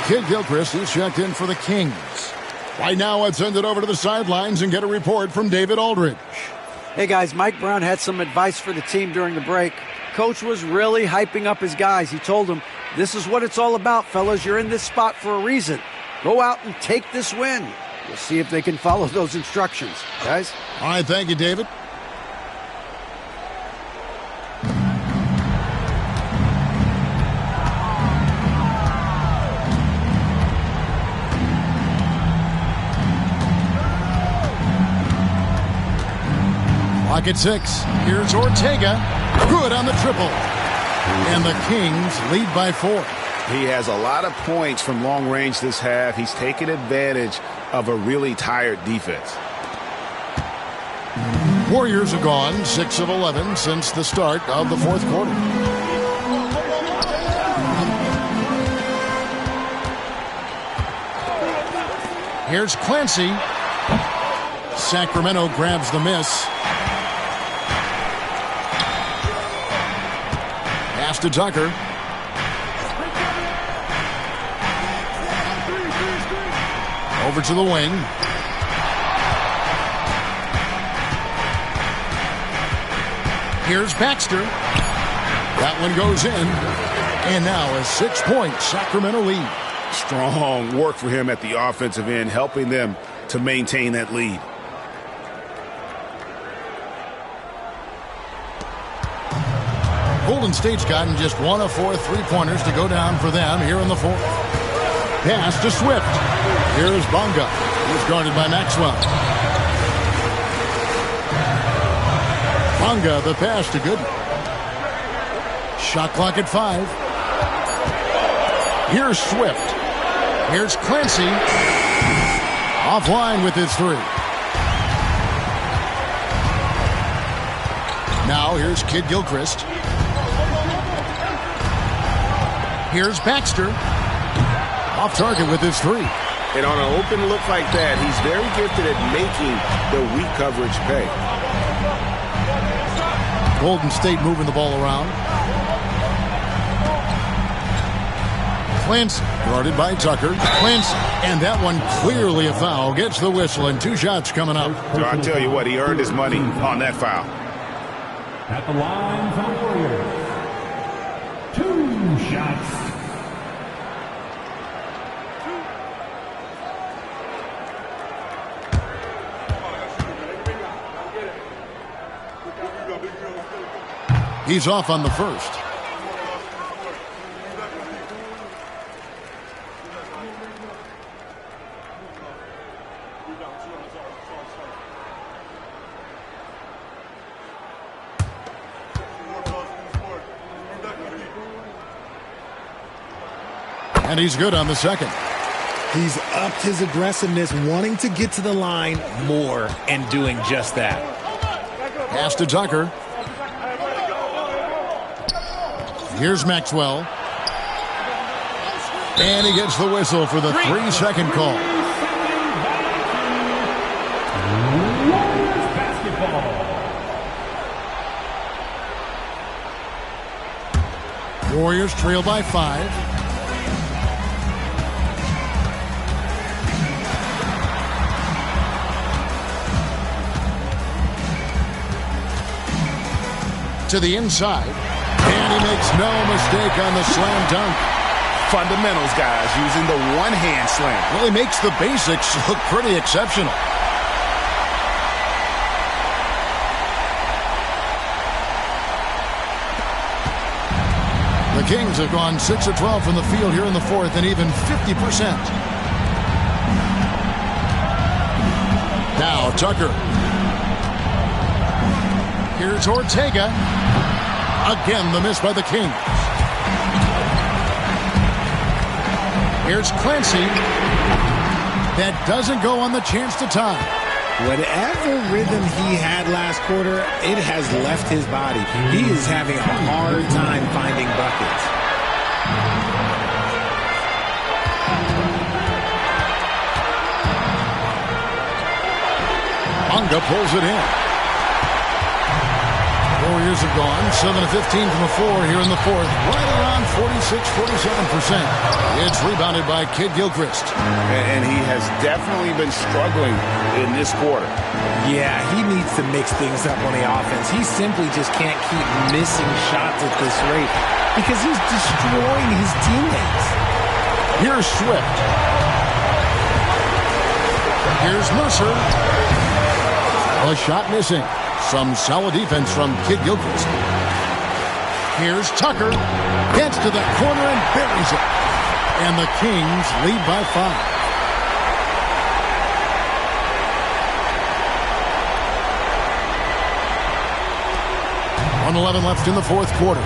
Kid Gilchrist is checked in for the Kings. Right now, let's send it over to the sidelines and get a report from David Aldridge. Hey, guys, Mike Brown had some advice for the team during the break. Coach was really hyping up his guys. He told them, this is what it's all about, fellas. You're in this spot for a reason. Go out and take this win. We'll see if they can follow those instructions. Guys? All right, thank you, David. Clock at 6. Here's Ortega. Good on the triple. And the Kings lead by 4. He has a lot of points from long range this half. He's taken advantage of a really tired defense. Warriors are gone 6 of 11 since the start of the 4th quarter. Here's Clancy. Sacramento grabs the miss. Pass to Tucker. Over to the wing. Here's Baxter. That one goes in. And now a 6-point Sacramento lead. Strong work for him at the offensive end, helping them to maintain that lead. Golden State's gotten just 1 of 4 3-pointers to go down for them here in the 4th. Pass to Swift. Here's Bonga. He's guarded by Maxwell. Bonga, the pass to Gooden. Shot clock at 5. Here's Swift. Here's Clancy. Offline with his 3. Now here's Kid Gilchrist. Here's Baxter. Off target with his 3. And on an open look like that, he's very gifted at making the weak coverage pay. Golden State moving the ball around. Clancy guarded by Tucker. Clancy, and that one clearly a foul. Gets the whistle and 2 shots coming up. So I tell you what, he earned his money on that foul. At the line for the Warriors, 2 shots. He's off on the first. And he's good on the second. He's upped his aggressiveness, wanting to get to the line more and doing just that. Pass to Tucker. Here's Maxwell. And he gets the whistle for the 3-second call. Warriors trail by 5. To the inside. And he makes no mistake on the slam dunk. Fundamentals, guys, using the one-hand slam. Well, he makes the basics look pretty exceptional. The Kings have gone 6 of 12 from the field here in the 4th and even 50%. Now Tucker. Here's Ortega. Again, the miss by the Kings. Here's Clancy. That doesn't go on the chance to tie. Whatever rhythm he had last quarter, it has left his body. He is having a hard time finding buckets. Bonga pulls it in. Warriors have gone 7 of 15 from the floor here in the fourth. Right around 46-47%. It's rebounded by Kid Gilchrist. And he has definitely been struggling in this quarter. Yeah, he needs to mix things up on the offense. He simply just can't keep missing shots at this rate because he's destroying his teammates. Here's Swift. Here's Mercer. A shot missing. Some solid defense from Kid Gilchrist. Here's Tucker. Gets to the corner and buries it. And the Kings lead by 5. .111 left in the fourth quarter.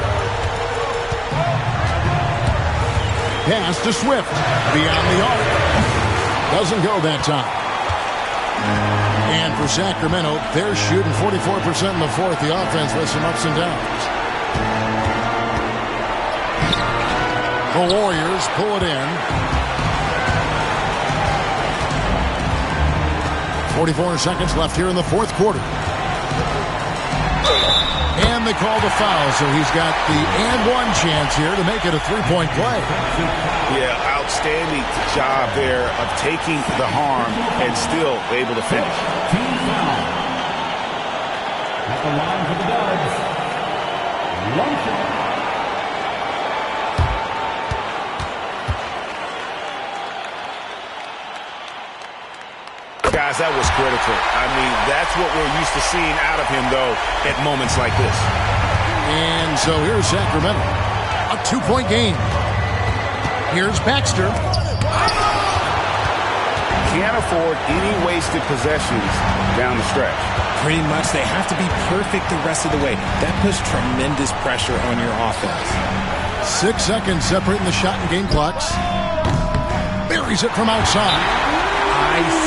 Pass to Swift. Beyond the arc. Doesn't go that time. And for Sacramento, they're shooting 44% in the fourth. The offense with some ups and downs. The Warriors pull it in. 44 seconds left here in the fourth quarter. And they call the foul, so he's got the and-one chance here to make it a three-point play. Yeah, outstanding job there of taking the harm and still able to finish. Team foul. At the line for the Dubs. One shot. Guys, that was critical. I mean, that's what we're used to seeing out of him, though, at moments like this. And so here's Sacramento. A 2-point game. Here's Baxter. Can't afford any wasted possessions down the stretch. Pretty much, they have to be perfect the rest of the way. That puts tremendous pressure on your offense. 6 seconds separating the shot and game clocks. Buries it from outside. Ice.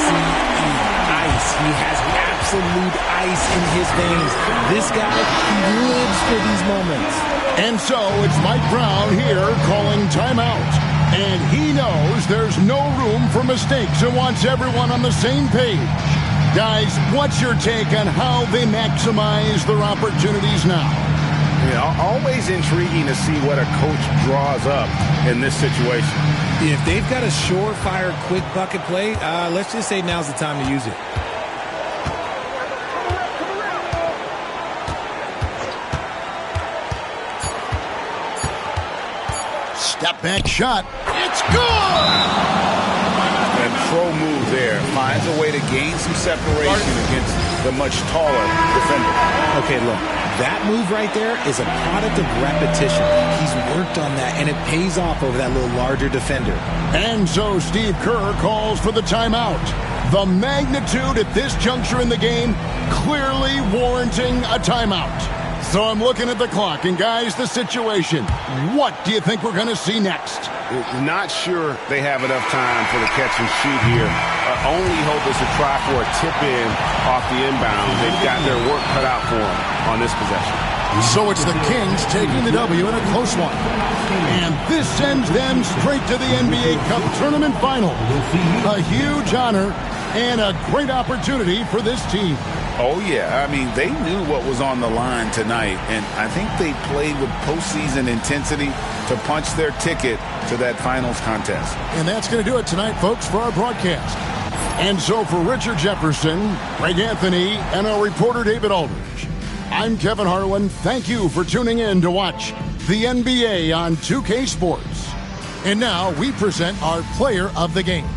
He has absolute ice in his veins. This guy, he lives for these moments. And so it's Mike Brown here calling timeout. And he knows there's no room for mistakes and wants everyone on the same page. Guys, what's your take on how they maximize their opportunities now? Yeah, always intriguing to see what a coach draws up in this situation. If they've got a surefire quick bucket play, let's just say now's the time to use it. Step back shot. It's good! And pro move there. Finds a way to gain some separation against the much taller defender. Okay, look. That move right there is a product of repetition. He's worked on that, and it pays off over that little larger defender. And so Steve Kerr calls for the timeout. The magnitude at this juncture in the game clearly warranting a timeout. So I'm looking at the clock, and guys, the situation. What do you think we're going to see next? Not sure they have enough time for the catch and shoot here. Only hope is to try for a tip-in off the inbound. They've got their work cut out for them on this possession. So it's the Kings taking the W in a close one. And this sends them straight to the NBA Cup Tournament Final. A huge honor and a great opportunity for this team. Oh, yeah. I mean, they knew what was on the line tonight, and I think they played with postseason intensity to punch their ticket to that finals contest. And that's going to do it tonight, folks, for our broadcast. And so for Richard Jefferson, Greg Anthony, and our reporter David Aldridge, I'm Kevin Harlan. Thank you for tuning in to watch the NBA on 2K Sports. And now we present our player of the game.